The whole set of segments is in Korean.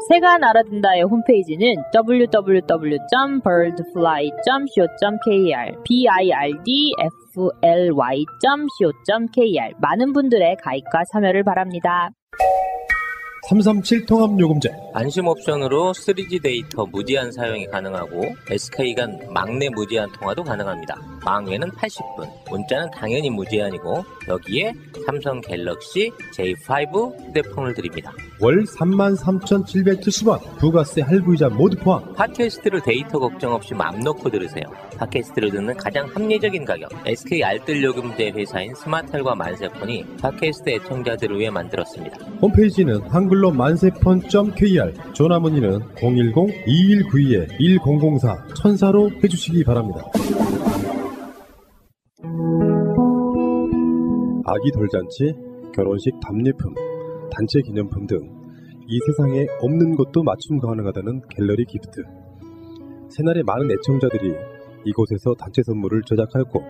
새가 날아든다의 홈페이지는 www.birdfly.co.kr birdfly.co.kr 많은 분들의 가입과 참여를 바랍니다. 337 통합요금제 안심 옵션으로 3G 데이터 무제한 사용이 가능하고 SK 간 막내 무제한 통화도 가능합니다. 망외는 80분, 문자는 당연히 무제한이고 여기에 삼성 갤럭시 J5 휴대폰을 드립니다. 월 33,770원 부가세 할부이자 모두 포함. 팟캐스트를 데이터 걱정 없이 맘 놓고 들으세요. 팟캐스트를 듣는 가장 합리적인 가격. SK 알뜰요금제 회사인 스마텔과 만세폰이 팟캐스트 애청자들을 위해 만들었습니다. 홈페이지는 한글로 만세폰.kr, 전화문의는 010-2192-1004 천사로 해주시기 바랍니다. 아기 돌잔치, 결혼식 답례품, 단체 기념품 등 이 세상에 없는 것도 맞춤 가능하다는 갤러리 기프트. 새날의 많은 애청자들이 이곳에서 단체 선물을 제작하였고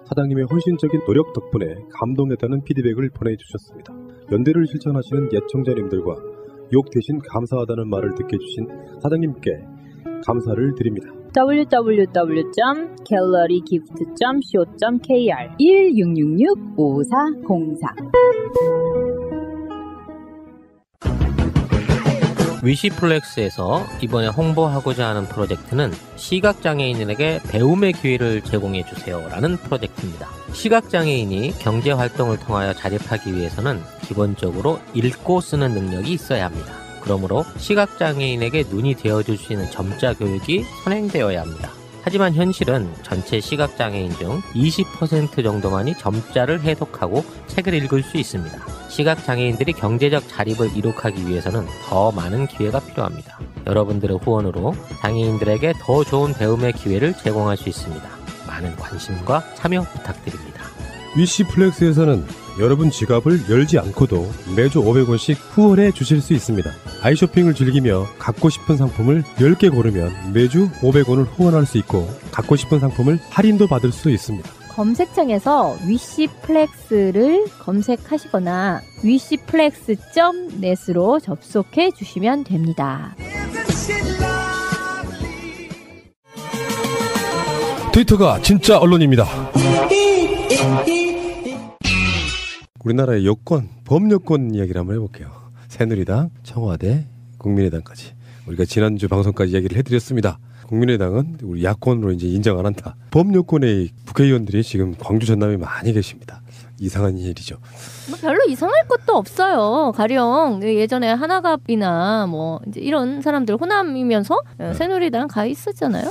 사장님의 헌신적인 노력 덕분에 감동했다는 피드백을 보내주셨습니다. 연대를 실천하시는 애청자님들과 욕 대신 감사하다는 말을 듣게 해주신 사장님께 감사를 드립니다. www.gallerygift.co.kr 1666-5404 위시플렉스에서 이번에 홍보하고자 하는 프로젝트는 시각장애인에게 배움의 기회를 제공해주세요 라는 프로젝트입니다. 시각장애인이 경제활동을 통하여 자립하기 위해서는 기본적으로 읽고 쓰는 능력이 있어야 합니다. 그러므로 시각장애인에게 눈이 되어줄 수 있는 점자 교육이 선행되어야 합니다. 하지만 현실은 전체 시각장애인 중 20% 정도만이 점자를 해독하고 책을 읽을 수 있습니다. 시각장애인들이 경제적 자립을 이룩하기 위해서는 더 많은 기회가 필요합니다. 여러분들의 후원으로 장애인들에게 더 좋은 배움의 기회를 제공할 수 있습니다. 많은 관심과 참여 부탁드립니다. 위시플렉스에서는 여러분 지갑을 열지 않고도 매주 500원씩 후원해 주실 수 있습니다. 아이쇼핑을 즐기며 갖고 싶은 상품을 10개 고르면 매주 500원을 후원할 수 있고 갖고 싶은 상품을 할인도 받을 수 있습니다. 검색창에서 위시플렉스를 검색하시거나 위시플렉스.net으로 접속해 주시면 됩니다. 트위터가 진짜 언론입니다. 우리나라의 여권, 범여권 이야기를 한번 해볼게요. 새누리당, 청와대, 국민의당까지 우리가 지난주 방송까지 이야기를 해드렸습니다. 국민의당은 우리 야권으로 이제 인정 안 한다. 범여권의 국회의원들이 지금 광주 전남에 많이 계십니다. 이상한 일이죠. 뭐 별로 이상할 것도 없어요. 가령 예전에 하나갑이나 뭐 이제 이런 사람들 호남이면서 새누리당 가 있었잖아요.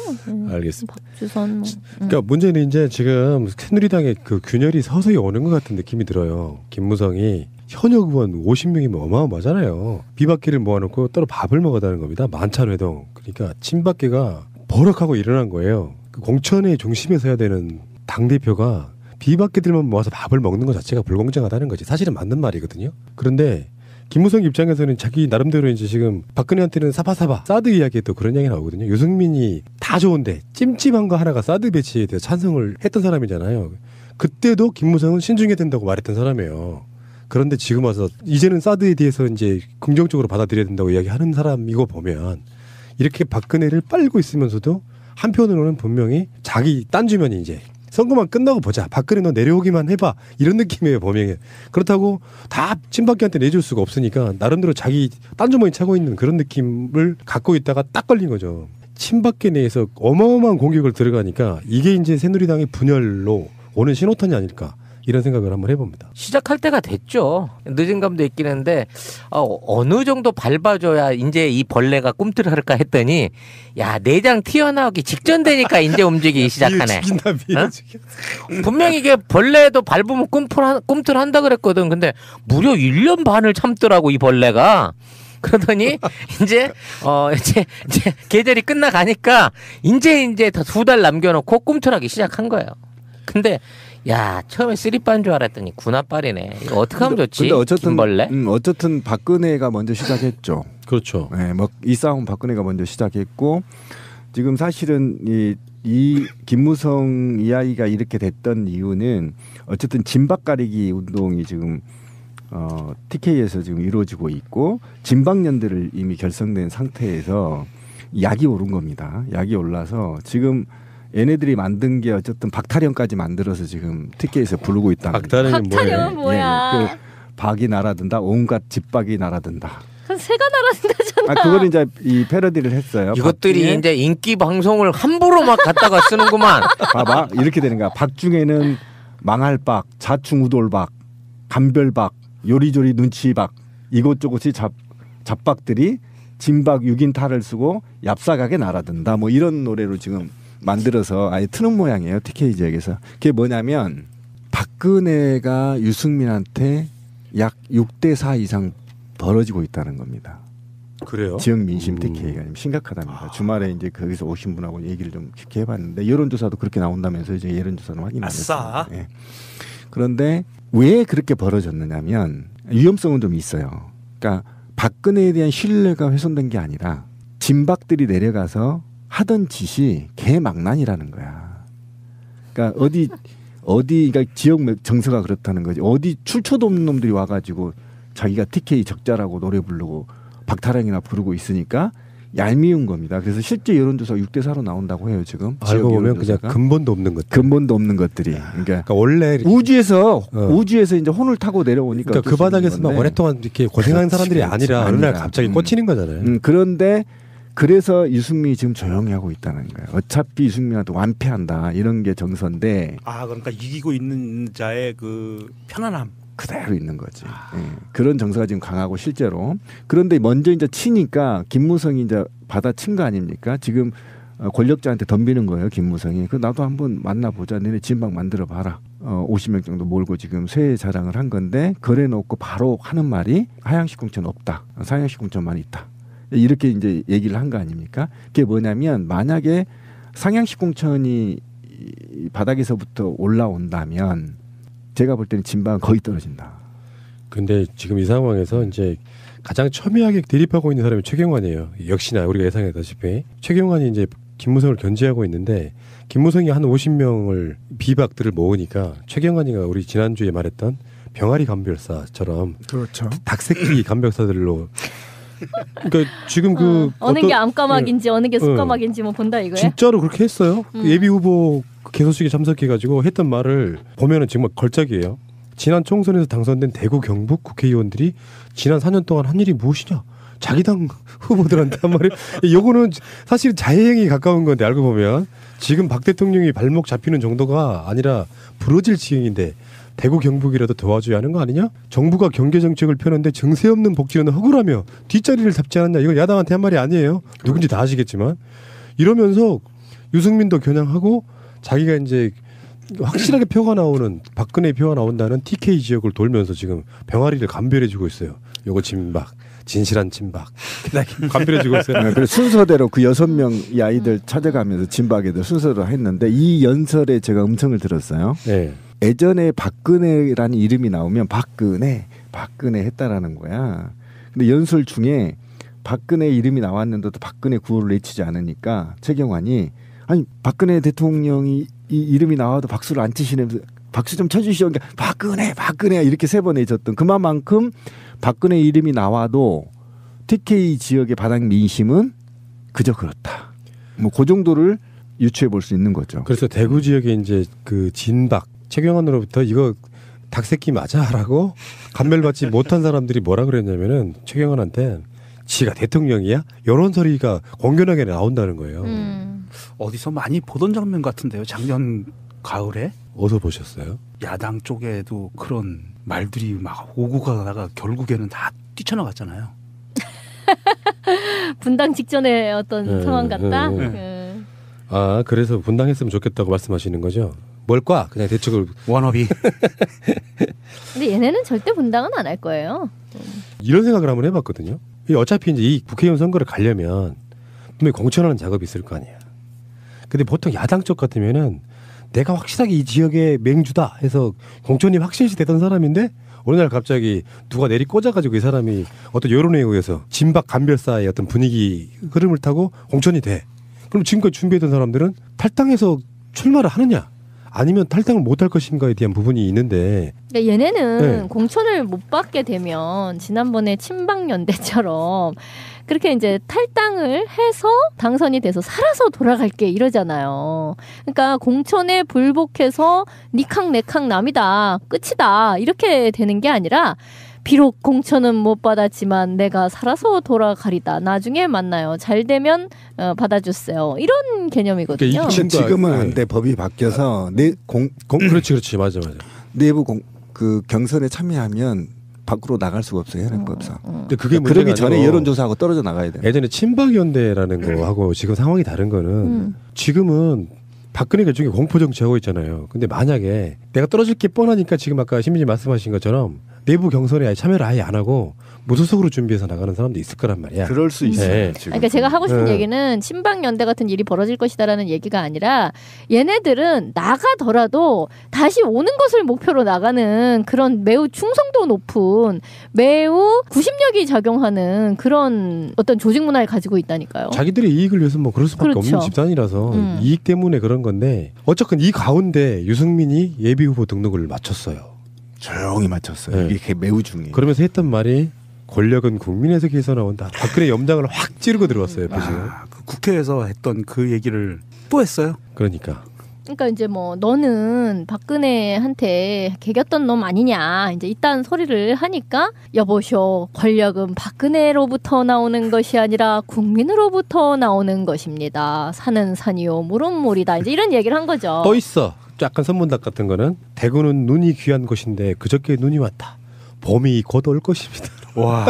알겠습니다. 박주선. 그러니까 문제는 이제 지금 새누리당의 그 균열이 서서히 오는 것 같은 느낌이 들어요. 김무성이 현역 의원 50명이면 어마어마하잖아요. 비박계를 모아놓고 따로 밥을 먹어다는 겁니다. 만찬회동. 그러니까 친박계가 버럭하고 일어난 거예요. 그 공천의 중심에 서야 되는 당대표가 비박계들만 모아서 밥을 먹는 것 자체가 불공정하다는 거지. 사실은 맞는 말이거든요. 그런데 김무성 입장에서는 자기 나름대로 이제 지금 박근혜한테는 사바사바 사드 이야기에 또 그런 이야기 나오거든요. 유승민이 다 좋은데 찜찜한 거 하나가 사드 배치에 대해서 찬성을 했던 사람이잖아요. 그때도 김무성은 신중해야 된다고 말했던 사람이에요. 그런데 지금 와서 이제는 사드에 대해서 이제 긍정적으로 받아들여야 된다고 이야기하는 사람이고 보면 이렇게 박근혜를 빨고 있으면서도 한편으로는 분명히 자기 딴 주면이 이제 선거만 끝나고 보자. 박근혜 너 내려오기만 해봐. 이런 느낌이에요. 범행에. 그렇다고 다 친박계한테 내줄 수가 없으니까 나름대로 자기 딴 주머니 차고 있는 그런 느낌을 갖고 있다가 딱 걸린 거죠. 친박계 내에서 어마어마한 공격을 들어가니까 이게 이제 새누리당의 분열로 오는 신호탄이 아닐까. 이런 생각을 한번 해봅니다. 시작할 때가 됐죠. 늦은 감도 있긴 한데 어느 정도 밟아줘야 이제 이 벌레가 꿈틀할까 했더니 야 내장 튀어나오기 직전 되니까 이제 움직이기 시작하네. 분명히 이게 벌레도 밟으면 꿈틀한다 그랬거든. 근데 무려 1년 반을 참더라고 이 벌레가. 그러더니 이제 계절이 끝나가니까 이제 다 2달 남겨놓고 꿈틀하기 시작한 거예요. 근데 야 처음에 쓰리빠인 줄 알았더니 군합발이네. 이거 어떻게 하면 좋지? 근데 어쨌든 김벌레? 어쨌든 박근혜가 먼저 시작했죠. 그렇죠. 네, 뭐 이 싸움 박근혜가 먼저 시작했고 지금 사실은 이 김무성 이야기가 이렇게 됐던 이유는 어쨌든 진박 가리기 운동이 지금 TK에서 지금 이루어지고 있고 진박연대를 이미 결성된 상태에서 약이 오른 겁니다. 약이 올라서 지금 얘네들이 만든 게 어쨌든 박타령까지 만들어서 지금 TK에서 부르고 있다는. 박타령이 박타령은 뭐야? 그 박이 날아든다. 온갖 집박이 날아든다. 새가 날아든다잖아. 그거는 이제 이 패러디를 했어요. 이것들이 박중에, 이제 인기 방송을 함부로 막 갖다가 쓰는구만. 봐봐 이렇게 되는 거야. 박중에는 망할박, 자충우돌박, 감별박, 요리조리 눈치박 이곳저곳이 잡박들이 진박 6인 탈을 쓰고 얍사가게 날아든다. 뭐 이런 노래로 지금 만들어서 아예 트는 모양이에요. TK 지역에서. 그게 뭐냐면 박근혜가 유승민한테 약 6대4 이상 벌어지고 있다는 겁니다. 그래요? 지역 민심 TK가 심각하답니다. 주말에 이제 거기서 오신 분하고 얘기를 좀 깊게 해봤는데 여론조사도 그렇게 나온다면서 이제 여론조사는 확인 안 했어요. 예. 그런데 왜 그렇게 벌어졌느냐면 위험성은 좀 있어요. 그러니까 박근혜에 대한 신뢰가 훼손된 게 아니라 진박들이 내려가서 하던 짓이 개망난이라는 거야. 그러니까 그러니까 지역 정서가 그렇다는 거지. 어디 출처도 없는 놈들이 와가지고 자기가 TK 적자라고 노래 부르고 박타령이나 부르고 있으니까 얄미운 겁니다. 그래서 실제 여론조사가 6대4로 나온다고 해요 지금. 알고 보면 그냥 근본도 없는 것들. 근본도 없는 것들이. 그러니까 원래 우주에서 이제 혼을 타고 내려오니까. 그러니까 그 바닥에서만 오랫동안 이렇게 고생한 사람들이 아니라 어느 날 갑자기 꽂히는 거잖아요. 그런데 그래서 유승민이 지금 조용히 하고 있다는 거예요. 어차피 유승민한테 완패한다 이런 게 정서인데. 그러니까 이기고 있는 자의 그 편안함. 그대로 있는 거지. 예. 그런 정서가 지금 강하고 실제로. 그런데 먼저 이제 치니까 김무성이 이제 받아친 거 아닙니까? 지금 권력자한테 덤비는 거예요, 김무성이. 그 나도 한번 만나보자. 너네 진박 만들어 봐라. 50명 정도 몰고 지금 새 자랑을 한 건데 거래 놓고 바로 하는 말이 하향식 공천 없다. 상향식 공천만 있다. 이렇게 이제 얘기를 한 거 아닙니까? 그게 뭐냐면 만약에 상향식 공천이 바닥에서부터 올라온다면 제가 볼 때는 진박은 거의 떨어진다. 근데 지금 이 상황에서 이제 가장 첨예하게 대립하고 있는 사람이 최경환이에요. 역시나 우리가 예상했다시피 최경환이 이제 김무성을 견제하고 있는데 김무성이 한 50명을 비박들을 모으니까 최경환이가 우리 지난주에 말했던 병아리 감별사처럼 그렇죠. 닭새끼 감별사들로 그러니까 지금 어느 게 암까막인지 어느 게 숫까막인지 뭐 본다 이거야? 진짜로 그렇게 했어요. 예비 후보 개소식에 참석해가지고 했던 말을 보면은 정말 걸작이에요. 지난 총선에서 당선된 대구 경북 국회의원들이 지난 4년 동안 한 일이 무엇이냐? 자기 당 후보들한테 한 말이 요거는 사실 자해행위에 가까운 건데 알고 보면 지금 박 대통령이 발목 잡히는 정도가 아니라 부러질 지경인데 대구 경북이라도 도와줘야 하는 거 아니냐? 정부가 경제정책을 펴는데 증세 없는 복지는 허구라며 뒷자리를 잡지 않았냐? 이거 야당한테 한 말이 아니에요. 누군지 다 아시겠지만 이러면서 유승민도 겨냥하고 자기가 이제 확실하게 표가 나오는 박근혜 표가 나온다는 TK 지역을 돌면서 지금 병아리를 감별해주고 있어요. 요거 진박, 진실한 진박 감별해주고 있어요. 그래서 순서대로 그 6명 이 아이들 찾아가면서 진박애들 순서로 했는데 이 연설에 제가 음성을 들었어요. 네. 예전에 박근혜라는 이름이 나오면 박근혜 했다라는 거야. 근데 연설 중에 박근혜 이름이 나왔는데도 박근혜 구호를 외치지 않으니까 최경환이 아니 박근혜 대통령이 이 이름이 나와도 박수를 안 치시면서 박수 좀 쳐주시오. 그러니까 박근혜 이렇게 3번 해줬던 그만큼 박근혜 이름이 나와도 TK 지역의 바닥 민심은 그저 그렇다. 뭐 그 정도를 유추해 볼 수 있는 거죠. 그래서 대구 지역에 이제 그 진박 최경환으로부터 이거 닭새끼 맞아라고 감별받지 못한 사람들이 뭐라 그랬냐면은 최경환한테 지가 대통령이야? 이런 소리가 공견하게 나온다는 거예요. 어디서 많이 보던 장면 같은데요. 작년 가을에 어디서 보셨어요? 야당 쪽에도 그런 말들이 막 오고 가다가 결국에는 다 뛰쳐나갔잖아요. 분당 직전에 어떤 상황 같다. 아 그래서 분당했으면 좋겠다고 말씀하시는 거죠? 뭘까? 그냥 대책을 원업이. 근데 얘네는 절대 분당은 안 할 거예요. 이런 생각을 한번 해봤거든요. 어차피 이제 이 국회의원 선거를 가려면 분명히 공천하는 작업이 있을 거 아니야. 근데 보통 야당 쪽 같으면은 내가 확실하게 이 지역의 맹주다 해서 공천이 확실시 되던 사람인데 어느 날 갑자기 누가 내리 꽂아가지고 이 사람이 어떤 여론에 의해서 진박 감별사의 어떤 분위기 흐름을 타고 공천이 돼. 그럼 지금까지 준비했던 사람들은 탈당해서 출마를 하느냐 아니면 탈당을 못할 것인가에 대한 부분이 있는데 그러니까 얘네는 네. 공천을 못 받게 되면 지난번에 친박연대처럼 그렇게 이제 탈당을 해서 당선이 돼서 살아서 돌아갈게 이러잖아요. 그러니까 공천에 불복해서 니캉 내캉 남이다 끝이다 이렇게 되는 게 아니라 비록 공천은 못 받았지만 내가 살아서 돌아가리다. 나중에 만나요. 잘 되면 받아주세요. 이런 개념이거든요. 그러니까 지금은 안 돼. 법이 바뀌어서 그렇지 맞아. 내부 그 경선에 참여하면 밖으로 나갈 수가 없어요. 현행법상. 근데 그게 그러기 전에 아니고 여론조사하고 떨어져 나가야 돼요. 예전에 친박연대라는 거하고 지금 상황이 다른 거는 지금은 박근혜 결정에 공포 정치하고 있잖아요. 근데 만약에 내가 떨어질 게 뻔하니까 지금 아까 신민님 말씀하신 것처럼 내부 경선에 아예 참여를 아예 안 하고 무소속으로 준비해서 나가는 사람도 있을 거란 말이야. 그럴 수 있어요. 네. 지금. 그러니까 제가 하고 싶은 얘기는 친박연대 같은 일이 벌어질 것이다라는 얘기가 아니라 얘네들은 나가더라도 다시 오는 것을 목표로 나가는 그런 매우 충성도 높은 매우 구심력이 작용하는 그런 어떤 조직 문화를 가지고 있다니까요. 자기들의 이익을 위해서 뭐 그럴 수밖에 그렇죠. 없는 집단이라서 이익 때문에 그런 건데 어쨌건 이 가운데 유승민이 예비후보 등록을 마쳤어요. 조용히 맞췄어요. 네. 이게 매우 중요해요. 그러면서 했던 말이 권력은 국민에서 기서 나온다. 박근혜 염장을 확 찌르고 들어왔어요. 지금. 그 국회에서 했던 그 얘기를 또 했어요. 그러니까. 그러니까 이제 뭐 너는 박근혜한테 개겼던 놈 아니냐 이제 이딴 소리를 하니까 여보쇼 권력은 박근혜로부터 나오는 것이 아니라 국민으로부터 나오는 것입니다. 산은 산이요 물은 물이다 이제 이런 얘기를 한 거죠. 또 있어. 약간 선문답 같은 거는 대구는 눈이 귀한 곳인데 그저께 눈이 왔다. 봄이 곧 올 것입니다. 와.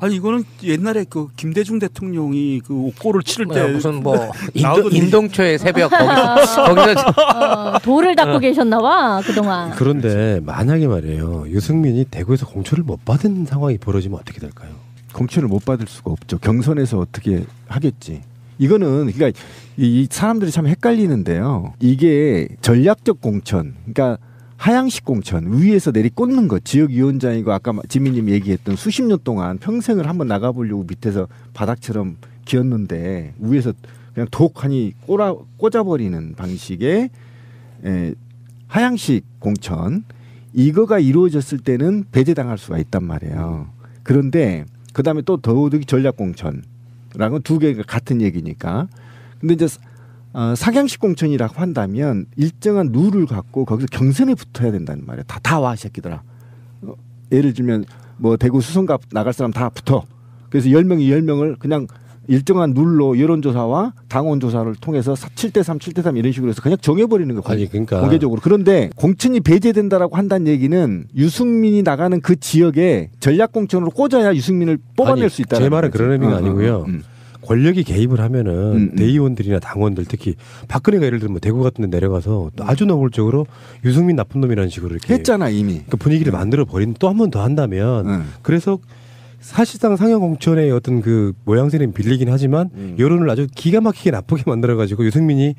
아니 이거는 옛날에 그 김대중 대통령이 그 옥고를 치를 때 무슨 뭐 나오던 인동초의 새벽 거기서 돌을 닦고 계셨나 봐 그동안. 그런데 만약에 말이에요. 유승민이 대구에서 공천을 못 받은 상황이 벌어지면 어떻게 될까요? 공천을 못 받을 수가 없죠. 경선에서 어떻게 하겠지. 이거는 그러니까 이 사람들이 참 헷갈리는데요. 이게 전략적 공천, 그러니까 하향식 공천, 위에서 내리 꽂는 것, 지역위원장이고 아까 지민님 얘기했던 수십 년 동안 평생을 한번 나가보려고 밑에서 바닥처럼 기었는데 위에서 그냥 독하니 꽂아버리는 방식의 하향식 공천, 이거가 이루어졌을 때는 배제당할 수가 있단 말이에요. 그런데 그 다음에 또 더욱이 전략 공천. 라는 두 개가 같은 얘기니까. 근데 이제 상향식 공천이라고 한다면 일정한 룰을 갖고 거기서 경선에 붙어야 된다는 말이야. 다 와 새끼들아. 예를 들면 뭐 대구 수성갑 나갈 사람 다 붙어. 그래서 10명이 10명을 그냥 일정한 룰로 여론조사와 당원조사를 통해서 7대3, 7대3 이런 식으로 해서 그냥 정해버리는 거예요. 아니 그러니까 공개적으로. 그런데 공천이 배제된다라고 한다는 얘기는 유승민이 나가는 그 지역에 전략공천으로 꽂아야 유승민을 뽑아낼 수 있다. 제 말은 그런 의미가 아니고요. 권력이 개입을 하면은 대의원들이나 당원들 특히 박근혜가 예를 들면 대구 같은 데 내려가서 또 아주 노골적으로 유승민 나쁜 놈이라는 식으로 이렇게 했잖아 이미. 그러니까 분위기를 만들어 버린 또 한 번 더 한다면 그래서 사실상 상향 공천의 어떤 그 모양새는 빌리긴 하지만 여론을 아주 기가 막히게 나쁘게 만들어가지고 유승민이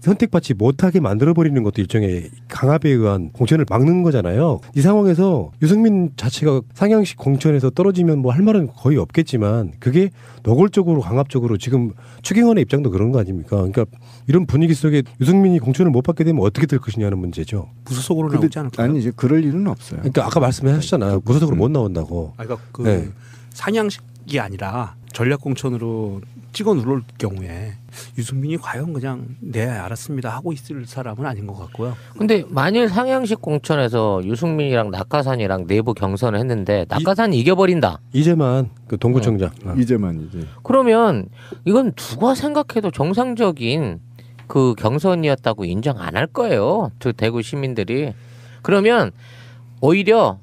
선택받지 못하게 만들어버리는 것도 일종의 강압에 의한 공천을 막는 거잖아요. 이 상황에서 유승민 자체가 상향식 공천에서 떨어지면 뭐 할 말은 거의 없겠지만 그게 노골적으로 강압적으로 지금 추경원의 입장도 그런 거 아닙니까? 그러니까 이런 분위기 속에 유승민이 공천을 못 받게 되면 어떻게 될 것이냐는 문제죠. 무소속으로 나오지 않을까요? 아니 이제 그럴 일은 없어요. 그러니까 아까 말씀하셨잖아요. 무소속으로 못 나온다고. 그러니까 그 네. 상향식이 아니라 전략 공천으로 찍어 누를 경우에 유승민이 과연 그냥 네 알았습니다 하고 있을 사람은 아닌 것 같고요. 근데 만일 상향식 공천에서 유승민이랑 낙하산이랑 내부 경선을 했는데 낙하산이 이겨버린다. 이제만 그 동구청장. 이제만 이제. 그러면 이건 누가 생각해도 정상적인 그 경선이었다고 인정 안 할 거예요. 저 대구 시민들이. 그러면 오히려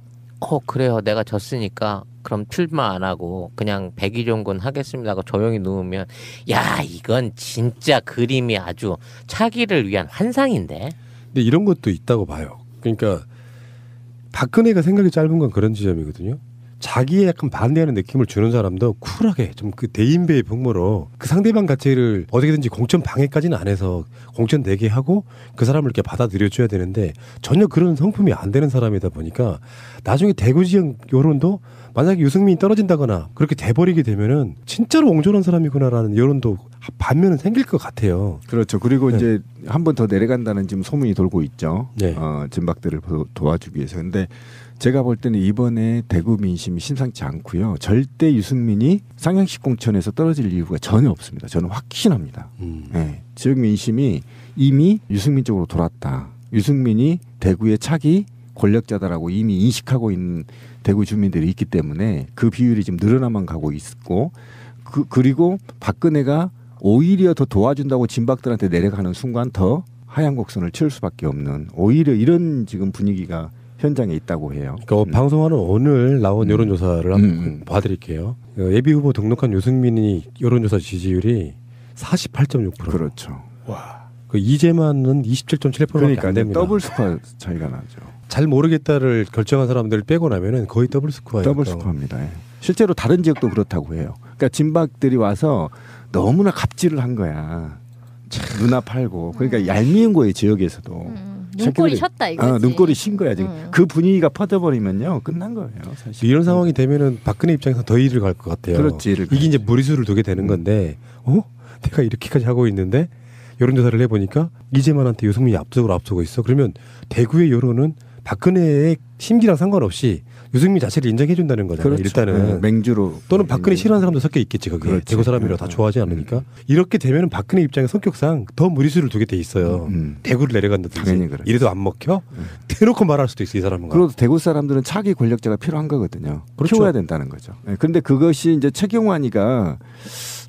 그래요. 내가 졌으니까 그럼 출마 안 하고 그냥 백의종군 하겠습니다 하고 조용히 누우면 야 이건 진짜 그림이 아주 차기를 위한 환상인데. 근데 이런 것도 있다고 봐요. 그러니까 박근혜가 생각이 짧은 건 그런 지점이거든요. 자기에 약간 반대하는 느낌을 주는 사람도 쿨하게 좀 그 대인배의 풍모로 그 상대방 가치를 어떻게든지 공천 방해까지는 안 해서 공천 내게 하고 그 사람을 이렇게 받아들여줘야 되는데 전혀 그런 성품이 안 되는 사람이다 보니까 나중에 대구 지역 여론도 만약에 유승민이 떨어진다거나 그렇게 돼버리게 되면은 진짜로 옹졸한 사람이구나라는 여론도 반면은 생길 것 같아요. 그렇죠. 그리고 이제 한 번 더 내려간다는 지금 소문이 돌고 있죠. 네. 진박들을 도와주기 위해서. 근데 제가 볼 때는 이번에 대구 민심이 심상치 않고요. 절대 유승민이 상향식 공천에서 떨어질 이유가 전혀 없습니다. 저는 확신합니다. 네. 지역 민심이 이미 유승민 쪽으로 돌았다. 유승민이 대구의 차기 권력자다라고 이미 인식하고 있는 대구 주민들이 있기 때문에 그 비율이 지금 늘어나만 가고 있고 그리고 박근혜가 오히려 더 도와준다고 진박들한테 내려가는 순간 더 하향 곡선을 치를 수밖에 없는 오히려 이런 지금 분위기가 현장에 있다고 해요. 그러니까 방송하는 오늘 나온 여론조사를 한번 봐드릴게요. 예비후보 등록한 유승민이 여론조사 지지율이 48.6%. 그렇죠. 와. 그 이재만은 27.7%밖에 그러니까 안 됩니다. 더블 스코어 차이가 나죠. 잘 모르겠다를 결정한 사람들 빼고 나면은 거의 더블 스코어예요. 더블 스코어입니다. 예. 실제로 다른 지역도 그렇다고 해요. 그러니까 진박들이 와서 너무나 갑질을 한 거야. 눈앞 팔고 그러니까 얄미운 거예요 지역에서도. 눈꼬리 셨다 이거지. 눈꼬리 신 거야 지금. 그 분위기가 퍼져버리면요 끝난 거예요 사실. 이런 상황이 되면은 박근혜 입장에서 더 일을 갈 것 같아요. 그렇지. 이게 이제 무리수를 두게 되는 건데, 내가 이렇게까지 하고 있는데 여론조사를 해보니까 이재만한테 유승민이 압도적으로 앞서고 있어. 그러면 대구의 여론은 박근혜의 심기랑 상관없이 유승민 자체를 인정해준다는 거잖아요. 그렇죠. 일단은 맹주로 또는 박근혜 싫어하는 사람도 섞여 있겠지 거기에. 그렇지. 대구 사람이라 다 좋아하지 않으니까 이렇게 되면은 박근혜 입장의 성격상 더 무리수를 두게 돼 있어요. 대구를 내려간다든지 이래도 안 먹혀 대놓고 말할 수도 있어 이 사람은. 그래도 대구 사람들은 차기 권력자가 필요한 거거든요. 그렇죠. 키워야 된다는 거죠. 그런데 그것이 이제 최경환이가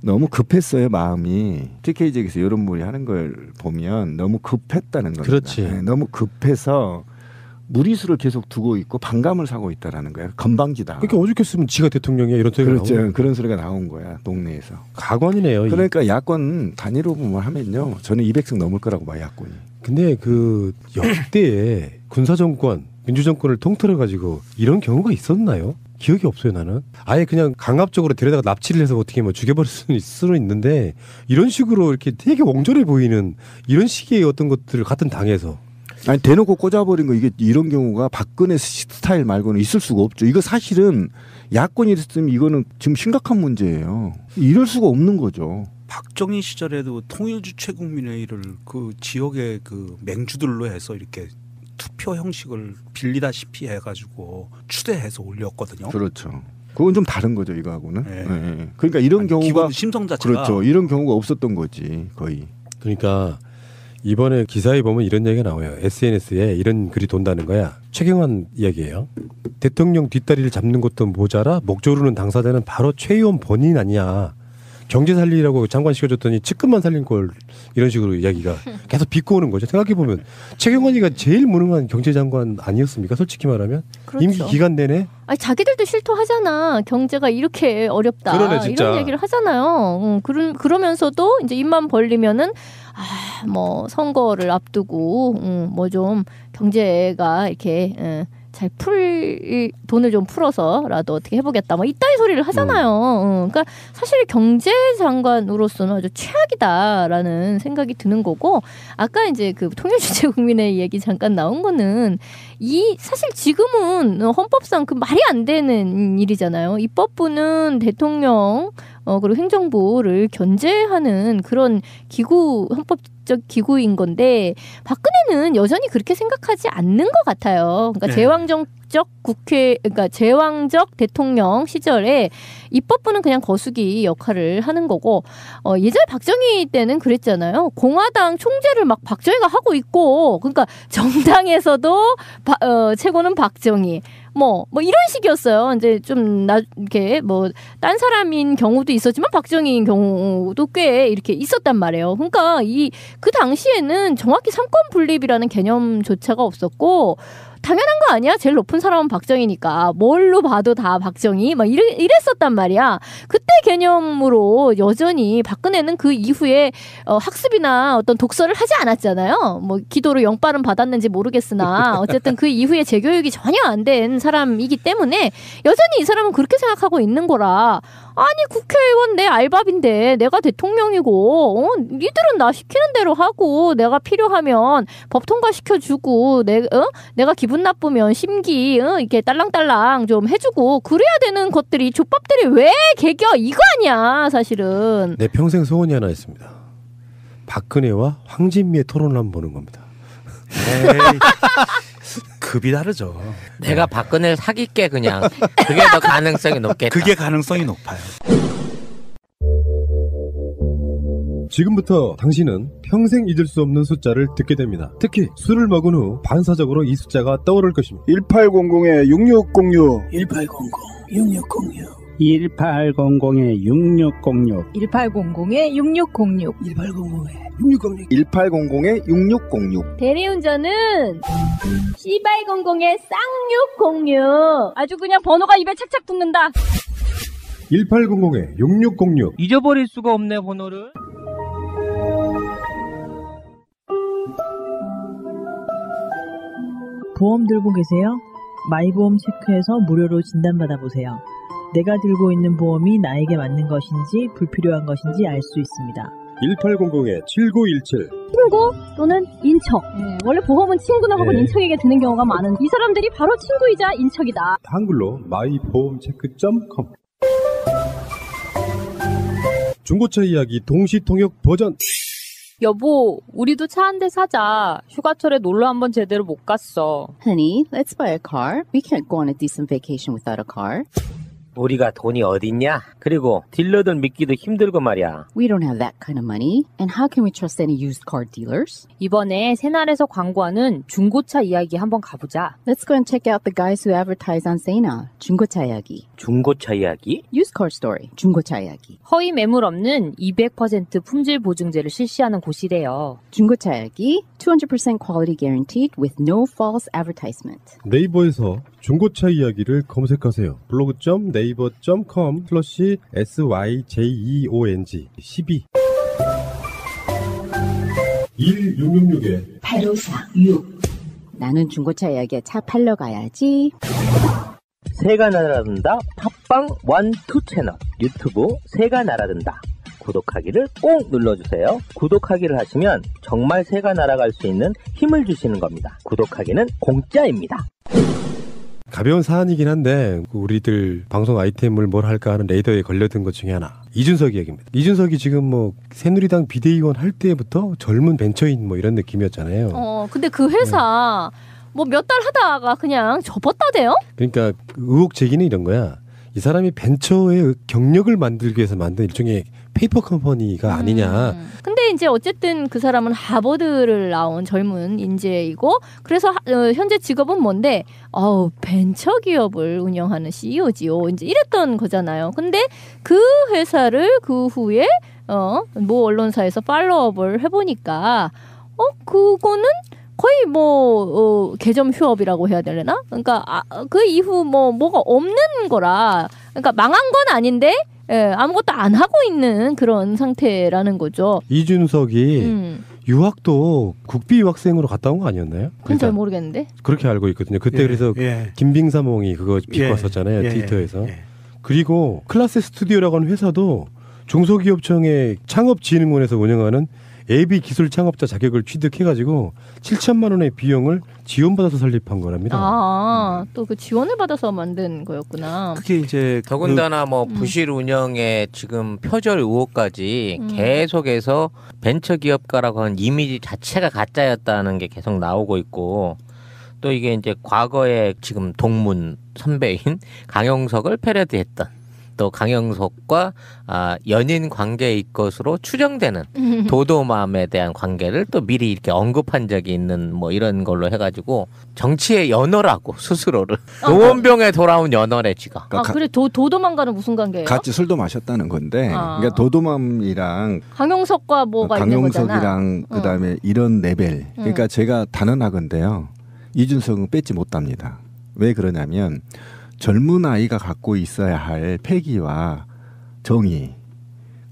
너무 급했어요 마음이. TK 지역에서 여론몰이 하는 걸 보면 너무 급했다는 겁니다. 그렇지. 너무 급해서 무리수를 계속 두고 있고 반감을 사고 있다라는 거야. 건방지다. 그러니까 오죽했으면 지가 대통령이야 이런 소리가 그렇죠. 나오는 그런 소리가 나온 거야 동네에서. 가관이네요. 그러니까 야권 단일 후보만 하면요 저는 200석 넘을 거라고 봐요 야권이. 근데 그 역대에 군사정권 민주정권을 통틀어가지고 이런 경우가 있었나요? 기억이 없어요 나는. 아예 그냥 강압적으로 데려다가 납치를 해서 어떻게 뭐 죽여버릴 수는 있는데 이런 식으로 이렇게 되게 옹졸해 보이는 이런 식의 어떤 것들을 같은 당에서 아니 대놓고 꽂아버린 거 이게 이런 경우가 박근혜 스타일 말고는 있을 수가 없죠. 이거 사실은 야권이 됐으면 이거는 지금 심각한 문제예요. 이럴 수가 없는 거죠. 박정희 시절에도 통일주체국민회의를 그 지역의 그 맹주들로 해서 이렇게 투표 형식을 빌리다시피 해가지고 추대해서 올렸거든요. 그렇죠. 그건 좀 다른 거죠 이거하고는. 네. 네. 그러니까 이런 경우가 기본 심성 자체가 그렇죠. 이런 경우가 없었던 거지 거의. 그러니까 이번에 기사에 보면 이런 얘기가 나와요. SNS에 이런 글이 돈다는 거야. 최경환 이야기예요. 대통령 뒷다리를 잡는 것도 모자라 목조르는 당사자는 바로 최 의원 본인 아니야. 경제 살리라고 장관 시켜줬더니 측근만 살린 걸 이런 식으로 이야기가 계속 비꼬는 거죠. 생각해보면 최경환이가 제일 무능한 경제장관 아니었습니까? 솔직히 말하면. 그렇죠. 임기 기간 내내. 아니 자기들도 실토하잖아. 경제가 이렇게 어렵다. 그러네, 진짜. 이런 얘기를 하잖아요. 그러면서도 이제 입만 벌리면은 뭐 선거를 앞두고 뭐 좀 경제가 이렇게 잘 돈을 좀 풀어서라도 어떻게 해보겠다. 뭐 이따위 소리를 하잖아요. 그러니까 사실 경제장관으로서는 아주 최악이다라는 생각이 드는 거고 아까 이제 그 통일주체국민의 얘기 잠깐 나온 거는 사실 지금은 헌법상 그 말이 안 되는 일이잖아요. 입법부는 대통령 그리고 행정부를 견제하는 그런 헌법적 기구인 건데 박근혜는 여전히 그렇게 생각하지 않는 것 같아요. 그러니까 그러니까 제왕적 대통령 시절에 입법부는 그냥 거수기 역할을 하는 거고 예전에 박정희 때는 그랬잖아요. 공화당 총재를 막 박정희가 하고 있고 그러니까 정당에서도 최고는 박정희 뭐 이런 식이었어요. 이제 좀 이렇게 뭐 딴 사람인 경우도 있었지만 박정희인 경우도 꽤 이렇게 있었단 말이에요. 그러니까 그 당시에는 정확히 삼권 분립이라는 개념조차가 없었고 다 당연한 거 아니야? 제일 높은 사람은 박정희니까 뭘로 봐도 다 박정희 막 이랬었단 말이야. 그때 개념으로 여전히 박근혜는 그 이후에 학습이나 어떤 독서를 하지 않았잖아요. 뭐 기도로 영빨은 받았는지 모르겠으나 어쨌든 그 이후에 재교육이 전혀 안 된 사람이기 때문에 여전히 이 사람은 그렇게 생각하고 있는 거라. 아니 국회의원 내 알바비인데 내가 대통령이고 니들은 나 시키는 대로 하고 내가 필요하면 법 통과시켜주고 내가 기분 나쁘면 심기 이렇게 딸랑딸랑 좀 해주고 그래야 되는 것들이 족밥들이 왜 개겨 이거 아니야 사실은. 내 평생 소원이 하나 있습니다. 박근혜와 황진미의 토론을 한번 보는 겁니다. 에이, 급이 다르죠. 내가 박근혜를 사귈게 그냥. 그게 더 가능성이 높겠다. 그게 가능성이 높아요. 지금부터 당신은 평생 잊을 수 없는 숫자를 듣게 됩니다. 특히 술을 먹은 후 반사적으로 이 숫자가 떠오를 것입니다. 1800-6606 1800-6606 1800-6606 1800-6606 1800-6606 대리운전은 C800의 쌍606 아주 그냥 번호가 입에 착착 붙는다. 1800-6606 잊어버릴 수가 없네 번호를. 보험 들고 계세요? 마이보험 체크해서 무료로 진단받아보세요. 내가 들고 있는 보험이 나에게 맞는 것인지 불필요한 것인지 알 수 있습니다. 1800-7917 친구 또는 인척. 원래 보험은 친구나 혹은 인척에게 드는 경우가 많은 이 사람들이 바로 친구이자 인척이다. 한글로 마이보험체크.com 중고차 이야기 동시통역 버전. 여보, 우리도 차 한 대 사자. 휴가철에 놀러 한번 제대로 못 갔어. Honey, let's buy a car. We can't go on a decent vacation without a car. 우리가 돈이 어딨냐? 그리고 딜러들 믿기도 힘들고 말이야. We don't have that kind of money. And how can we trust any used car dealers? 이번에 새날에서 광고하는 중고차 이야기 한번 가보자. Let's go and check out the guys who advertise on Sena. 중고차 이야기. 중고차 이야기? Used car story. 중고차 이야기. 허위 매물 없는 200% 품질 보증제를 실시하는 곳이래요. 중고차 이야기. 200% quality guaranteed with no false advertisement. 네이버에서 중고차 이야기를 검색하세요. blog.naver.com/syjeong 12 1666에 8546 나는 중고차 이야기에 차 팔러 가야지. 새가 날아든다 팟빵 1, 2 채널 유튜브 새가 날아든다. 구독하기를 꼭 눌러주세요. 구독하기를 하시면 정말 새가 날아갈 수 있는 힘을 주시는 겁니다. 구독하기는 공짜입니다. 가벼운 사안이긴 한데 우리들 방송 아이템을 뭘 할까 하는 레이더에 걸려든 것 중에 하나. 이준석 이야기입니다. 이준석이 지금 뭐 새누리당 비대위원 할 때부터 젊은 벤처인 뭐 이런 느낌이었잖아요. 근데 그 회사 뭐 몇 달 하다가 그냥 접었다대요? 그러니까 의혹 제기는 이런 거야. 이 사람이 벤처의 경력을 만들기 위해서 만든 일종의 페이퍼 컴퍼니가 아니냐. 근데 이제 어쨌든 그 사람은 하버드를 나온 젊은 인재이고 그래서 현재 직업은 뭔데? 벤처 기업을 운영하는 CEO지요. 이제 이랬던 거잖아요. 근데 그 회사를 그 후에 모 언론사에서 팔로업을 해보니까 그거는 거의 개점 휴업이라고 해야 되려나? 그러니까 그 이후 뭐가 없는 거라. 그러니까 망한 건 아닌데 아무것도 안 하고 있는 그런 상태라는 거죠. 이준석이 유학도 국비 유학생으로 갔다 온 거 아니었나요? 그건 잘 모르겠는데. 그렇게 알고 있거든요. 그때 그래서 김빙사몽이 그거 비꼬 왔었잖아요. 트위터에서. 그리고 클라스 스튜디오라고 하는 회사도 중소기업청의 창업진흥원에서 운영하는 예비 기술 창업자 자격을 취득해가지고 7천만 원의 비용을 지원받아서 설립한 거랍니다. 또 그 지원을 받아서 만든 거였구나. 그게 이제 더군다나 부실 운영에 지금 표절 의혹까지 계속해서 벤처기업가라고 하는 이미지 자체가 가짜였다는 게 계속 나오고 있고 또 이게 이제 과거에 지금 동문 선배인 강용석을 패러디했던 또 강영석과 연인 관계일 것으로 추정되는 도도맘에 대한 관계를 또 미리 이렇게 언급한 적이 있는 뭐 이런 걸로 해가지고 정치의 연어라고 스스로를 노원병에 돌아온 연어래 지가. 그래 도도맘과는 무슨 관계예요? 같이 술도 마셨다는 건데 그러니까 도도맘이랑 강영석과 뭐가 있는 거잖아. 강영석이랑 그다음에 이런 레벨. 그러니까 제가 단언하건데요. 이준석은 뺏지 못합니다. 왜 그러냐면 젊은 아이가 갖고 있어야 할 패기와 정의,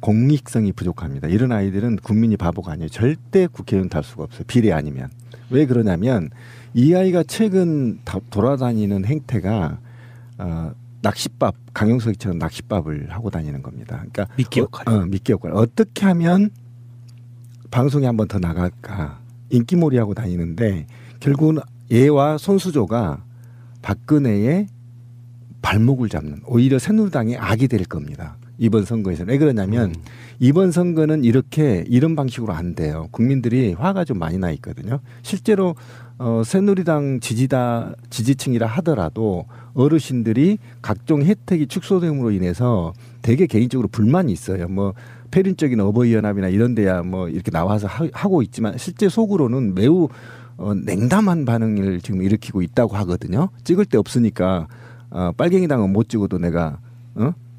공익성이 부족합니다. 이런 아이들은 국민이 바보가 아니에요. 절대 국회의원 달 수가 없어요. 비례 아니면. 왜 그러냐면 이 아이가 최근 돌아다니는 행태가 낚싯밥, 강용석이처럼 낚싯밥을 하고 다니는 겁니다. 그러니까 미끼 역할. 미끼 역할. 어떻게 하면 방송에 한 번 더 나갈까? 인기몰이 하고 다니는데 결국은 얘와 손수조가 박근혜의 발목을 잡는 오히려 새누리당의 악이 될 겁니다. 이번 선거에서는. 왜 그러냐면 이번 선거는 이런 방식으로 안 돼요. 국민들이 화가 좀 많이 나 있거든요. 실제로 새누리당 지지층이라 하더라도 어르신들이 각종 혜택이 축소됨으로 인해서 되게 개인적으로 불만이 있어요. 뭐 폐륜적인 어버이연합이나 이런 데야 뭐 이렇게 나와서 하고 있지만 실제 속으로는 매우 냉담한 반응을 지금 일으키고 있다고 하거든요. 찍을 데 없으니까 빨갱이당은 못 찍어도 내가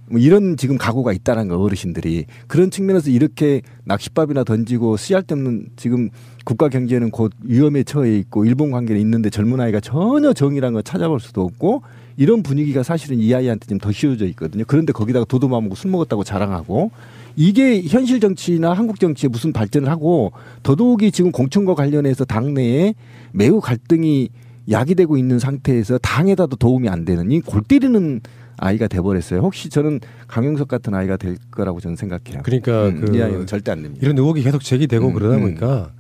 뭐 이런 지금 각오가 있다는 거 어르신들이. 그런 측면에서 이렇게 낚싯밥이나 던지고 쓰잘데없는 지금 국가 경제는 곧 위험에 처해 있고 일본 관계는 있는데 젊은 아이가 전혀 정의라는 걸 찾아볼 수도 없고 이런 분위기가 사실은 이 아이한테 지금 더 씌워져 있거든요. 그런데 거기다가 도도마 먹고 술 먹었다고 자랑하고 이게 현실 정치나 한국 정치에 무슨 발전을 하고 더더욱이 지금 공천과 관련해서 당내에 매우 갈등이 야기되고 있는 상태에서 당에다도 도움이 안 되는 이 골 때리는 아이가 돼버렸어요. 혹시 저는 강용석 같은 아이가 될 거라고 저는 생각해요. 그러니까 이 아이는 절대 안 됩니다. 이런 의혹이 계속 제기되고 그러다 보니까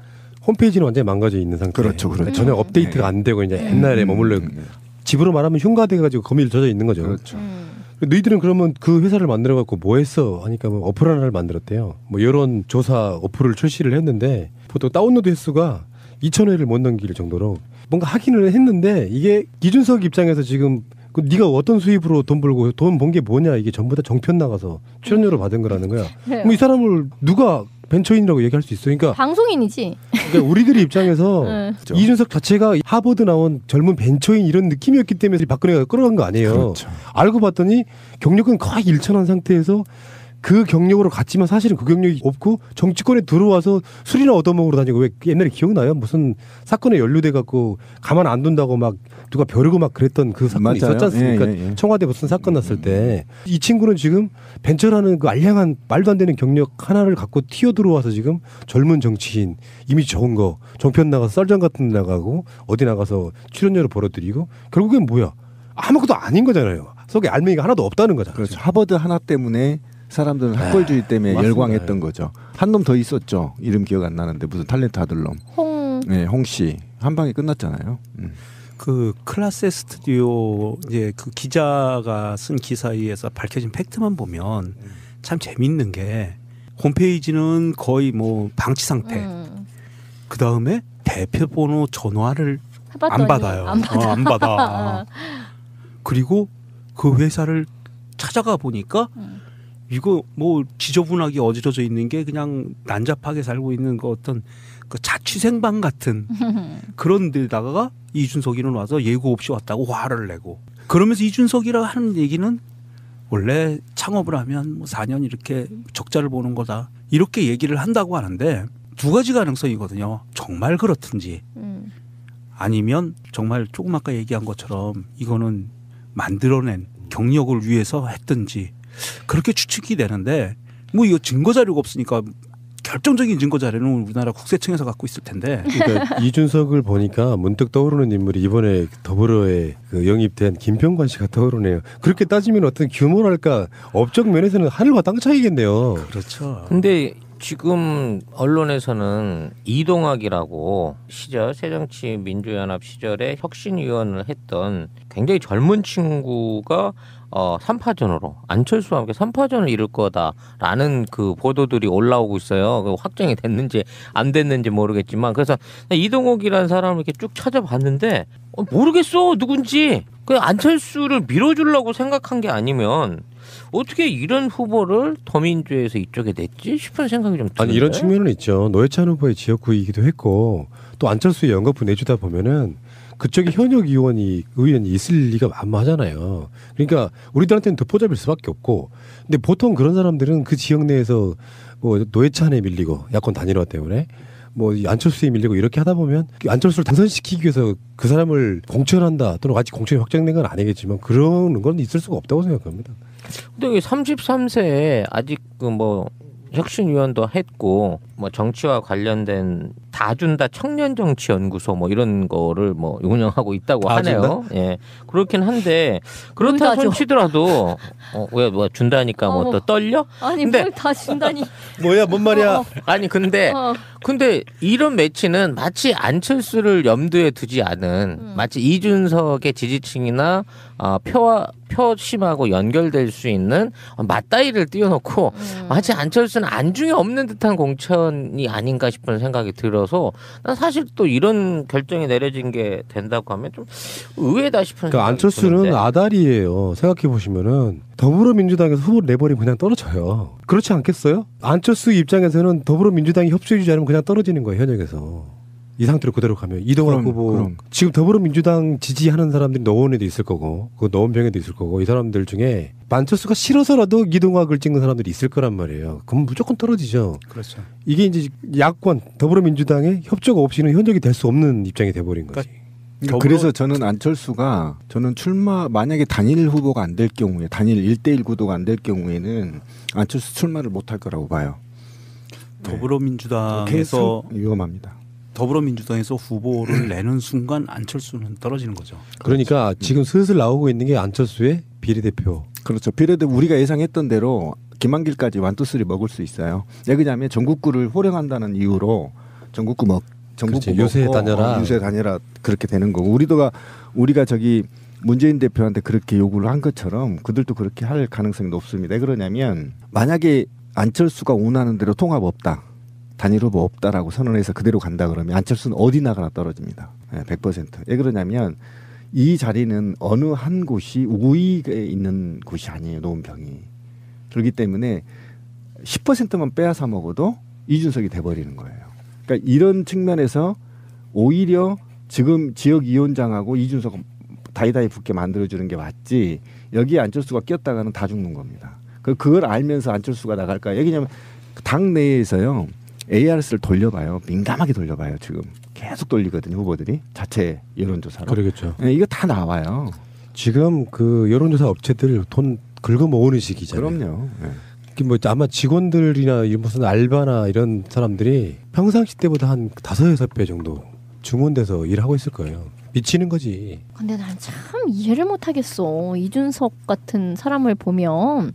홈페이지는 완전히 망가져 있는 상태. 그렇죠. 전혀 업데이트가 안 되고 이제 옛날에 머물러 집으로 말하면 흉가돼가지고 거미줄 젖어 있는 거죠. 그렇죠. 너희들은 그러면 그 회사를 만들어갖고 뭐 했어? 하니까 뭐 어플 하나를 만들었대요. 뭐 여론 조사 어플을 출시를 했는데 보통 다운로드 횟수가 2,000회를 못 넘길 정도로 뭔가 하기는 했는데 이게 이준석 입장에서 지금 네가 어떤 수입으로 돈 벌고 돈 번 게 뭐냐 이게 전부 다 정편 나가서 출연료를 받은 거라는 거야. 그럼 이 사람을 누가 벤처인이라고 얘기할 수 있어? 그러니까 방송인이지. 그러니까 우리들의 입장에서 이준석 자체가 하버드 나온 젊은 벤처인 이런 느낌이었기 때문에 박근혜가 끌어간 거 아니에요. 그렇죠. 알고 봤더니 경력은 거의 일천한 상태에서 그 경력으로 갔지만 사실은 그 경력이 없고 정치권에 들어와서 술이나 얻어먹으러 다니고 왜 옛날에 기억나요? 무슨 사건에 연루돼 갖고 가만 안 둔다고 막 누가 벼르고 막 그랬던 그 사건이 맞아요. 있었지 않습니까? 청와대 무슨 사건 났을 때 이 친구는 지금 벤처라는 그 알량한 말도 안 되는 경력 하나를 갖고 튀어 들어와서 지금 젊은 정치인 이미지 좋은 거 정편 나가서 썰전 같은 데 나가고 어디 나가서 출연료를 벌어들이고 결국엔 뭐야? 아무것도 아닌 거잖아요. 속에 알맹이가 하나도 없다는 거잖아요. 그렇죠. 하버드 하나 때문에 사람들은 학벌주의 때문에 맞습니다. 열광했던 거죠. 한 놈 더 있었죠. 이름 기억 안 나는데 무슨 탤런트 아들놈. 홍씨 한 방에 끝났잖아요. 그 클라스 스튜디오 이제 그 기자가 쓴 기사에서 밝혀진 팩트만 보면 참 재밌는 게 홈페이지는 거의 뭐 방치 상태. 그 다음에 대표번호 전화를 안 받아요. 안 받아. 그리고 그 회사를 찾아가 보니까 이거 뭐 지저분하게 어지러져 있는 게 그냥 난잡하게 살고 있는 그 어떤 그 자취생방 같은 그런 데다가 이준석이는 와서 예고 없이 왔다고 화를 내고 그러면서 이준석이라 하는 얘기는 원래 창업을 하면 뭐 4년 이렇게 적자를 보는 거다 이렇게 얘기를 한다고 하는데 두 가지 가능성이거든요. 정말 그렇든지 아니면 정말 조금 아까 얘기한 것처럼 이거는 만들어낸 경력을 위해서 했든지 그렇게 추측이 되는데 뭐 이거 증거 자료가 없으니까 결정적인 증거 자료는 우리나라 국세청에서 갖고 있을 텐데. 그러니까 이준석을 보니까 문득 떠오르는 인물이 이번에 더불어에 그 영입된 김평관 씨가 떠오르네요. 그렇게 따지면 어떤 규모랄까 업적 면에서는 하늘과 땅 차이겠네요. 그렇죠. 근데 지금 언론에서는 이동학이라고 시절 새정치민주연합 시절에 혁신위원을 했던 굉장히 젊은 친구가 3파전으로 안철수와 함께 3파전을 이룰 거다라는 그 보도들이 올라오고 있어요. 그 확정이 됐는지 안 됐는지 모르겠지만 그래서 이동욱이라는 사람을 이렇게 쭉 찾아봤는데 모르겠어 누군지. 그냥 안철수를 밀어주려고 생각한 게 아니면 어떻게 이런 후보를 더민주에서 이쪽에 냈지 싶은 생각이 좀 드는데. 아니 이런 측면은 있죠. 노회찬 후보의 지역구이기도 했고 또 안철수의 연거푸 내주다 보면은 그쪽에 현역 의원이 있을 리가 만무하잖아요. 그러니까 우리들한테는 듣보잡일 수밖에 없고 근데 보통 그런 사람들은 그 지역 내에서 뭐 노회찬에 밀리고 야권 단일화 때문에 뭐 안철수에 밀리고 이렇게 하다 보면 안철수를 당선시키기 위해서 그 사람을 공천한다 또는 아직 공천이 확정된 건 아니겠지만 그런 건 있을 수가 없다고 생각합니다. 근데 33세에 아직 그 뭐 혁신위원도 했고 뭐 정치와 관련된 다준다 청년정치연구소 뭐 이런 거를 뭐 운영하고 있다고 하네요. 예, 그렇긴 한데 그렇다 손 치더라도 왜 뭐 준다니까 뭐 또 떨려? 아니 뭘 다 준다니? 뭐야 뭔 말이야? 아니 근데 이런 매치는 마치 안철수를 염두에 두지 않은 마치 이준석의 지지층이나 표심하고 연결될 수 있는 맞다이를 띄워놓고 마치 안철수는 안중에 없는 듯한 공천이 아닌가 싶은 생각이 들어서 난 사실 또 이런 결정이 내려진 게 된다고 하면 좀 의외다 싶은 생각이 안철수는 드는데. 아다리예요. 생각해 보시면은 더불어민주당에서 후보를 내버리면 그냥 떨어져요. 그렇지 않겠어요? 안철수 입장에서는 더불어민주당이 협조해주지 않으면 그냥 떨어지는 거예요. 현역에서. 이 상태로 그대로 가면 이동환 후보 지금 더불어민주당 지지하는 사람들이 노원에도 있을 거고 그 노원병에도 있을 거고 이 사람들 중에 안철수가 싫어서라도 이동학을 찍는 사람들이 있을 거란 말이에요. 그럼 무조건 떨어지죠. 그렇죠. 이게 이제 야권 더불어민주당의 협조가 없이는 현역이 될 수 없는 입장이 돼버린 거지. 그래서 저는 안철수가 출마 만약에 단일 후보가 안 될 경우에 단일 1대1 구도가 안 될 경우에는 안철수 출마를 못할 거라고 봐요. 더불어민주당에서 위험합니다. 더불어민주당에서 후보를 내는 순간 안철수는 떨어지는 거죠. 그러니까 지금 슬슬 나오고 있는 게 안철수의 비례대표. 그렇죠. 비례대표 우리가 예상했던 대로 김한길까지 1, 2, 3 먹을 수 있어요. 왜 그러냐면 전국구를 호령한다는 이유로 전국구 요새 다녀라. 요새 다녀라 그렇게 되는 거고 우리가 저기 문재인 대표한테 그렇게 요구를 한 것처럼 그들도 그렇게 할 가능성이 높습니다. 왜 그러냐면 만약에 안철수가 원하는 대로 통합 없다. 단일 후보 없다라고 선언해서 그대로 간다 그러면 안철수는 어디 나가나 떨어집니다. 100%. 왜 그러냐면 이 자리는 어느 한 곳이 우위에 있는 곳이 아니에요. 노원병이. 그렇기 때문에 10%만 빼앗아 먹어도 이준석이 돼버리는 거예요. 그러니까 이런 측면에서 오히려 지금 지역위원장하고 이준석 다이다이 붙게 만들어주는 게 맞지 여기에 안철수가 꼈다가는 다 죽는 겁니다. 그걸 알면서 안철수가 나갈까? 왜냐하면 당 내에서요. ARS를 돌려봐요. 민감하게 돌려봐요. 지금 계속 돌리거든요. 후보들이 자체 여론조사로. 그러겠죠. 네, 이거 다 나와요. 지금 그 여론조사 업체들 돈 긁어 모으는 시기잖아요. 그럼요. 네. 뭐 아마 직원들이나 무슨 알바나 이런 사람들이 평상시 때보다 한 5-6배 정도 중원돼서 일하고 있을 거예요. 미치는 거지. 근데 난 참 이해를 못하겠어. 이준석 같은 사람을 보면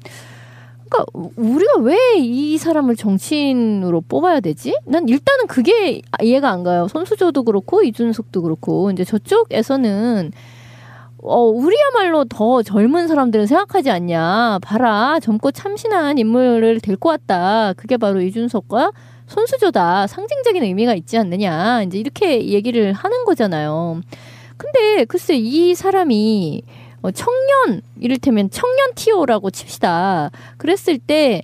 그러니까 우리가 왜 이 사람을 정치인으로 뽑아야 되지? 난 일단은 그게 이해가 안 가요. 손수조도 그렇고 이준석도 그렇고 이제 저쪽에서는 우리야말로 더 젊은 사람들은 생각하지 않냐. 봐라 젊고 참신한 인물을 데리고 왔다. 그게 바로 이준석과 손수조다. 상징적인 의미가 있지 않느냐. 이제 이렇게 얘기를 하는 거잖아요. 근데 글쎄 이 사람이 청년 이를테면 청년 TO라고 칩시다. 그랬을 때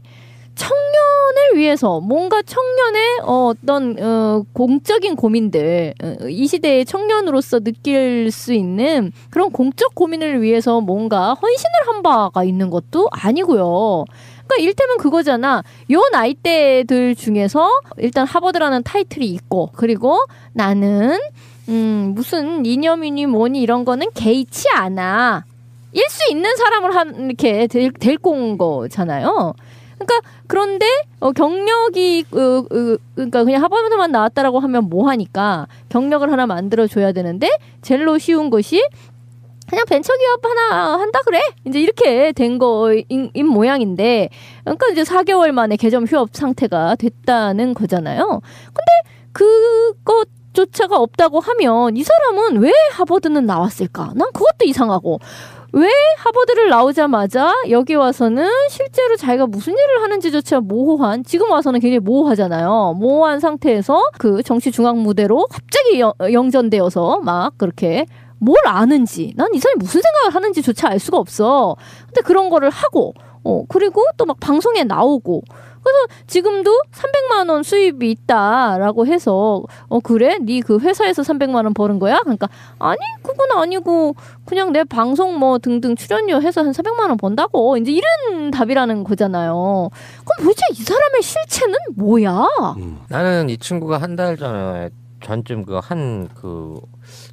청년을 위해서 뭔가 청년의 어떤 공적인 고민들 이 시대의 청년으로서 느낄 수 있는 그런 공적 고민을 위해서 뭔가 헌신을 한 바가 있는 것도 아니고요. 그러니까 일테면 그거잖아. 요 나이대들 중에서 일단 하버드라는 타이틀이 있고 그리고 나는 무슨 이념이니 뭐니 이런 거는 개의치 않아. 일 수 있는 사람을 이렇게 데리고 온 거잖아요. 그러니까 그런데 경력이 그러니까 그냥 하버드만 나왔다라고 하면 뭐 하니까 경력을 하나 만들어 줘야 되는데 제일 쉬운 것이 그냥 벤처기업 하나 한다 그래. 이제 이렇게 된 거인 모양인데 그러니까 이제 4개월 만에 개점 휴업 상태가 됐다는 거잖아요. 근데 그것조차가 없다고 하면 이 사람은 왜 하버드는 나왔을까? 난 그것도 이상하고 왜 하버드를 나오자마자 여기 와서는 실제로 자기가 무슨 일을 하는지조차 모호한 지금 와서는 굉장히 모호하잖아요. 모호한 상태에서 그 정치 중앙 무대로 갑자기 영전되어서 막 그렇게 뭘 아는지 난 이 사람이 무슨 생각을 하는지조차 알 수가 없어. 근데 그런 거를 하고 그리고 또 막 방송에 나오고 그래서 지금도 300만 원 수입이 있다라고 해서 그래? 네 그 회사에서 300만 원 버는 거야? 그러니까 아니 그건 아니고 그냥 내 방송 뭐 등등 출연료 해서 한 400만 원 번다고 이제 이런 답이라는 거잖아요. 그럼 도대체 이 사람의 실체는 뭐야? 나는 이 친구가 한 달 전쯤 한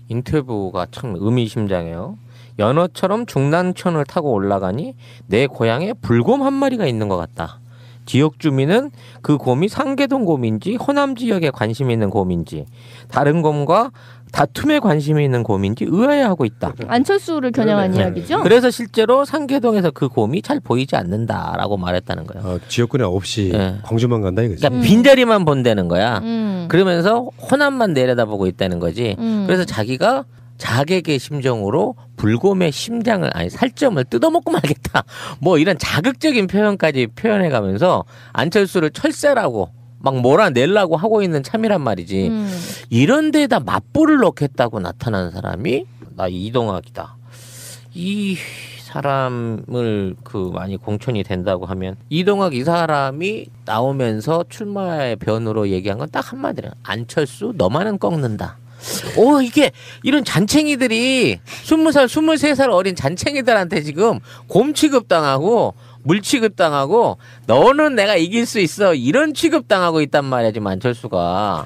인터뷰가 참 의미심장해요. 연어처럼 중랑천을 타고 올라가니 내 고향에 불곰 한 마리가 있는 것 같다. 지역 주민은 그 곰이 상계동 곰인지 호남 지역에 관심이 있는 곰인지 다른 곰과 다툼에 관심이 있는 곰인지 의아해하고 있다. 안철수를 겨냥한 이야기죠. 그래서 실제로 상계동에서 그 곰이 잘 보이지 않는다라고 말했다는 거예요. 지역군에 없이 광주만 간다 이거지. 그러니까 빈자리만 본다는 거야. 그러면서 호남만 내려다보고 있다는 거지. 그래서 자기가 자객의 심정으로 불곰의 심장을 살점을 뜯어먹고 말겠다. 뭐 이런 자극적인 표현까지 표현해가면서 안철수를 철새라고 막 몰아내려고 하고 있는 참이란 말이지. 이런 데다 맞불을 넣겠다고 나타난 사람이 나 이동학이다. 이 사람을 많이 공천이 된다고 하면 이동학 이 사람이 나오면서 출마의 변으로 얘기한 건 딱 한마디로 안철수 너만은 꺾는다. 이게 이런 잔챙이들이 20살, 23살 어린 잔챙이들한테 지금 곰 취급당하고 물 취급당하고 너는 내가 이길 수 있어 이런 취급당하고 있단 말이야 지금 안철수가.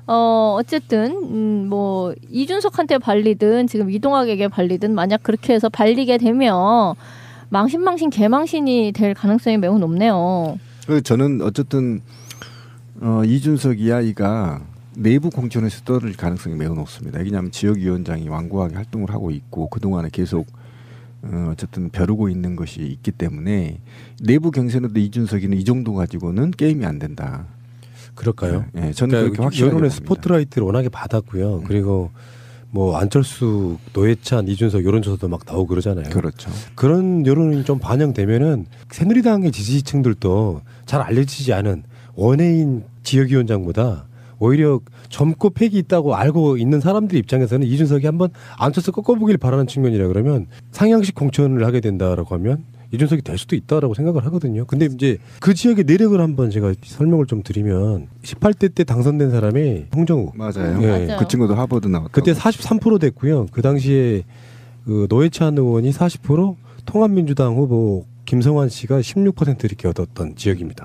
어쨌든 뭐 이준석한테 발리든 지금 이동학에게 발리든 만약 그렇게 해서 발리게 되면 망신 개망신이 될 가능성이 매우 높네요. 저는 어쨌든 이준석 이하이가 내부 공천에서 떨어질 가능성이 매우 높습니다. 왜냐하면 지역위원장이 완고하게 활동을 하고 있고 그동안에 계속 어쨌든 벼르고 있는 것이 있기 때문에 내부 경선에도 이준석이는 이 정도 가지고는 게임이 안 된다. 그럴까요? 네, 저는 그렇게 확실하게 여론의 봅니다. 스포트라이트를 워낙에 받았고요. 그리고 뭐 안철수, 노회찬, 이준석 여론조사도 막 나오고 그러잖아요. 그렇죠. 그런 여론이 좀 반영되면은 새누리당의 지지층들도 잘 알려지지 않은 원외인 지역위원장보다 오히려 젊고 팩이 있다고 알고 있는 사람들 입장에서는 이준석이 한번 안철수 꺾어보길 바라는 측면이라 그러면 상향식 공천을 하게 된다라고 하면 이준석이 될 수도 있다라고 생각을 하거든요. 근데 이제 그 지역의 내력을 한번 제가 설명을 좀 드리면 18대 때 당선된 사람이 홍정우. 맞아요. 네. 그 친구도 하버드 나왔다고. 그때 43% 됐고요. 그 당시에 노회찬 의원이 40%, 통합민주당 후보 김성환 씨가 16% 이렇게 얻었던 지역입니다.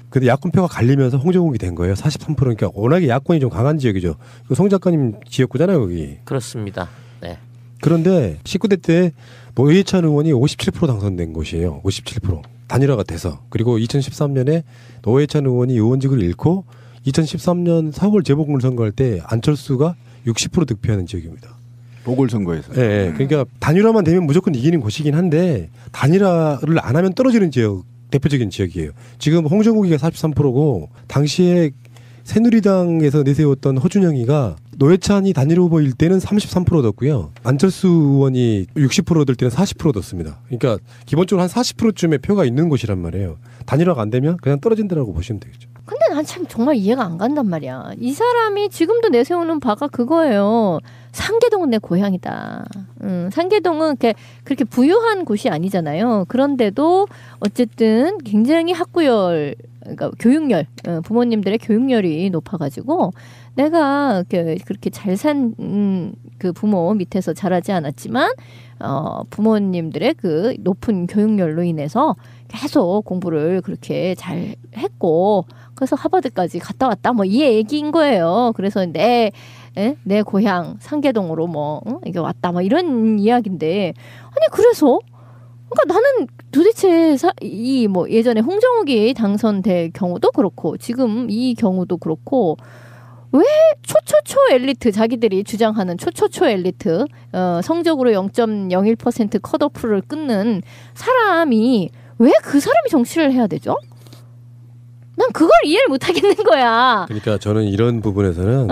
근데 야권표가 갈리면서 홍정욱이 된 거예요. 43%. 그러니까 워낙에 야권이 좀 강한 지역이죠. 송 작가님 지역구잖아요, 거기. 그렇습니다. 네. 그런데 19대 때 노회찬 의원이 57% 당선된 곳이에요. 57%. 단일화가 돼서. 그리고 2013년에 노회찬 의원이 의원직을 잃고 2013년 4월 재보궐선거할 때 안철수가 60% 득표하는 지역입니다. 보궐선거에서. 네. 그러니까 단일화만 되면 무조건 이기는 곳이긴 한데 단일화를 안 하면 떨어지는 지역. 대표적인 지역이에요. 지금 홍정욱이가 43%고 당시에 새누리당에서 내세웠던 허준영이가 노회찬이 단일 후보일 때는 33% 얻었고요. 안철수 의원이 60% 얻을 때는 40% 얻었습니다. 그러니까 기본적으로 한 40%쯤의 표가 있는 곳이란 말이에요. 단일화가 안 되면 그냥 떨어진다라고 보시면 되겠죠. 근데 난 참 정말 이해가 안 간단 말이야. 이 사람이 지금도 내세우는 바가 그거예요. 상계동은 내 고향이다. 상계동은 그렇게 부유한 곳이 아니잖아요. 그런데도 어쨌든 굉장히 학구열, 그러니까 교육열, 부모님들의 교육열이 높아가지고 내가 그렇게 잘 산 그 부모 밑에서 자라지 않았지만 부모님들의 그 높은 교육열로 인해서 계속 공부를 그렇게 잘 했고 그래서 하버드까지 갔다 왔다 뭐 이 얘기인 거예요. 그래서 내 고향 상계동으로 이게 왔다 뭐 이런 이야기인데 아니 그래서 그러니까 나는 도대체 예전에 홍정욱이 당선될 경우도 그렇고 지금 이 경우도 그렇고 왜 초초초 엘리트 자기들이 주장하는 초초초 엘리트 성적으로 0.01% 컷오프를 끊는 사람이 왜 그 사람이 정치를 해야 되죠? 난 그걸 이해를 못 하겠는 거야. 그러니까 저는 이런 부분에서는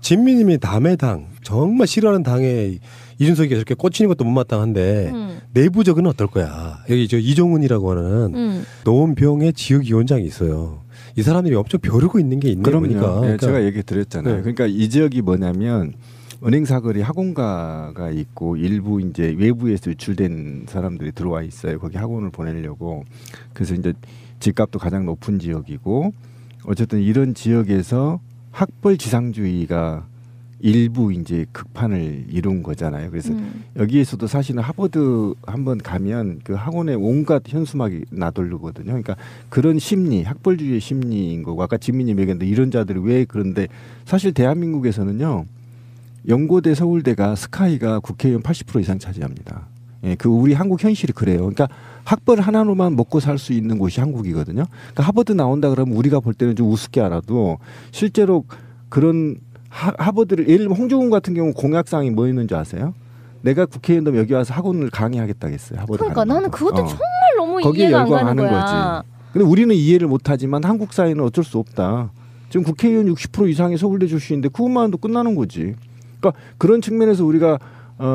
진미님이 남의 당 정말 싫어하는 당에 이준석이 저렇게 꽂히는 것도 못마땅한데 내부적은 어떨 거야. 여기 이종훈이라고 하는 노원병의 지역위원장이 있어요. 이 사람들이 엄청 벼르고 있는 게 있는 거니까. 네, 제가 얘기 드렸잖아요. 네. 그러니까 이 지역이 뭐냐면 은행 사거리 학원가가 있고 일부 이제 외부에서 유출된 사람들이 들어와 있어요. 거기 학원을 보내려고. 그래서 이제 집값도 가장 높은 지역이고 어쨌든 이런 지역에서 학벌 지상주의가 일부 이제 극판을 이룬 거잖아요. 그래서 여기에서도 사실은 하버드 한번 가면 그 학원에 온갖 현수막이 나돌르거든요. 그러니까 그런 심리, 학벌주의의 심리인 거고 아까 지민님 얘기했는데 이런 자들이 왜 그런데 사실 대한민국에서는요. 연고대, 서울대가 스카이가 국회의원 80% 이상 차지합니다. 예, 그 우리 한국 현실이 그래요. 그러니까 학벌 하나로만 먹고 살 수 있는 곳이 한국이거든요. 그러니까 하버드 나온다 그러면 우리가 볼 때는 좀 우습게 알아도 실제로 그런 하버드를 예를 들면 홍종훈 같은 경우 공약사항이 뭐 있는지 아세요? 내가 국회의원 되면 여기 와서 학원을 강의하겠다겠어요. 하버드 그러니까 나는 그것도 정말 너무 거기에 이해가 안 가는 열광하는 거야. 거지. 근데 우리는 이해를 못하지만 한국 사회는 어쩔 수 없다. 지금 국회의원 60% 이상이 서울대 출신인데 그것만 해도 끝나는 거지. 그러니까 그런 측면에서 우리가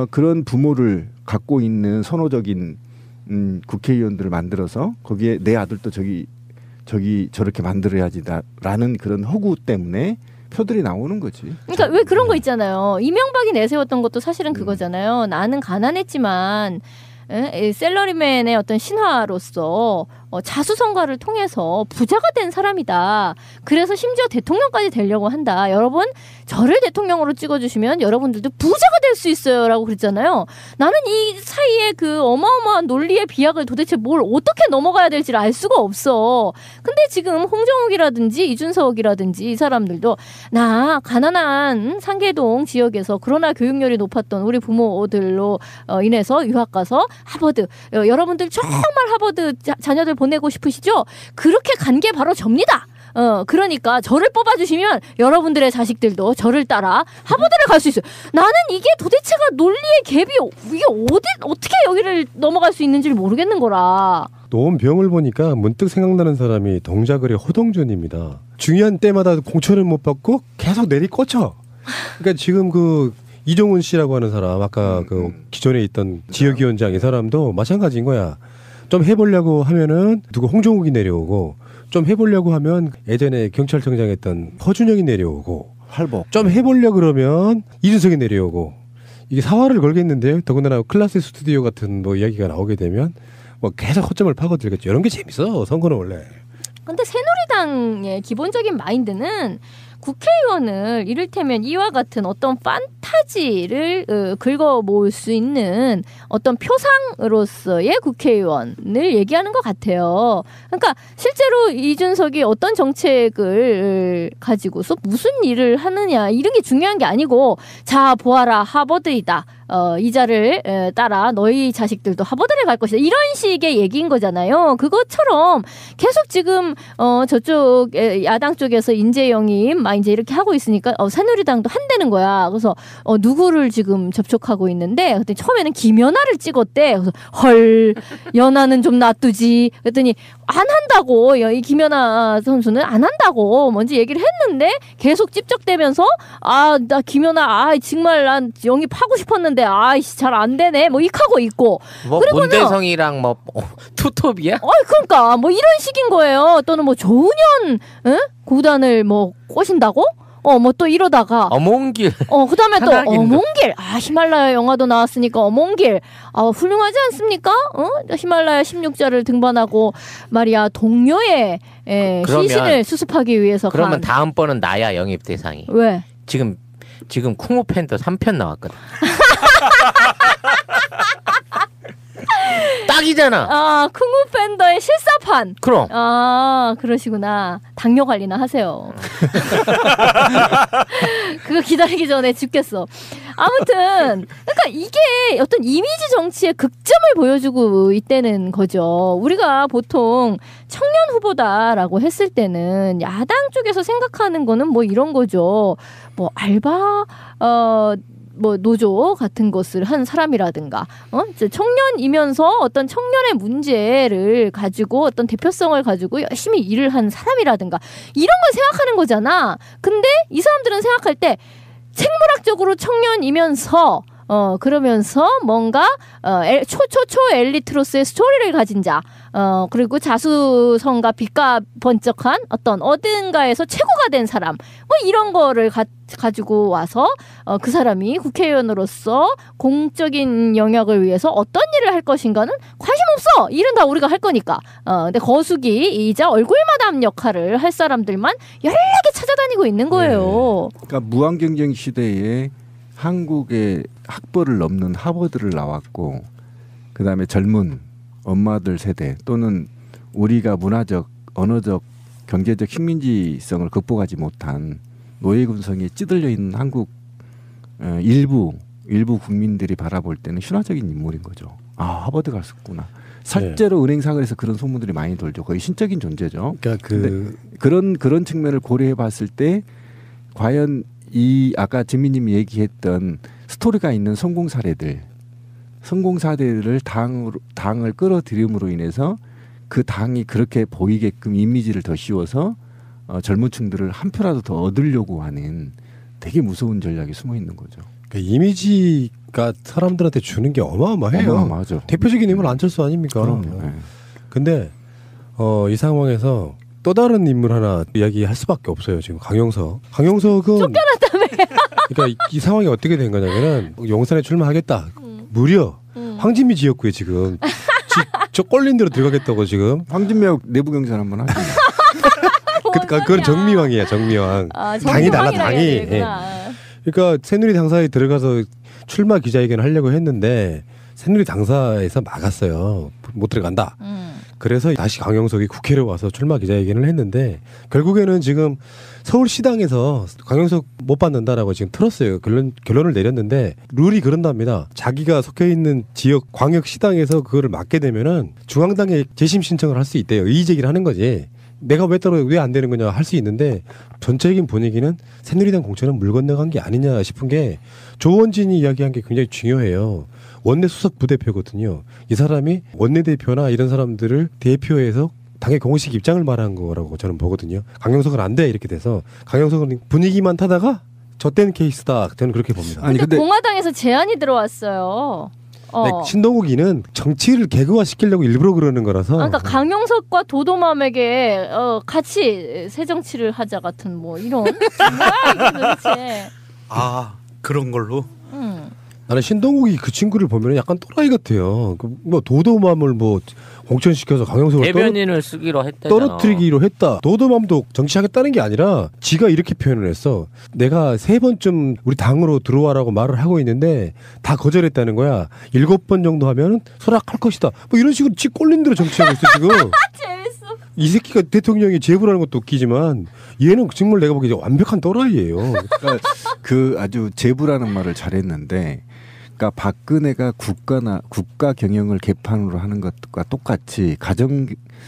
그런 부모를 갖고 있는 선호적인 국회의원들을 만들어서 거기에 내 아들도 저렇게 만들어야지라는 그런 허구 때문에 표들이 나오는 거지. 그러니까 왜 그런 거 있잖아요. 이명박이 내세웠던 것도 사실은 그거잖아요. 나는 가난했지만 셀러리맨의 어떤 신화로서 자수성가를 통해서 부자가 된 사람이다. 그래서 심지어 대통령까지 되려고 한다. 여러분 저를 대통령으로 찍어주시면 여러분들도 부자가 될 수 있어요 라고 그랬잖아요. 나는 이 사이에 그 어마어마한 논리의 비약을 도대체 뭘 어떻게 넘어가야 될지를 알 수가 없어. 근데 지금 홍정욱이라든지 이준석이라든지 이 사람들도 나 가난한 상계동 지역에서 그러나 교육열이 높았던 우리 부모들로 인해서 유학 가서 하버드 여러분들 정말 하버드 자녀들 보내고 싶으시죠? 그렇게 간 게 바로 접니다. 그러니까 저를 뽑아주시면 여러분들의 자식들도 저를 따라 하버드를 갈 수 있어요. 나는 이게 도대체가 논리의 갭이 이게 어떻게 여기를 넘어갈 수 있는지를 모르겠는 거라. 노원병을 보니까 문득 생각나는 사람이 동작을의 허동준입니다. 중요한 때마다 공천을 못 받고 계속 내리꽂혀. 그러니까 지금 그 이종훈 씨라고 하는 사람 아까 그 기존에 있던 지역위원장 이 사람도 마찬가지인 거야. 좀 해보려고 하면은 누구 홍종욱이 내려오고 좀 해보려고 하면 예전에 경찰청장 했던 허준영이 내려오고 활복 좀 해보려고 그러면 이준석이 내려오고 이게 사활을 걸겠는데요. 더군다나 클라스 스튜디오 같은 뭐 이야기가 나오게 되면 뭐 계속 허점을 파고들겠죠. 이런 게 재밌어. 선거는 원래. 근데 새누리당의 기본적인 마인드는 국회의원을 이를테면 이와 같은 어떤 판타지를 긁어 모을 수 있는 어떤 표상으로서의 국회의원을 얘기하는 것 같아요. 그러니까 실제로 이준석이 어떤 정책을 가지고서 무슨 일을 하느냐 이런 게 중요한 게 아니고 자 보아라 하버드이다. 이자를 따라 너희 자식들도 하버드를 갈 것이다. 이런 식의 얘기인 거잖아요. 그것처럼 계속 지금 저쪽 야당 쪽에서 인재 영입 막 이제 이렇게 하고 있으니까 새누리당도 한다는 거야. 그래서 누구를 지금 접촉하고 있는데 그때 처음에는 김연아를 찍었대. 그래서 헐 연아는 좀 놔두지. 그랬더니 안 한다고 이 김연아 선수는 안 한다고 먼저 얘기를 했는데 계속 찝적대면서 나 김연아 정말 난 영입하고 싶었는데 아이씨 잘 안 되네 뭐 익하고 있고 뭐 문대성이랑 뭐 투톱이야? 그러니까 뭐 이런 식인 거예요. 또는 뭐 조은현 구단을 뭐 꼬신다고? 뭐 또 이러다가 어몽길 그다음에 또 어몽길 히말라야 영화도 나왔으니까 어몽길 훌륭하지 않습니까? 히말라야 16자를 등반하고 말이야 동료의 시신을 수습하기 위해서 그러면 다음번은 나야 영입 대상이. 왜? 지금 쿵우 팬더 3편 나왔거든. 딱이잖아. 쿵우 팬더의 실사판. 그럼. 그러시구나. 당뇨 관리나 하세요. 그거 기다리기 전에 죽겠어. 아무튼 그러니까 이게 어떤 이미지 정치의 극점을 보여주고 있다는 거죠. 우리가 보통 청년 후보다라고 했을 때는 야당 쪽에서 생각하는 거는 뭐 이런 거죠. 뭐 알바 뭐 노조 같은 것을 한 사람이라든가 청년이면서 어떤 청년의 문제를 가지고 어떤 대표성을 가지고 열심히 일을 한 사람이라든가 이런 걸 생각하는 거잖아. 근데 이 사람들은 생각할 때 생물학적으로 청년이면서 그러면서 뭔가 초초초 엘리트로서의 스토리를 가진 자, 그리고 자수성가 빛과 번쩍한 어떤 어딘가에서 최고가 된 사람, 뭐 이런 거를 가지고 와서 그 사람이 국회의원으로서 공적인 영역을 위해서 어떤 일을 할 것인가는 관심 없어. 일은 다 우리가 할 거니까. 근데 거수기이자 얼굴마담 역할을 할 사람들만 연락에 찾아다니고 있는 거예요. 네. 그러니까 무한경쟁 시대에 한국의 학벌을 넘는 하버드를 나왔고, 그 다음에 젊은 엄마들 세대 또는 우리가 문화적, 언어적, 경제적 식민지성을 극복하지 못한 노예군성에 찌들려 있는 한국 일부 국민들이 바라볼 때는 신화적인 인물인 거죠. 아, 하버드 갔었구나. 실제로 은행사거리에서 그런 소문들이 많이 돌죠. 거의 신적인 존재죠. 그러니까 그런 측면을 고려해 봤을 때 과연 이 아까 진미님이 얘기했던 스토리가 있는 성공 사례들을 당을 끌어들임으로 인해서 그 당이 그렇게 보이게끔 이미지를 더 씌워서 젊은 층들을 한 표라도 더 얻으려고 하는 되게 무서운 전략이 숨어 있는 거죠. 그러니까 이미지가 사람들한테 주는 게 어마어마해요. 어마어마하죠. 대표적인 인물 안철수 아닙니까? 그럼요. 네. 근데 이 상황에서 또 다른 인물 하나 이야기할 수밖에 없어요. 지금 강용석은 쫓겨났다며. 그러니까 이 상황이 어떻게 된 거냐면은 용산에 출마하겠다. 무려 황진미 지역구에 지금 저 꼴린 대로 들어가겠다고 지금. 황진미하고 내부 경선 한번 하죠. 그건 정미왕이야, 정미왕. 당이 달라, 당이. 그러니까 새누리 당사에 들어가서 출마 기자회견을 하려고 했는데 새누리 당사에서 막았어요. 못 들어간다. 그래서 다시 강용석이 국회로 와서 출마 기자회견을 했는데 결국에는 지금 서울시당에서 강용석 못 받는다라고 지금 틀었어요. 결론을 내렸는데 룰이 그런답니다. 자기가 속해 있는 지역 광역시당에서 그거를 맡게 되면은 중앙당에 재심 신청을 할 수 있대요. 이의 제기를 하는 거지. 내가 왜 안 되는 거냐 할 수 있는데 전체적인 분위기는 새누리당 공천은 물 건너간 게 아니냐 싶은 게 조원진이 이야기한 게 굉장히 중요해요. 원내 수석 부대표거든요. 이 사람이 원내대표나 이런 사람들을 대표해서 당의 공식 입장을 말한 거라고 저는 보거든요. 강용석은 안 돼 이렇게 돼서 강용석은 분위기만 타다가 젖된 케이스다. 저는 그렇게 봅니다. 근데 공화당에서 제안이 들어왔어요. 신동욱이는 정치를 개그화시키려고 일부러 그러는 거라서. 그러니까 강용석과 도도맘에게 같이 새정치를 하자 같은 뭐 이런. 뭐야 이게 도대체. 아 그런 걸로. 나는 신동욱이 그 친구를 보면 약간 또라이 같아요. 뭐 도도맘을 뭐 공천시켜서 강용석을 대변인을 쓰기로 했다잖아. 떨어뜨리기로 했다. 도도맘도 정치하겠다는 게 아니라 지가 이렇게 표현을 했어. 내가 3번쯤 우리 당으로 들어와라고 말을 하고 있는데 다 거절했다는 거야. 7번 정도 하면 소락할 것이다. 뭐 이런 식으로 지 꼴린 대로 정치하고 있어 지금. 재밌어. 이 새끼가 대통령이 제보라는 것도 웃기지만 얘는 정말 내가 보기에 완벽한 또라이예요. 그러니까 그 아주 제부라는 말을 잘했는데 그러니까 박근혜가 국가 경영을 개판으로 하는 것과 똑같이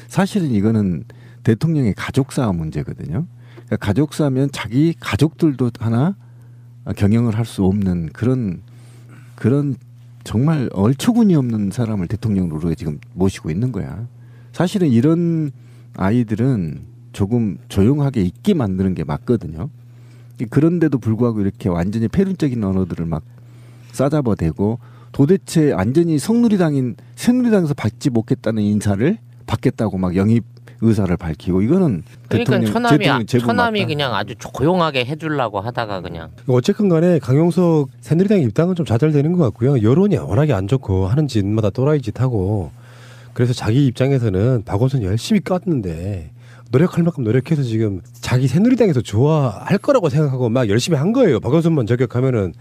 사실은 이거는 대통령의 가족사 문제거든요. 그러니까 가족사면 자기 가족들도 하나 경영을 할 수 없는 그런 정말 얼처구니 없는 사람을 대통령으로 지금 모시고 있는 거야. 사실은 이런 아이들은 조금 조용하게 있게 만드는 게 맞거든요. 그런데도 불구하고 이렇게 완전히 패륜적인 언어들을 막 싸잡아대고 도대체 완전히 새누리당에서 받지 못했다는 인사를 받겠다고 막 영입 의사를 밝히고 이거는 그러니까 처남이 그냥 아주 조용하게 해주려고 하다가 그냥 어쨌건 간에 강용석 새누리당 입당은 좀 좌절되는 것 같고요. 여론이 워낙에 안 좋고 하는 짓마다 또라이 짓 하고 그래서 자기 입장에서는 박원순 열심히 깠는데 노력할 만큼 노력해서 지금 자기 새누리당에서 좋아할 거라고 생각하고 막 열심히 한 거예요. 박원순만 저격하면은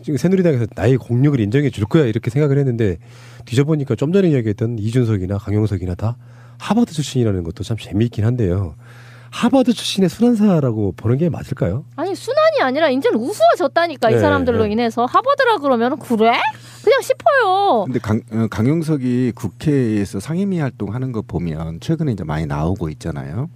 지금 새누리당에서 나의 공력을 인정해 줄 거야 이렇게 생각을 했는데 뒤져보니까 좀 전에 이야기했던 이준석이나 강용석이나 다 하버드 출신이라는 것도 참 재미있긴 한데요. 하버드 출신의 순환사라고 보는 게 맞을까요? 아니 순환이 아니라 이제는 우스워졌다니까. 이 사람들로 인해서 하버드라 그러면 그래? 그냥 싶어요. 근데 강용석이 국회에서 상임위 활동하는 거 보면 최근에 이제 많이 나오고 있잖아요.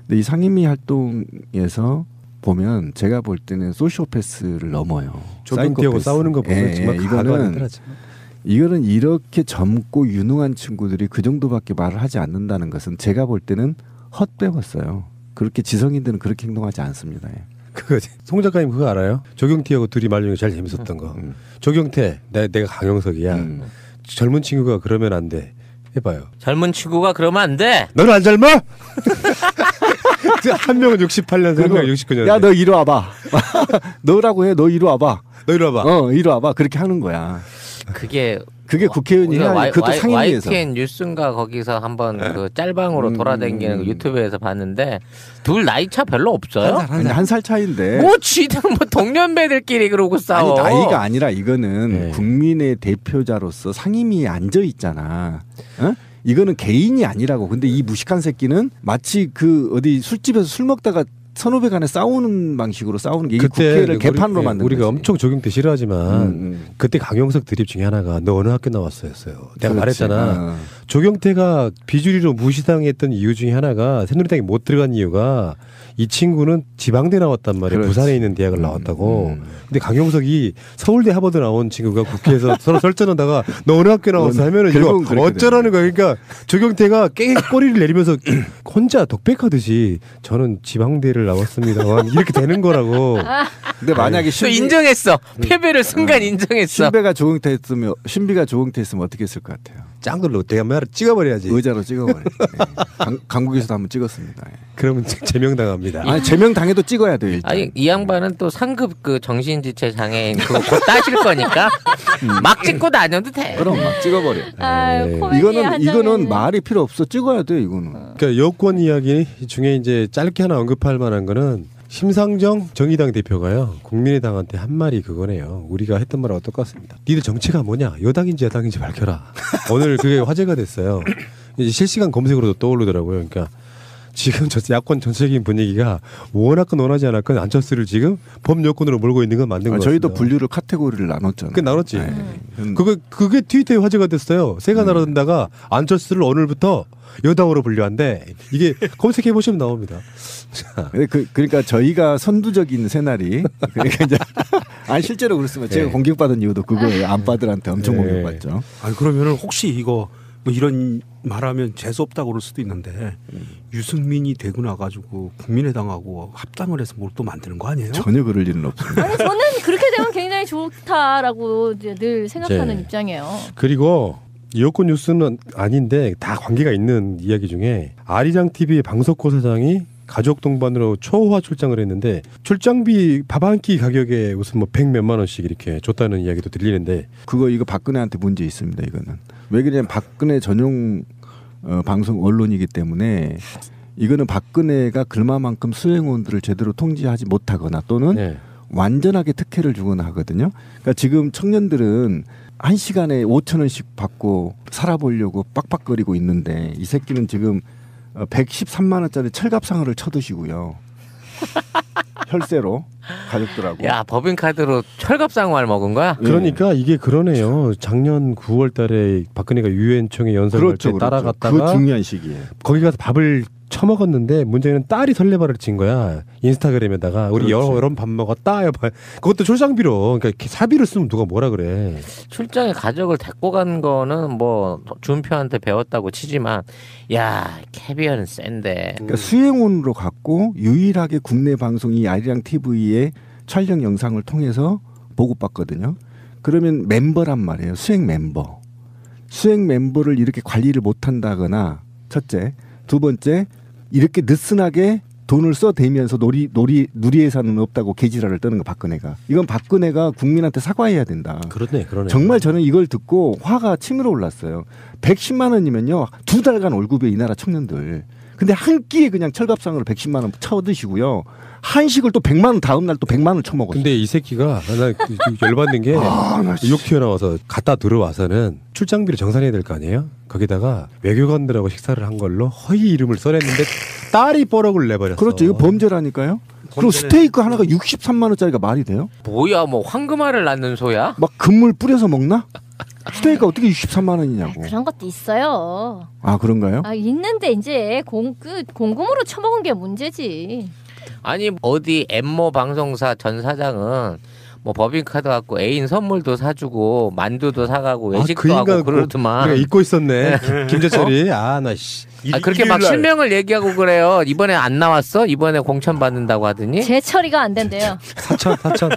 근데 이 상임위 활동에서 보면 제가 볼 때는 소시오패스를 넘어요. 조깅 뛰고 싸우는 거 보면 정말 이거는 이렇게 젊고 유능한 친구들이 그 정도밖에 말을 하지 않는다는 것은 제가 볼 때는 헛배웠어요. 그렇게 지성인들은 그렇게 행동하지 않습니다. 그거 송 작가님 그거 알아요? 조경태하고 둘이 말 중에 제일 재밌었던 거. 조경태, 내가 강용석이야. 젊은 친구가 그러면 안 돼. 해봐요. 젊은 친구가 그러면 안 돼. 너는 안 젊어? 한 명은 68년생, 한 명은 69년생. 야, 너 이리 와봐. 너라고 해. 너 이리 와봐. 너 이리 와봐. 이리 와봐. 그렇게 하는 거야. 그게 국회의원이 해야 그것도 상임위에서. YTN 뉴스인가 거기서 한번 그 짤방으로 돌아다니는 유튜브에서 봤는데 둘 나이 차 별로 없어요. 한 살 차이인데. 뭐 쥐들 뭐 동년배들끼리 그러고 싸워. 아니, 나이가 아니라 이거는 국민의 대표자로서 상임위에 앉아 있잖아. 어? 이거는 개인이 아니라고. 근데 이 무식한 새끼는 마치 그 어디 술집에서 술 먹다가 선후배 간에 싸우는 방식으로 싸우는 게 이게 국회를 개판으로 만든 우리가 거지. 엄청 조경태 싫어하지만 그때 강용석 드립 중에 하나가 너 어느 학교 나왔어요. 내가 말했잖아. 조경태가 비주류로 무시당했던 이유 중에 하나가 새누리당에 못 들어간 이유가 이 친구는 지방대 나왔단 말이야. 부산에 있는 대학을 나왔다고. 근데 강용석이 서울대 하버드 나온 친구가 국회에서 서로 설전하다가 너 어느 학교 나왔어 하면은 이거 어쩌라는 거야. 그러니까 조경태가 깨끗 꼬리를 내리면서 혼자 독백하듯이 저는 지방대를 나왔습니다. 이렇게 되는 거라고. 근데 만약에 인정했어. 패배를 순간 인정했어. 신비가 조경태 했으면 어떻게 했을 것 같아요? 짱돌로 대한민국을 찍어버려야지. 의자로 찍어버려야지. 강국에서도 한번 찍었습니다. 그러면 제명당합니다. 아니, 제명당해도 찍어야 돼요. 일단. 아니, 이 양반은 또 상급 그 정신지체 장애인 그거 곧 따실 거니까 막 찍고 다녀도 돼. 그럼 막 찍어버려. 이거는 말이 필요 없어. 찍어야 돼 이거는. 그러니까 여권 이야기 중에 이제 짧게 하나 언급할 만한 거는 심상정 정의당 대표가요 국민의당한테 한 말이 그거네요. 우리가 했던 말하고 똑같습니다. 니들 정체가 뭐냐? 여당인지 야당인지 밝혀라. 오늘 그게 화제가 됐어요. 이제 실시간 검색으로도 떠오르더라고요. 그러니까 지금 저 야권 전체적인 분위기가 원하건 원하지 않았건 안철수를 지금 범여권으로 몰고 있는 건 맞는 거예요. 저희도 분류를 카테고리를 나눴잖아요. 그 나눴지. 그게 트위터에 화제가 됐어요. 새가 날아든다가 안철수를 오늘부터 여당으로 분류한대. 이게 검색해 보시면 나옵니다. 그러니까 저희가 선두적인 새날이 그러니까 이제 아니 실제로 그렇습니다. 제가 공격받은 이유도 그거예요. 안빠들한테 엄청 공격받죠. 아니 그러면은 혹시 이거 뭐 이런 말하면 재수 없다고 그럴 수도 있는데 유승민이 되고 나가지고 국민의당하고 합당을 해서 뭘 또 만드는 거 아니에요? 전혀 그럴 일은 없습니다. 아니 저는 그렇게 되면 굉장히 좋다라고 이제 늘 생각하는 입장이에요. 그리고 여권 뉴스는 아닌데 다 관계가 있는 이야기 중에 아리랑 TV의 방석호 사장이 가족 동반으로 초호화 출장을 했는데 출장비 밥 한 끼 가격에 무슨 뭐 100몇만 원씩 이렇게 줬다는 이야기도 들리는데 이거 박근혜한테 문제 있습니다. 이거는 왜 그러냐면 박근혜 전용 방송 언론이기 때문에 이거는 박근혜가 그만큼 수행원들을 제대로 통제하지 못하거나 또는 완전하게 특혜를 주거나 하거든요. 그러니까 지금 청년들은 1시간에 5,000원씩 받고 살아보려고 빡빡거리고 있는데 이 새끼는 지금 113만 원짜리 철갑상어를 쳐드시고요. 혈세로 가족들하고. 야, 법인카드로 철갑상어를 먹은 거야? 그러니까 이게 그러네요. 작년 9월 달에 박근혜가 유엔총회 연설할 때 따라갔다가 그 중요한 시기에 거기 가서 밥을 처먹었는데 문제는 딸이 설레발을 친 거야. 인스타그램에다가 우리 여러 밥 먹었다. 그것도 출장비로. 그러니까 사비를 쓰면 누가 뭐라 그래. 출장에 가족을 데리고 간 거는 뭐 준표한테 배웠다고 치지만 야 캐비어는 센데. 그러니까 수행원으로 갔고 유일하게 국내 방송이 아리랑 TV의 촬영 영상을 통해서 보고받거든요. 그러면 멤버란 말이에요. 수행 멤버. 수행 멤버를 이렇게 관리를 못한다거나 첫째. 두 번째 이렇게 느슨하게 돈을 써대면서 누리예산은 없다고 개지랄을 떠는 거 박근혜가. 이건 박근혜가 국민한테 사과해야 된다. 그러네. 정말 저는 이걸 듣고 화가 치밀어 올랐어요. 110만 원이면요. 2달간 월급에 이 나라 청년들. 근데 한 끼에 그냥 철갑상으로 110만 원 쳐드시고요. 한식을 또 100만 원 다음 날 또 100만 원 쳐먹었어요. 근데 이 새끼가 나 열받는 게 욕 튀어나와서 갔다 들어와서는 출장비를 정산해야 될 거 아니에요? 거기다가 외교관들하고 식사를 한 걸로 허위 이름을 써냈는데 딸이 뻐럭을 내버렸어. 그렇죠. 이거 범죄라니까요. 그리고 스테이크 하나가 63만 원짜리가 말이 돼요? 뭐야 뭐 황금알을 낳는 소야? 막 금물 뿌려서 먹나? 스테이크가 어떻게 63만 원이냐고. 그런 것도 있어요. 아 그런가요? 있는데 이제 공금으로 처먹은 게 문제지. 아니 어디 엠모 방송사 전 사장은 뭐 법인카드 갖고 애인 선물도 사주고 만두도 사가고 외식도 그 하고 그러더만. 그래, 잊고 있었네. 김재철이. 나 씨. 그렇게 막 실명을 얘기하고 그래요. 이번에 안 나왔어? 이번에 공천 받는다고 하더니. 제 처리가 안 된대요. 사천.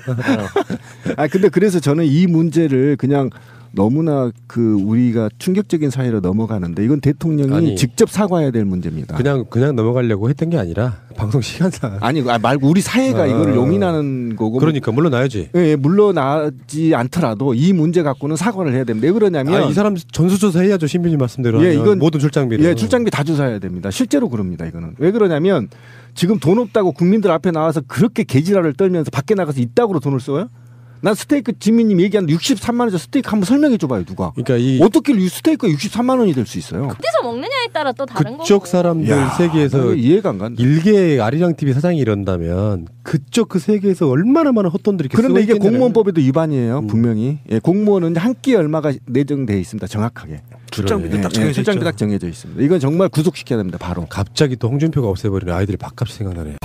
근데 그래서 저는 이 문제를 그냥 너무나 우리가 충격적인 사회로 넘어가는데 이건 대통령이 직접 사과해야 될 문제입니다. 그냥 넘어가려고 했던 게 아니라 방송 시간상. 말고 우리 사회가 이거를 용인하는 거고. 그러니까 물러나야지. 예, 물러나지 않더라도 이 문제 갖고는 사과를 해야 됩니다. 왜 그러냐면 이 사람 전수조사 해야죠. 신빈님 말씀대로. 이건 모든 출장비를. 예, 출장비 다 조사해야 됩니다. 실제로 그럽니다. 이거는 왜 그러냐면 지금 돈 없다고 국민들 앞에 나와서 그렇게 개지랄을 떨면서 밖에 나가서 이따구로 돈을 써요? 난 스테이크 지민님 얘기한 63만 원짜리 스테이크 한번 설명해 줘봐요. 누가. 그러니까 어떻게 스테이크가 63만 원이 될 수 있어요? 어디서 먹느냐에 따라 또 다른 거고. 그쪽 사람들 세계에서 이해가 안 간다. 일개 아리랑 TV 사장이 이런다면 그쪽 그 세계에서 얼마나 많은 헛돈들이 그런데 이게 공무원법에도 위반이에요. 분명히. 예, 공무원은 한 끼에 얼마가 내정돼 있습니다. 정확하게. 출장비도 딱 정해져 있죠. 출장비 딱 정해져 있습니다. 이건 정말 구속시켜야 됩니다. 바로. 갑자기 또 홍준표가 없애버리는 아이들이 밥값이 생각나네요.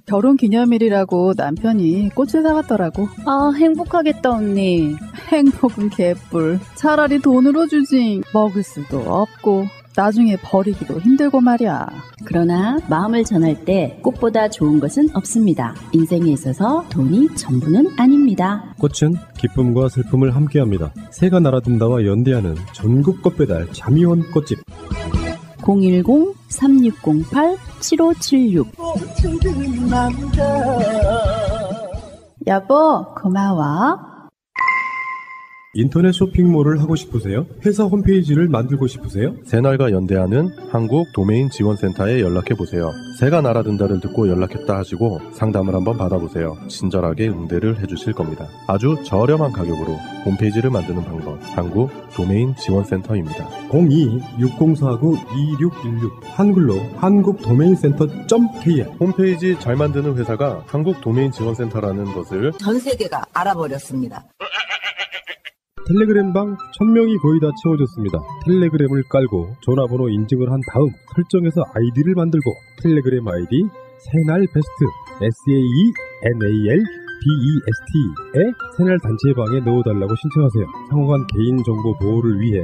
결혼 기념일이라고 남편이 꽃을 사갔더라고. 행복하겠다 언니. 행복은 개뿔. 차라리 돈으로 주지. 먹을 수도 없고 나중에 버리기도 힘들고 말이야. 그러나 마음을 전할 때 꽃보다 좋은 것은 없습니다. 인생에 있어서 돈이 전부는 아닙니다. 꽃은 기쁨과 슬픔을 함께합니다. 새가 날아든다와 연대하는 전국 꽃배달 자미원 꽃집. 010-3608-7576. 여보 고마워. 인터넷 쇼핑몰을 하고 싶으세요? 회사 홈페이지를 만들고 싶으세요? 새날과 연대하는 한국 도메인 지원센터에 연락해보세요. 새가 날아든다를 듣고 연락했다 하시고 상담을 한번 받아보세요. 친절하게 응대를 해주실 겁니다. 아주 저렴한 가격으로 홈페이지를 만드는 방법, 한국 도메인 지원센터입니다. 02-6049-2616 한글로 한국도메인센터.kr. 홈페이지 잘 만드는 회사가 한국도메인지원센터라는 것을 전 세계가 알아버렸습니다. 텔레그램방 1000명이 거의 다 채워졌습니다. 텔레그램을 깔고 전화번호 인증을 한 다음 설정에서 아이디를 만들고 텔레그램 아이디 새날 베스트 SAENALBEST에 새날 단체방에 넣어달라고 신청하세요. 상호간 개인정보 보호를 위해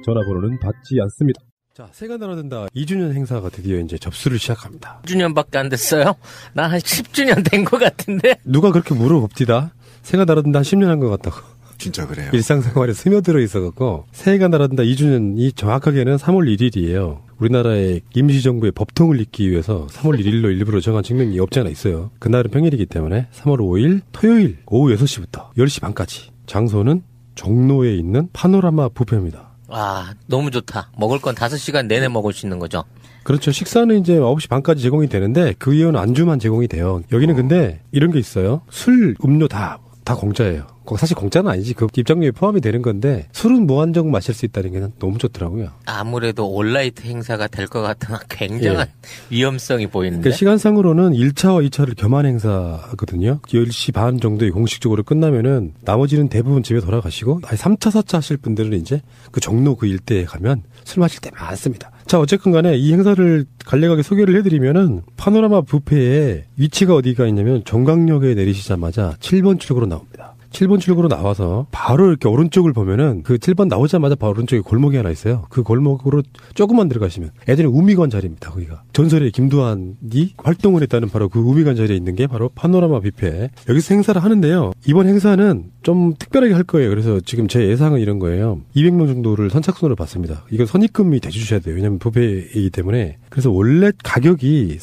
전화번호는 받지 않습니다. 자, 새가 날아든다 2주년 행사가 드디어 이제 접수를 시작합니다. 2주년밖에 안 됐어요? 나 한 10주년 된 것 같은데? 누가 그렇게 물어봅디다. 새가 날아든다 한 10년 한 것 같다고. 진짜 그래요. 일상생활에 스며들어 있어갖고 새해가 날아든다 2주년이 정확하게는 3월 1일이에요. 우리나라의 임시정부의 법통을 잇기 위해서 3월 1일로 일부러 정한 측면이 없지 않아 있어요. 그날은 평일이기 때문에 3월 5일 토요일 오후 6시부터 10시 반까지 장소는 종로에 있는 파노라마 뷔페입니다. 와, 너무 좋다. 먹을 건 5시간 내내 먹을 수 있는 거죠. 그렇죠. 식사는 이제 9시 반까지 제공이 되는데 그 이후는 안주만 제공이 돼요. 여기는 근데 이런 게 있어요. 술, 음료 다 공짜예요. 사실 공짜는 아니지. 그 입장료에 포함이 되는 건데 술은 무한정 마실 수 있다는 게 너무 좋더라고요. 아무래도 온라이트 행사가 될 것 같으나 굉장한 위험성이 보이는데. 그러니까 시간상으로는 1차와 2차를 겸한 행사거든요. 10시 반 정도에 공식적으로 끝나면은 나머지는 대부분 집에 돌아가시고 3차, 4차 하실 분들은 이제 그 종로 그 일대에 가면 술 마실 때 많습니다. 자, 어쨌건 간에 이 행사를 간략하게 소개를 해드리면은 파노라마 뷔페의 위치가 어디가 있냐면 종강역에 내리시자마자 7번 출구로 나옵니다. 7번 출구로 나와서 바로 이렇게 오른쪽을 보면은 그 7번 나오자마자 바로 오른쪽에 골목이 하나 있어요. 그 골목으로 조금만 들어가시면 예전에 우미관 자리입니다. 거기가. 전설의 김두한이 활동을 했다는 바로 그 우미관 자리에 있는 게 바로 파노라마 뷔페. 여기서 행사를 하는데요. 이번 행사는 좀 특별하게 할 거예요. 그래서 지금 제 예상은 이런 거예요. 200명 정도를 선착순으로 받습니다. 이건 선입금이 대주셔야 돼요. 왜냐면 뷔페이기 때문에. 그래서 원래 가격이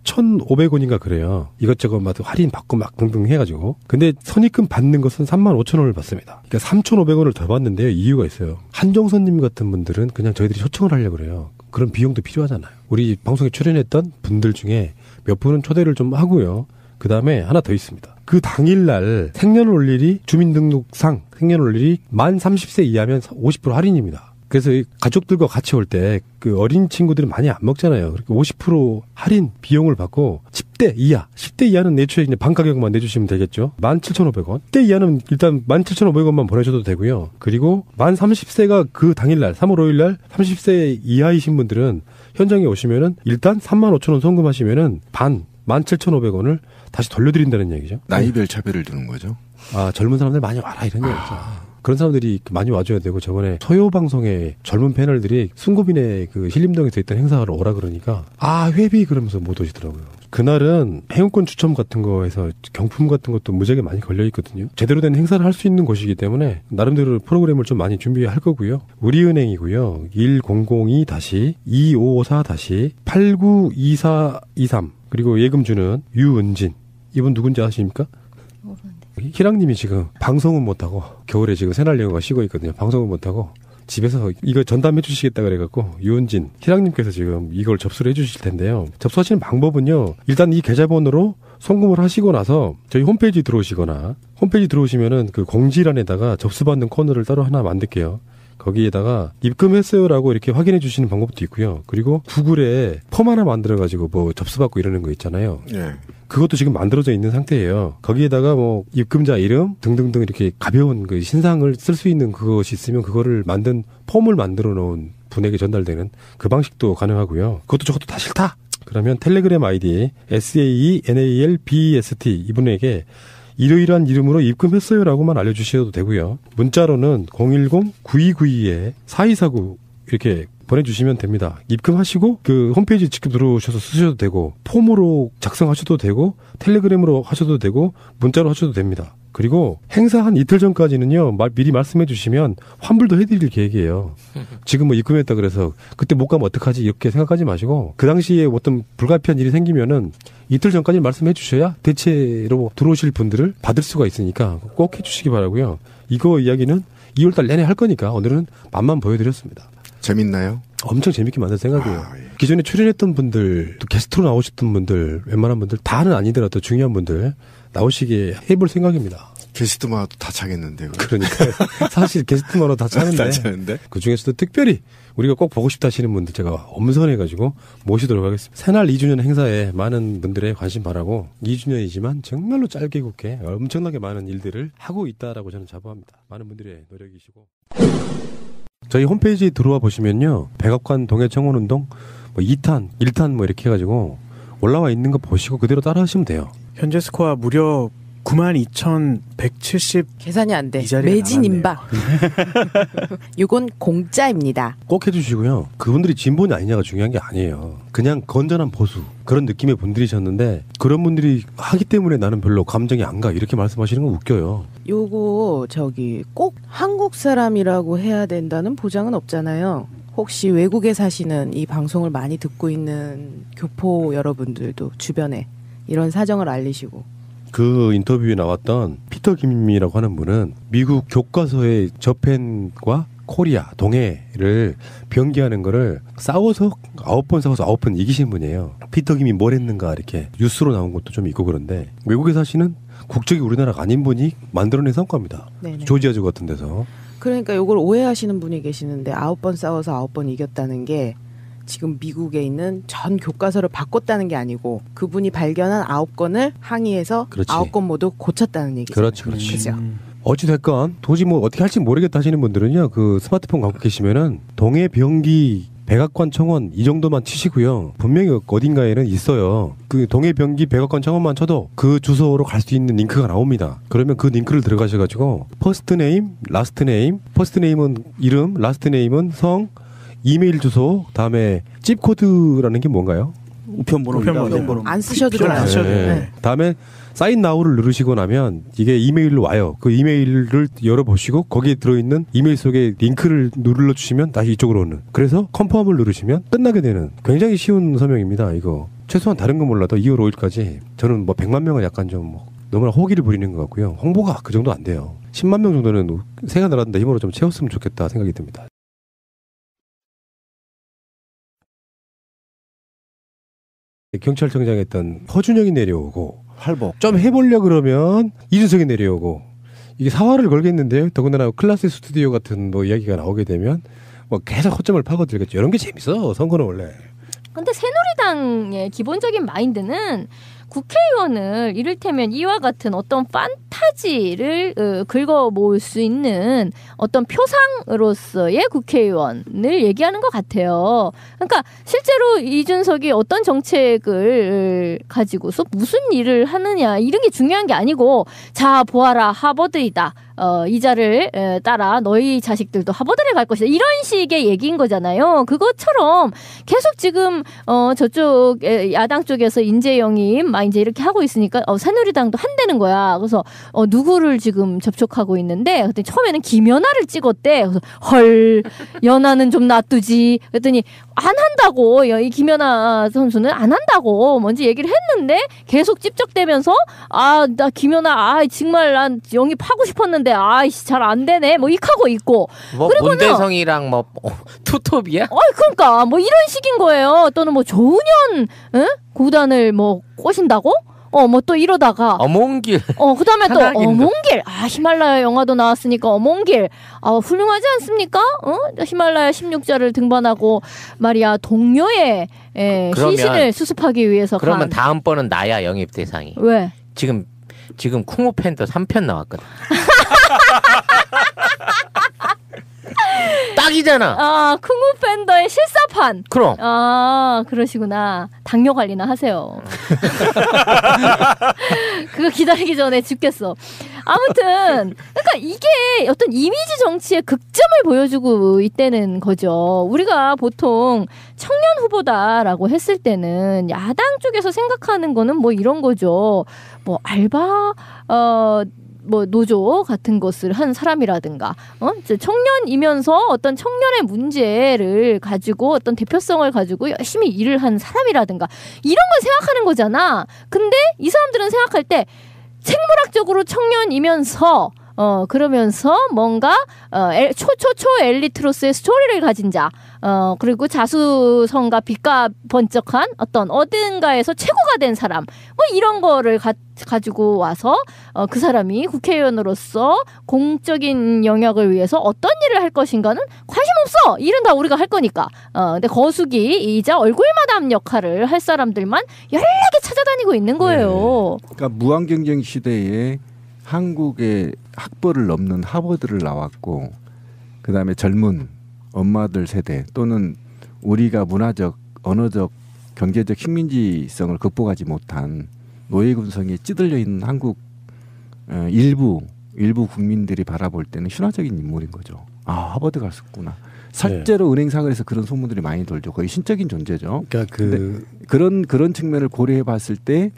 31,500원인가 그래요. 이것저것 막 할인 받고 막 등등 해가지고. 근데 선입금 받는 것은 35,000원을 받습니다. 그러니까 3,500원을 더 받는데요. 이유가 있어요. 한정선님 같은 분들은 그냥 저희들이 초청을 하려고 그래요. 그런 비용도 필요하잖아요. 우리 방송에 출연했던 분들 중에 몇 분은 초대를 좀 하고요. 그 다음에 하나 더 있습니다. 그 당일날 생년월일이 주민등록상 생년월일이 만 30세 이하면 50% 할인입니다. 그래서 가족들과 같이 올 때 그 어린 친구들은 많이 안 먹잖아요. 그러니까 50% 할인 비용을 받고 10대 이하, 10대 이하는 애초에 그냥 반 가격만 내주시면 되겠죠. 17,500원. 10대 이하는 일단 17,500원만 보내셔도 되고요. 그리고 만 30세가 그 당일날 3월 5일날 30세 이하이신 분들은 현장에 오시면은 일단 35,000원 송금하시면은 반 17,500원을 다시 돌려드린다는 얘기죠. 나이별 차별을 두는 거죠. 아, 젊은 사람들 많이 와라 이런 얘기죠. 그런 사람들이 많이 와줘야 되고 저번에 서요 방송에 젊은 패널들이 순고빈의 그 신림동에서 있던 행사를 오라 그러니까 회비 그러면서 못 오시더라고요. 그날은 행운권 추첨 같은 거에서 경품 같은 것도 무지하게 많이 걸려 있거든요. 제대로 된 행사를 할 수 있는 곳이기 때문에 나름대로 프로그램을 좀 많이 준비할 거고요. 우리은행이고요. 1002-254-892423 그리고 예금 주는 유은진 이분 누군지 아십니까? 희랑님이 지금 방송은 못하고 겨울에 지금 새날 영어가 쉬고 있거든요. 방송은 못하고 집에서 이거 전담해 주시겠다 그래갖고 유은진 희랑님께서 지금 이걸 접수를 해주실 텐데요. 접수하시는 방법은요. 일단 이 계좌번호로 송금을 하시고 나서 저희 홈페이지 들어오시거나 홈페이지 들어오시면은 그 공지란에다가 접수받는 코너를 따로 하나 만들게요. 거기에다가 입금했어요라고 이렇게 확인해 주시는 방법도 있고요. 그리고 구글에 폼 하나 만들어가지고 뭐 접수받고 이러는 거 있잖아요. 네. 그것도 지금 만들어져 있는 상태예요. 거기에다가 뭐 입금자 이름 등등등 이렇게 가벼운 그 신상을 쓸 수 있는 그것이 있으면 그거를 만든 폼을 만들어 놓은 분에게 전달되는 그 방식도 가능하고요. 그것도 저것도 다 싫다. 그러면 텔레그램 아이디 SAENALBEST 이분에게 이러이러한 이름으로 입금했어요라고만 알려주셔도 되고요. 문자로는 010-9292-4249 이렇게 보내주시면 됩니다. 입금하시고 그 홈페이지 직접 들어오셔서 쓰셔도 되고 폼으로 작성하셔도 되고 텔레그램으로 하셔도 되고 문자로 하셔도 됩니다. 그리고 행사 한 이틀 전까지는요. 미리 말씀해 주시면 환불도 해드릴 계획이에요. 지금 뭐 입금했다 그래서 그때 못 가면 어떡하지 이렇게 생각하지 마시고 그 당시에 어떤 불가피한 일이 생기면은 이틀 전까지 말씀해 주셔야 대체로 들어오실 분들을 받을 수가 있으니까 꼭 해주시기 바라고요. 이거 이야기는 2월달 내내 할 거니까 오늘은 맛만 보여드렸습니다. 재밌나요? 엄청 재밌게 만들 생각이에요. 기존에 출연했던 분들, 또 게스트로 나오셨던 분들, 웬만한 분들 다는 아니더라도 중요한 분들 나오시게 해볼 생각입니다. 게스트마다 다 차겠는데. 그러니까 사실 게스트마다 다 차는데 그 중에서도 특별히 우리가 꼭 보고 싶다 하시는 분들 제가 엄선해가지고 모시도록 하겠습니다. 새날 2주년 행사에 많은 분들의 관심 바라고 2주년이지만 정말로 짧게 굵게 엄청나게 많은 일들을 하고 있다라고 저는 자부합니다. 많은 분들의 노력이시고 저희 홈페이지 들어와 보시면요. 백악관 동해청원운동 뭐 2탄, 1탄 뭐 이렇게 해가지고 올라와 있는 거 보시고 그대로 따라 하시면 돼요. 현재 스코어 무려 92,170 계산이 안 돼. 자리가 매진 임박. 이건 공짜입니다. 꼭 해주시고요. 그분들이 진본이 아니냐가 중요한 게 아니에요. 그냥 건전한 보수 그런 느낌의 분들이셨는데 그런 분들이 하기 때문에 나는 별로 감정이 안 가 이렇게 말씀하시는 건 웃겨요. 요거 꼭 한국 사람이라고 해야 된다는 보장은 없잖아요. 혹시 외국에 사시는 이 방송을 많이 듣고 있는 교포 여러분들도 주변에 이런 사정을 알리시고 그 인터뷰에 나왔던 피터 김이라고 하는 분은 미국 교과서의 저펜과 코리아, 동해를 변기하는 거를 싸워서 9번 싸워서 9번 이기신 분이에요. 피터 김이 뭘 했는가 이렇게 뉴스로 나온 것도 좀 있고 그런데 외국에 사시는 국적이 우리나라가 아닌 분이 만들어낸 성과입니다. 네네. 조지아주 같은 데서. 그러니까 이걸 오해하시는 분이 계시는데 9번 싸워서 9번 이겼다는 게 지금 미국에 있는 전 교과서를 바꿨다는 게 아니고 그분이 발견한 9건을 항의해서 그렇지. 9건 모두 고쳤다는 얘기죠. 그렇죠. 그렇죠. 어찌됐건 도저히 뭐 어떻게 할지 모르겠다 하시는 분들은요. 그 스마트폰 갖고 계시면은 동해 변기 백악관 청원 이 정도만 치시고요. 분명히 어딘가에는 있어요. 그 동해 변기 백악관 청원만 쳐도 그 주소로 갈 수 있는 링크가 나옵니다. 그러면 그 링크를 들어가셔가지고 퍼스트 네임, 라스트 네임, 퍼스트 네임은 이름, 라스트 네임은 성, 이메일 주소, 다음에 집 코드라는 게 뭔가요? 우편번호. 안 쓰셔도 돼요. 네. 다음에 사인 나우를 누르시고 나면 이게 이메일로 와요. 그 이메일을 열어보시고 거기에 들어있는 이메일 속에 링크를 눌러주시면 다시 이쪽으로 오는. 그래서 컨펌을 누르시면 끝나게 되는 굉장히 쉬운 서명입니다. 이거 최소한 다른 거 몰라도 2월 5일까지 저는 뭐 100만 명은 약간 좀 뭐 너무나 호기를 부리는 것 같고요. 홍보가 그 정도 안 돼요. 10만 명 정도는 새가 날았는데 힘으로 좀 채웠으면 좋겠다 생각이 듭니다. 경찰청장에 있던 허준영이 내려오고 활복 좀 해보려 그러면 이준석이 내려오고 이게 사활을 걸겠는데요. 더군다나 클라스 스튜디오 같은 뭐 이야기가 나오게 되면 뭐 계속 허점을 파고들겠죠. 이런 게 재밌어. 선거는 원래. 근데 새누리당의 기본적인 마인드는 국회의원을 이를테면 이와 같은 어떤 판타지를 긁어 모을 수 있는 어떤 표상으로서의 국회의원을 얘기하는 것 같아요. 그러니까 실제로 이준석이 어떤 정책을 가지고서 무슨 일을 하느냐 이런 게 중요한 게 아니고 자 보아라 하버드이다. 이자를 따라 너희 자식들도 하버드를 갈 것이다. 이런 식의 얘기인 거잖아요. 그것처럼 계속 지금 저쪽 야당 쪽에서 인재 영입 막 이제 이렇게 하고 있으니까 새누리당도 한다는 거야. 그래서 누구를 지금 접촉하고 있는데 그랬더니 처음에는 김연아를 찍었대. 그래서 헐 연아는 좀 놔두지. 그랬더니 안 한다고 이 김연아 선수는 안 한다고 먼저 얘기를 했는데 계속 찝적대면서 나 김연아 정말 난 영입하고 싶었는데 아이씨 잘 안 되네 뭐 이하고 있고 뭐 문대성이랑 뭐 투톱이야? 그러니까 뭐 이런 식인 거예요. 또는 뭐 조은현 구단을 뭐 꼬신다고? 뭐 또 이러다가 어몽길 그다음에 또 어몽길 히말라야 영화도 나왔으니까 어몽길 훌륭하지 않습니까? 히말라야 16자를 등반하고 말이야 동료의 시신을 수습하기 위해서 그러면 다음번은 나야 영입 대상이. 왜? 지금 쿵우 팬더 3편 나왔거든. 딱이잖아. 쿵우 팬더의 실사판. 그럼. 그러시구나. 당뇨 관리나 하세요. 그거 기다리기 전에 죽겠어. 아무튼 그러니까 이게 어떤 이미지 정치의 극점을 보여주고 있다는 거죠. 우리가 보통 청년 후보다라고 했을 때는 야당 쪽에서 생각하는 거는 뭐 이런 거죠. 뭐 알바 뭐 노조 같은 것을 한 사람이라든가 청년이면서 어떤 청년의 문제를 가지고 어떤 대표성을 가지고 열심히 일을 한 사람이라든가 이런 걸 생각하는 거잖아. 근데 이 사람들은 생각할 때 생물학적으로 청년이면서 그러면서 뭔가 초초초 엘리트로서의 스토리를 가진 자 그리고 자수성가 빛과 번쩍한 어떤 어딘가에서 최고가 된 사람 뭐 이런 거를 가지고 와서 그 사람이 국회의원으로서 공적인 영역을 위해서 어떤 일을 할 것인가는 관심 없어. 일은 다 우리가 할 거니까. 근데 거수기이자 얼굴마담 역할을 할 사람들만 연락에 찾아다니고 있는 거예요. 그러니까 무한경쟁 시대에 한국의 학벌을 넘는 하버드를 나왔고 그다음에 젊은 엄마들 세대 또는 우리가 문화적, 언어적, 경제적 식민지성을 극복하지 못한 노예군성에 찌들려 있는 한국 일부 국민들이 바라볼 때는 신화적인 인물인 거죠. 하버드 갔었구나. 실제로 은행 사거리에서 그런 소문들이 많이 돌죠. 거의 신적인 존재죠. 그러니까 그런 측면을 고려해 봤을 때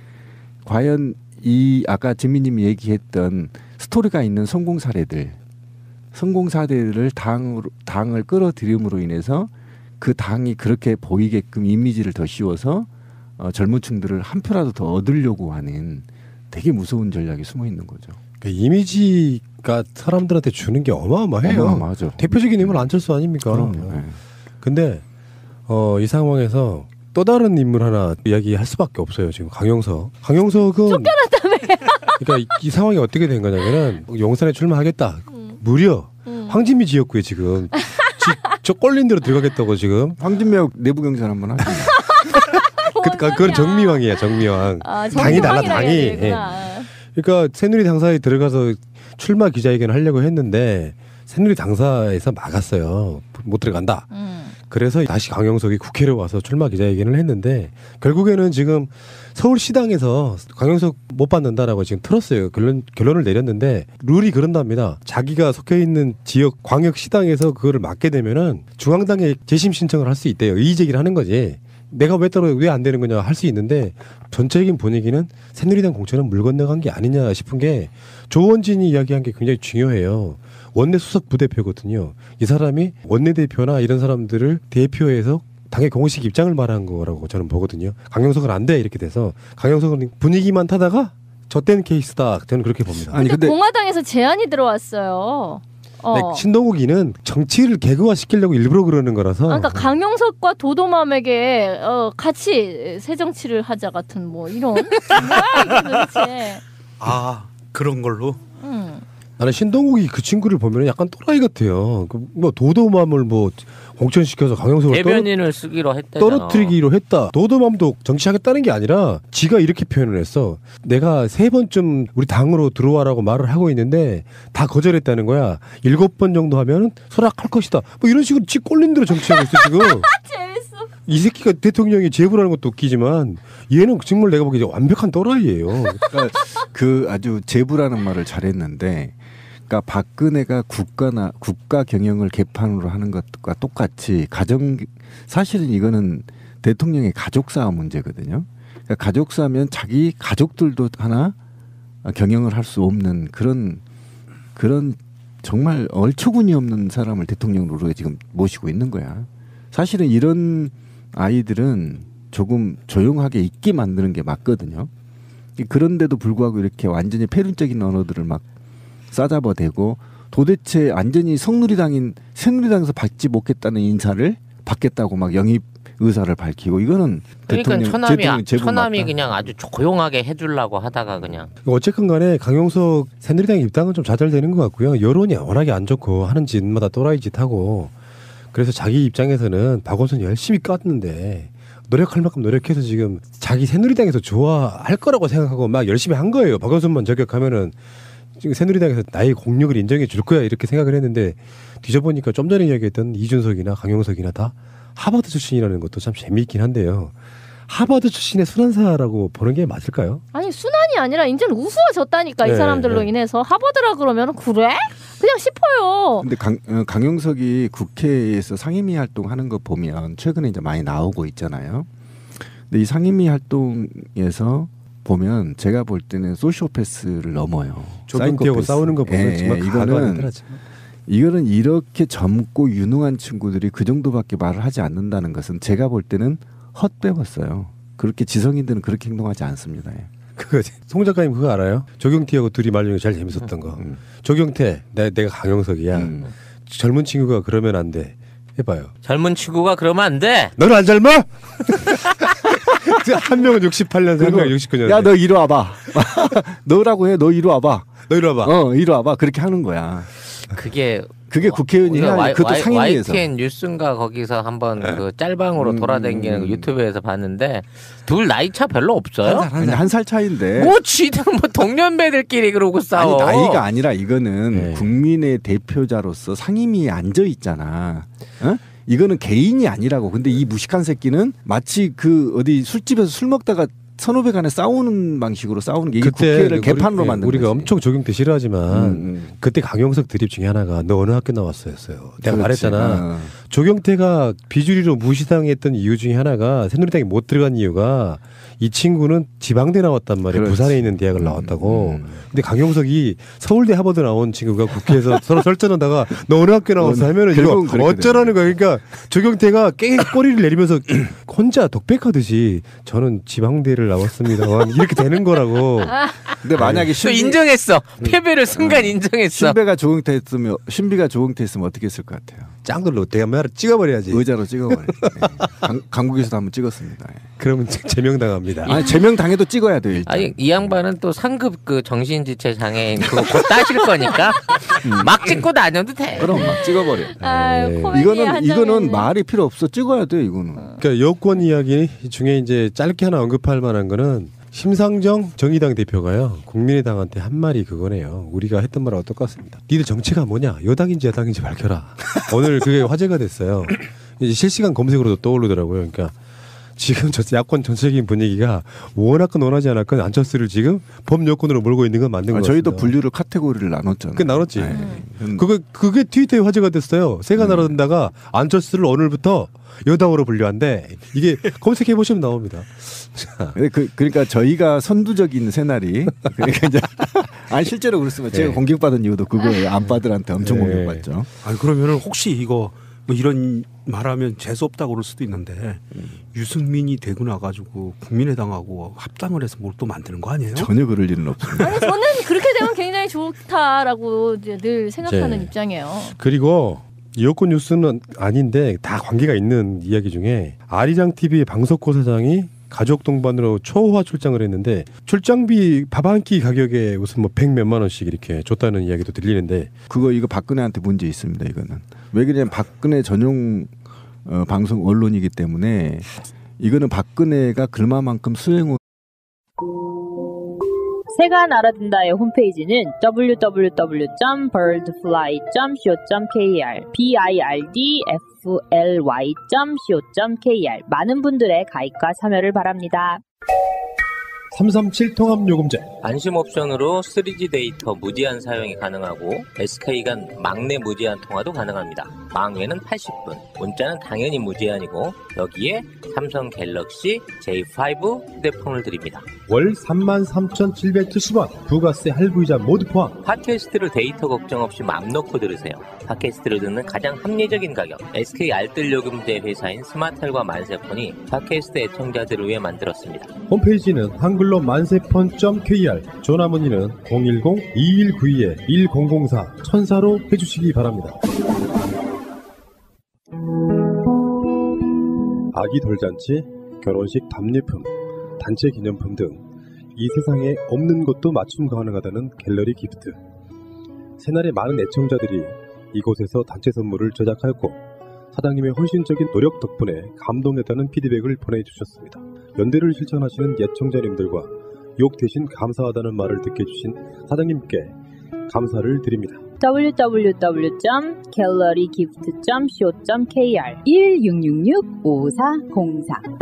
과연 이 아까 진미님이 얘기했던 스토리가 있는 성공 사례들을 당을 끌어들임으로 인해서 그 당이 그렇게 보이게끔 이미지를 더 씌워서 젊은 층들을 한 표라도 더 얻으려고 하는 되게 무서운 전략이 숨어 있는 거죠. 그러니까 이미지가 사람들한테 주는 게 어마어마해요. 어마어마하죠. 대표적인 인물 안철수 아닙니까? 그럼요. 근데 이 상황에서 또 다른 인물 하나 이야기할 수밖에 없어요. 지금 강용석은 쫓겨났다며. 그러니까 이 상황이 어떻게 된 거냐면은 용산에 출마하겠다. 무려 황진미 지역구에 지금 저 꼴린 대로 들어가겠다고 지금. 황진미하고 내부 경선 한번 하죠. 그건 정미왕이야, 정미왕. 당이 달라, 당이. 그러니까 새누리 당사에 들어가서 출마 기자회견을 하려고 했는데 새누리 당사에서 막았어요. 못 들어간다. 그래서 다시 강용석이 국회로 와서 출마 기자회견을 했는데 결국에는 지금 서울시당에서 강용석 못 받는다라고 지금 틀었어요. 결론을 내렸는데 룰이 그런답니다. 자기가 속해 있는 지역 광역시당에서 그거를 맡게 되면은 중앙당에 재심 신청을 할 수 있대요. 이의제기를 하는 거지. 내가 왜 안 되는 거냐 할 수 있는데 전체적인 분위기는 새누리당 공천은 물 건너간 게 아니냐 싶은 게 조원진이 이야기한 게 굉장히 중요해요. 원내 수석 부대표거든요. 이 사람이 원내대표나 이런 사람들을 대표해서 당의 공식 입장을 말한 거라고 저는 보거든요. 강용석은 안 돼 이렇게 돼서 강용석은 분위기만 타다가 젖된 케이스다. 저는 그렇게 봅니다. 아니 근데 공화당에서 제안이 들어왔어요. 신동욱이는 정치를 개그화 시키려고 일부러 그러는 거라서. 그러니까 강용석과 도도맘에게 같이 새 정치를 하자 같은 뭐 이런. 뭐야 이게 도대체. 그런 걸로. 나는 신동욱이 그 친구를 보면 약간 또라이 같아요. 뭐 도도맘을 뭐 공천시켜서 강용석을 대변인을 쓰기로 했대잖아. 떨어뜨리기로 했다. 도도맘도 정치하겠다는 게 아니라 지가 이렇게 표현을 했어. 내가 3번쯤 우리 당으로 들어와라고 말을 하고 있는데 다 거절했다는 거야. 7번 정도 하면 수락할 것이다. 뭐 이런 식으로 지 꼴린 대로 정치하고 있어 지금. 재밌어. 이 새끼가 대통령이 제보라는 것도 웃기지만 얘는 정말 내가 보기에 완벽한 또라이예요. 그러니까 그 아주 제부라는 말을 잘했는데, 그러니까 박근혜가 국가 경영을 개판으로 하는 것과 똑같이 사실은 이거는 대통령의 가족사 문제거든요. 그러니까 가족사면 자기 가족들도 하나 경영을 할 수 없는 그런 정말 얼처구니 없는 사람을 대통령으로 지금 모시고 있는 거야. 사실은 이런 아이들은 조금 조용하게 있게 만드는 게 맞거든요. 그런데도 불구하고 이렇게 완전히 패륜적인 언어들을 막 싸잡아대고 도대체 완전히 새누리당에서 받지 못했다는 인사를 받겠다고 막 영입 의사를 밝히고, 이거는 그러니까 대통령 처남이 그냥 아주 조용하게 해주려고 하다가 그냥. 어쨌건 간에 강용석 새누리당 입당은 좀 좌절되는 것 같고요. 여론이 워낙에 안 좋고 하는 짓마다 또라이 짓 하고, 그래서 자기 입장에서는 박원순 열심히 깠는데 노력할 만큼 노력해서 지금 자기 새누리당에서 좋아할 거라고 생각하고 막 열심히 한 거예요. 박원순만 저격하면은 지금 새누리당에서 나의 공력을 인정해 줄 거야 이렇게 생각을 했는데, 뒤져보니까 좀 전에 이야기했던 이준석이나 강용석이나 다 하버드 출신이라는 것도 참 재미있긴 한데요. 하버드 출신의 순환사라고 보는 게 맞을까요? 아니 순환이 아니라 이제는 우스워졌다니까. 이 사람들로 인해서 하버드라 그러면 그래? 그냥 싶어요. 근데 강용석이 국회에서 상임위 활동하는 거 보면 최근에 이제 많이 나오고 있잖아요. 근데 이 상임위 활동에서 보면 제가 볼 때는 소시오패스를 넘어요. 조경태하고 싸우는 거 보면 정말 이거는 이렇게 젊고 유능한 친구들이 그 정도밖에 말을 하지 않는다는 것은 제가 볼 때는 헛배웠어요. 그렇게 지성인들은 그렇게 행동하지 않습니다. 그거 송 작가님 그거 알아요? 조경태하고 둘이 말리는 게 제일 재밌었던 거. 조경태, 내가 강용석이야. 젊은 친구가 그러면 안 돼. 해봐요. 젊은 친구가 그러면 안 돼. 너는 안 젊어? 한 명은 68년생, 한 명은 69년생. 야, 너 이리 와봐. 너라고 해. 너 이리 와봐. 너 이리 와봐. 이리 와봐. 그렇게 하는 거야. 그게 국회의원이 해야 그것도 상임위에서. YTN 뉴스인가 거기서 한번 그 짤방으로 돌아다니는 유튜브에서 봤는데 둘 나이 차 별로 없어요. 한 살 차이인데. 뭐 쥐들 뭐 동년배들끼리 그러고 싸워. 아니, 나이가 아니라 이거는 국민의 대표자로서 상임위에 앉아 있잖아. 어? 이거는 개인이 아니라고. 근데 이 무식한 새끼는 마치 그 어디 술집에서 술 먹다가 선후배 간에 싸우는 방식으로 싸우는 게 이게 국회를 개판으로 만든 우리가 거지. 엄청 조경태 싫어하지만 그때 강용석 드립 중에 하나가 너 어느 학교 나왔어였어요. 내가 그렇지. 말했잖아. 조경태가 비주류로 무시당했던 이유 중에 하나가 새누리당에 못 들어간 이유가 이 친구는 지방대 나왔단 말이야. 그렇지. 부산에 있는 대학을 나왔다고. 근데 강용석이 서울대 하버드 나온 친구가 국회에서 서로 설전하다가 너 어느 학교 나왔어 하면은 이거 어쩌라는 거야. 그러니까 조경태가 깨 꼬리를 내리면서 혼자 독백하듯이 저는 지방대를 나왔습니다. 이렇게 되는 거라고. 근데 만약에 또 인정했어. 패배를 순간 인정했어. 신비가 조경태 했으면 어떻게 했을 것 같아요? 짱돌로 내가 말을 찍어버려야지. 의자로 찍어버려야지. 강국에서도 한번 찍었습니다. 그러면 제명당합니다. 아니, 제명당해도 찍어야 돼요. 일단. 아니 이 양반은 또 상급 그 정신지체 장애인 그거 곧 따실 거니까 막 찍고 다녀도 돼. 그럼 막 찍어버려. 코미디의 이거는 말이 필요 없어. 찍어야 돼 이거는. 그러니까 여권 이야기 중에 이제 짧게 하나 언급할 만한 거는 심상정 정의당 대표가요 국민의당한테 한 말이 그거네요. 우리가 했던 말하고 똑같습니다. 니들 정체가 뭐냐, 여당인지 야당인지 밝혀라. 오늘 그게 화제가 됐어요. 이제 실시간 검색으로도 떠오르더라고요. 그러니까 지금 저 야권 전체적인 분위기가 원하건 원하지 않았건 안철수를 지금 범여권으로 몰고 있는 건 맞는 거예요. 저희도 분류를 카테고리를 나눴잖아요. 그 나눴지. 그게 트위터에 화제가 됐어요. 새가 날아든다가 안철수를 오늘부터 여당으로 분류한대. 이게 검색해 보시면 나옵니다. 그러니까 저희가 선두적인 새날이 그러니까 이제 아니 실제로 그렇습니다. 제가 공격받은 이유도 그거예요. 안빠들한테 엄청 공격받죠. 아니 그러면은 혹시 이거 뭐 이런 말하면 재수 없다고 그럴 수도 있는데 유승민이 되고 나가지고 국민의당하고 합당을 해서 뭘 또 만드는 거 아니에요? 전혀 그럴 일은 없습니다. 아니 저는 그렇게 되면 굉장히 좋다라고 이제 늘 생각하는 입장이에요. 그리고 여권 뉴스는 아닌데 다 관계가 있는 이야기 중에 아리랑 TV의 방석호 사장이 가족 동반으로 초호화 출장을 했는데 출장비 밥 한 끼 가격에 무슨 뭐 100몇만 원씩 이렇게 줬다는 이야기도 들리는데 이거 박근혜한테 문제 있습니다. 이거는 왜 그러냐면 박근혜 전용 방송 언론이기 때문에 이거는 박근혜가 글만큼 수행을 새가 날아든다의 홈페이지는 www.birdfly.co.kr birdfly.co.kr 많은 분들의 가입과 참여를 바랍니다. 337 통합요금제 안심 옵션으로 3G 데이터 무제한 사용이 가능하고 SK 간 막내 무제한 통화도 가능합니다. 망외는 80분, 문자는 당연히 무제한이고 여기에 삼성 갤럭시 J5 휴대폰을 드립니다. 월 33,770원 부가세 할부이자 모두 포함. 팟캐스트를 데이터 걱정 없이 맘 놓고 들으세요. 팟캐스트를 듣는 가장 합리적인 가격. SK 알뜰 요금제 회사인 스마텔과 만세폰이 팟캐스트 애청자들을 위해 만들었습니다. 홈페이지는 한글로 만세폰.kr, 전화문의는 010-2192-1004 천사로 해주시기 바랍니다. 아기 돌잔치, 결혼식 답례품, 단체 기념품 등 이 세상에 없는 것도 맞춤 가능하다는 갤러리 기프트. 새날의 많은 애청자들이 이곳에서 단체 선물을 제작하였고 사장님의 헌신적인 노력 덕분에 감동했다는 피드백을 보내주셨습니다. 연대를 실천하시는 애청자님들과 욕 대신 감사하다는 말을 듣게 해주신 사장님께 감사를 드립니다. www.gallerygift.co.kr 1666-5404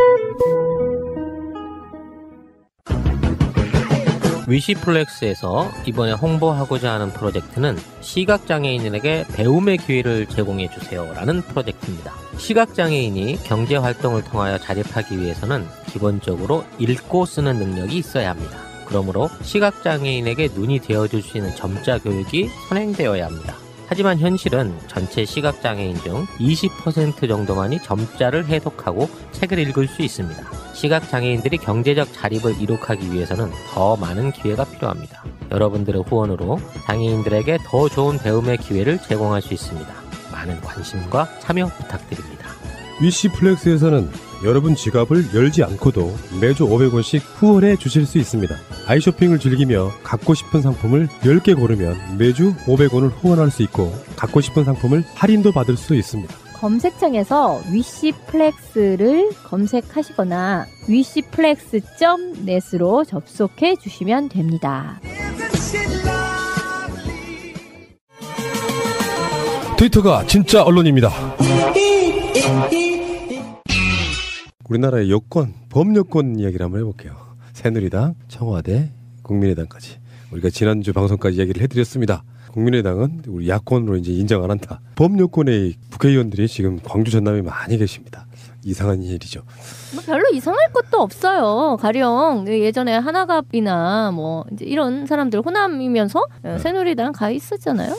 위시플렉스에서 이번에 홍보하고자 하는 프로젝트는 시각장애인에게 배움의 기회를 제공해주세요 라는 프로젝트입니다. 시각장애인이 경제활동을 통하여 자립하기 위해서는 기본적으로 읽고 쓰는 능력이 있어야 합니다. 그러므로 시각장애인에게 눈이 되어줄 수 있는 점자 교육이 선행되어야 합니다. 하지만 현실은 전체 시각장애인 중 20% 정도만이 점자를 해독하고 책을 읽을 수 있습니다. 시각장애인들이 경제적 자립을 이룩하기 위해서는 더 많은 기회가 필요합니다. 여러분들의 후원으로 장애인들에게 더 좋은 배움의 기회를 제공할 수 있습니다. 많은 관심과 참여 부탁드립니다. 위시플렉스에서는 여러분 지갑을 열지 않고도 매주 500원씩 후원해 주실 수 있습니다. 아이쇼핑을 즐기며 갖고 싶은 상품을 10개 고르면 매주 500원을 후원할 수 있고 갖고 싶은 상품을 할인도 받을 수 있습니다. 검색창에서 위시플렉스를 검색하시거나 위시플렉스.net으로 접속해 주시면 됩니다. 트위터가 진짜 언론입니다. 우리나라의 여권, 범여권 이야기를 한번 해볼게요. 새누리당, 청와대, 국민의당까지. 우리가 지난주 방송까지 이야기를 해드렸습니다. 국민의당은 우리 야권으로 이제 인정 안 한다. 범여권의 국회의원들이 지금 광주 전남에 많이 계십니다. 이상한 일이죠. 뭐 별로 이상할 것도 없어요. 가령 예전에 하나갑이나 뭐 이제 이런 사람들 호남이면서 새누리당 가 있었잖아요.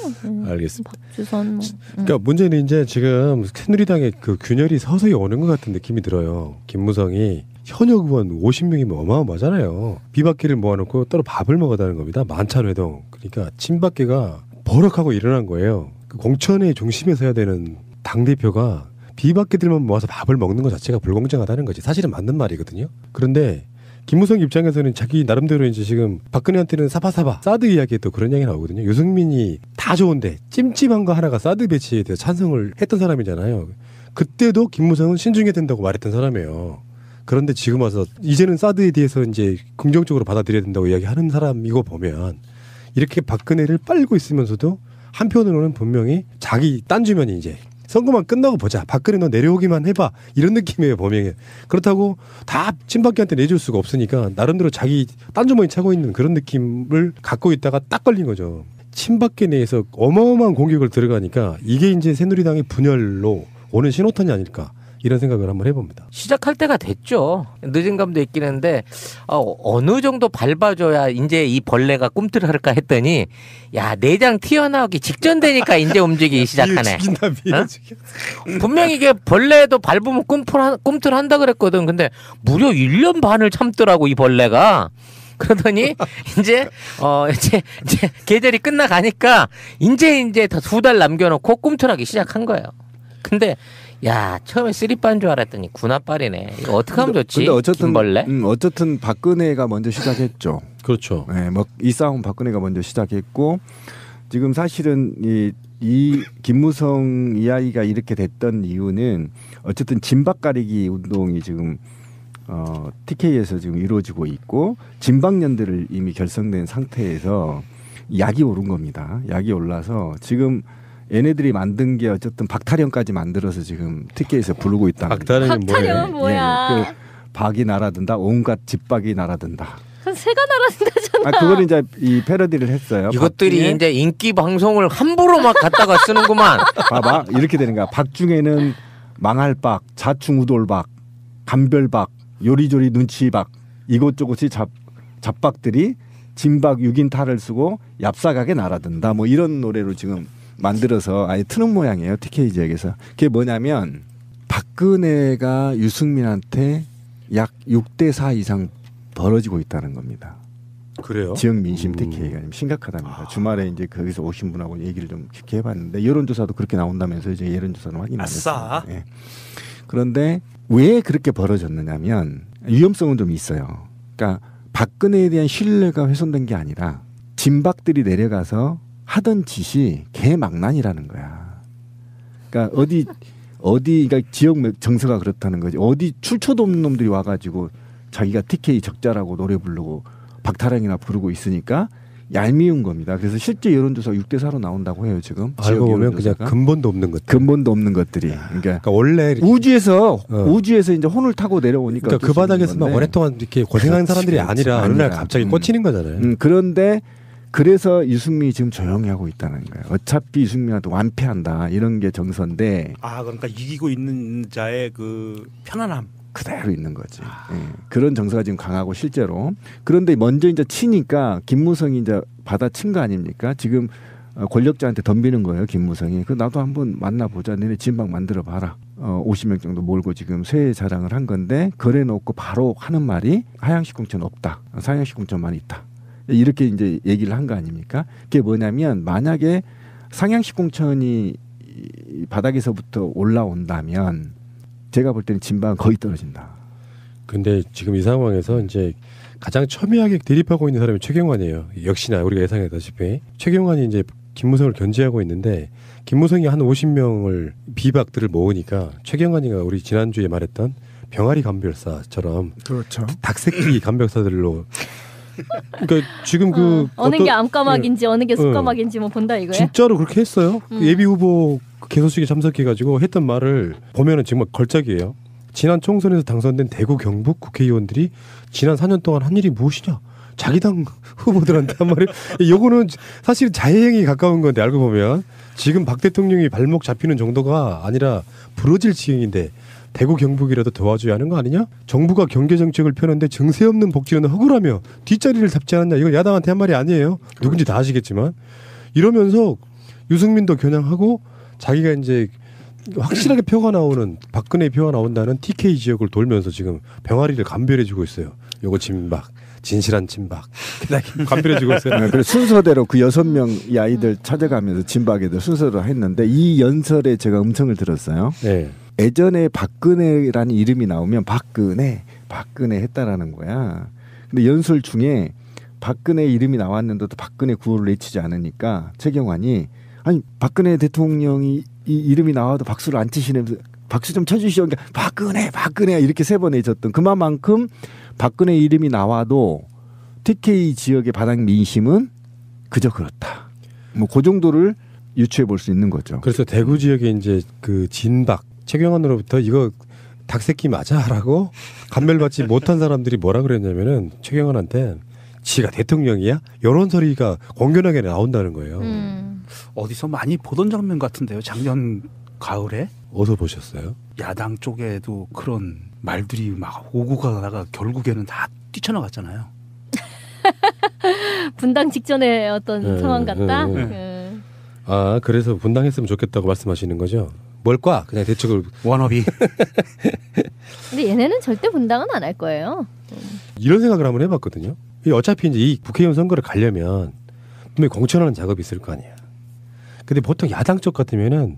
알겠습니다. 박주선 뭐. 그러니까 문제는 이제 지금 새누리당의 그 균열이 서서히 오는 것 같은 느낌이 들어요. 김무성이 현역 의원 50명이면 어마어마하잖아요. 비박계를 모아놓고 따로 밥을 먹어다는 겁니다. 만찬회동. 그러니까 친박계가 버럭하고 일어난 거예요. 그 공천의 중심에 서야 되는 당대표가 비박계들만 모아서 밥을 먹는 것 자체가 불공정하다는 거지. 사실은 맞는 말이거든요. 그런데 김무성 입장에서는 자기 나름대로 이제 지금 박근혜한테는 사바사바 사드 이야기에 또 그런 이야기 나오거든요. 유승민이 다 좋은데 찜찜한 거 하나가 사드 배치에 대해서 찬성을 했던 사람이잖아요. 그때도 김무성은 신중해야 된다고 말했던 사람이에요. 그런데 지금 와서 이제는 사드에 대해서 이제 긍정적으로 받아들여야 된다고 이야기하는 사람이고 보면 이렇게 박근혜를 빨고 있으면서도 한편으로는 분명히 자기 딴 주면이 이제 선거만 끝나고 보자. 박근혜 너 내려오기만 해봐. 이런 느낌이에요. 범행에. 그렇다고 다 친박계한테 내줄 수가 없으니까 나름대로 자기 딴 주머니 차고 있는 그런 느낌을 갖고 있다가 딱 걸린 거죠. 친박계 내에서 어마어마한 공격을 들어가니까 이게 이제 새누리당의 분열로 오는 신호탄이 아닐까. 이런 생각을 한번 해봅니다. 시작할 때가 됐죠. 늦은 감도 있긴 한데 어느 정도 밟아줘야 이제 이 벌레가 꿈틀할까 했더니 야 내장 튀어나오기 직전 되니까 이제 움직이기 시작하네. 분명히 이게 벌레도 밟으면 꿈틀한다 그랬거든. 근데 무려 1년 반을 참더라고 이 벌레가. 그러더니 이제 계절이 끝나가니까 이제 다 2달 남겨놓고 꿈틀하기 시작한 거예요. 근데 야 처음에 쓰리빠인 줄 알았더니 군합발이네. 이거 어떻게 하면 좋지? 근데 어쨌든 김벌레? 어쨌든 박근혜가 먼저 시작했죠. 그렇죠. 네, 뭐 이 싸움 박근혜가 먼저 시작했고 지금 사실은 이 이 김무성 이야기가 이렇게 됐던 이유는 어쨌든 진박 가리기 운동이 지금 TK에서 지금 이루어지고 있고 진박연대를 이미 결성된 상태에서 약이 오른 겁니다. 약이 올라서 지금 얘네들이 만든 게 어쨌든 박타령까지 만들어서 지금 TK에서 부르고 있다. 박타령은 뭐야? 그 박이 날아든다. 온갖 집박이 날아든다. 새가 날아든다잖아. 그거는 이제 이 패러디를 했어요. 이것들이 이제 인기 방송을 함부로 막 갖다가 쓰는구만. 봐봐 이렇게 되는 거야. 박 중에는 망할박, 자충우돌박, 감별박, 요리조리 눈치박 이곳저곳이 잡박들이 진박 6인 탈을 쓰고 얍사가게 날아든다. 뭐 이런 노래로 지금 만들어서 아예 트는 모양이에요. TK 지역에서. 그게 뭐냐면 박근혜가 유승민한테 약 6대4 이상 벌어지고 있다는 겁니다. 그래요? 지역 민심 TK가 심각하답니다. 주말에 이제 거기서 오신 분하고 얘기를 좀 깊게 해봤는데 여론조사도 그렇게 나온다면서 이제 여론조사는 확인 안 했어요. 예. 그런데 왜 그렇게 벌어졌느냐면 위험성은 좀 있어요. 그러니까 박근혜에 대한 신뢰가 훼손된 게 아니라 진박들이 내려가서 하던 짓이 개망난이라는 거야. 그러니까 그러니까 지역 정서가 그렇다는 거지. 어디 출처도 없는 놈들이 와가지고 자기가 TK 적자라고 노래 부르고 박타령이나 부르고 있으니까 얄미운 겁니다. 그래서 실제 여론조사 6대4로 나온다고 해요 지금. 알고 보면 그냥 근본도 없는 것들. 근본도 없는 것들이. 그러니까 원래 우주에서 이제 혼을 타고 내려오니까. 그러니까 그 바닥에서만 오랫동안 이렇게 고생한 사람들이 아니라 어느 날 갑자기 꽂히는 거잖아요. 그런데 그래서 유승민이 지금 조용히 하고 있다는 거예요. 어차피 유승민한테 완패한다 이런 게 정서인데. 그러니까 이기고 있는 자의 그 편안함. 그대로 있는 거지. 그런 정서가 지금 강하고 실제로. 그런데 먼저 이제 치니까 김무성이 이제 받아친 거 아닙니까? 지금 권력자한테 덤비는 거예요, 김무성이. 나도 한번 만나보자. 너네 진박 만들어 봐라. 50명 정도 몰고 지금 쇠 자랑을 한 건데 거래 놓고 바로 하는 말이 하향식 공천 없다. 상향식 공천만 있다. 이렇게 이제 얘기를 한 거 아닙니까? 그게 뭐냐면 만약에 상향식 공천이 바닥에서부터 올라온다면 제가 볼 때는 진박은 거의 떨어진다. 근데 지금 이 상황에서 이제 가장 첨예하게 대립하고 있는 사람이 최경환이에요. 역시나 우리가 예상했다시피 최경환이 이제 김무성을 견제하고 있는데 김무성이 한 50명을 비박들을 모으니까 최경환이가 우리 지난주에 말했던 병아리 감별사처럼 그렇죠. 닭새끼 감별사들로 그러니까 지금 어느 게 암까마귀인지 어느 게 숫까마귀인지 뭐 본다 이거야? 진짜로 그렇게 했어요. 예비 후보 개소식에 참석해가지고 했던 말을 보면은 정말 걸작이에요. 지난 총선에서 당선된 대구 경북 국회의원들이 지난 4년 동안 한 일이 무엇이냐? 자기 당 후보들한테 한 말이 요거는 사실 자해행위에 가까운 건데 알고 보면 지금 박 대통령이 발목 잡히는 정도가 아니라 부러질 지경인데 대구 경북이라도 도와줘야 하는 거 아니냐? 정부가 경제정책을 펴는데 증세 없는 복지는 허구라며 뒷자리를 잡지 않았냐? 이건 야당한테 한 말이 아니에요. 누군지 다 아시겠지만 이러면서 유승민도 겨냥하고 자기가 이제 확실하게 표가 나오는 박근혜 표가 나온다는 TK 지역을 돌면서 지금 병아리를 감별해주고 있어요. 요거 진박, 진실한 진박 감별해주고 있어요. 그래서 순서대로 그 6명 이 아이들 찾아가면서 진박애들 순서로 했는데 이 연설에 제가 음성을 들었어요. 네. 예전에 박근혜라는 이름이 나오면 박근혜 했다라는 거야. 근데 연설 중에 박근혜 이름이 나왔는데도 박근혜 구호를 외치지 않으니까 최경환이 아니 박근혜 대통령이 이 이름이 나와도 박수를 안 치시면서 박수 좀 쳐주시오. 그러니까 박근혜 이렇게 3번 외쳤던 그만큼 박근혜 이름이 나와도 TK 지역의 바닥 민심은 그저 그렇다. 뭐 그 정도를 유추해 볼 수 있는 거죠. 그래서 대구 지역에 이제 그 진박 최경환으로부터 이거 닭새끼 맞아라고 감별받지 못한 사람들이 뭐라 그랬냐면은 최경환한테 지가 대통령이야? 이런 소리가 공견하게 나온다는 거예요. 어디서 많이 보던 장면 같은데요. 작년 가을에 어디서 보셨어요? 야당 쪽에도 그런 말들이 막 오고 가다가 결국에는 다 뛰쳐나갔잖아요. 분당 직전의 어떤 상황 같다. 아 그래서 분당했으면 좋겠다고 말씀하시는 거죠? 뭘까? 그냥 대책을 원업이. 근데 얘네는 절대 분당은 안 할 거예요. 이런 생각을 한번 해봤거든요. 어차피 이제 이 국회의원 선거를 가려면 분명히 공천하는 작업이 있을 거 아니야. 근데 보통 야당 쪽 같으면은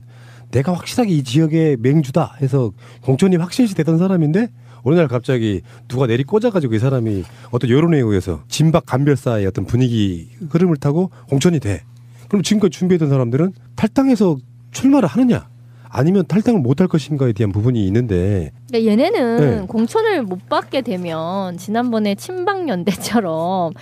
내가 확실하게 이 지역의 맹주다 해서 공천이 확실시 되던 사람인데 어느 날 갑자기 누가 내리 꽂아가지고 이 사람이 어떤 여론에 의해서 진박 감별사의 어떤 분위기 흐름을 타고 공천이 돼. 그럼 지금까지 준비했던 사람들은 탈당해서 출마를 하느냐? 아니면 탈당을 못할 것인가에 대한 부분이 있는데 그러니까 얘네는 네. 공천을 못 받게 되면 지난번에 친박연대처럼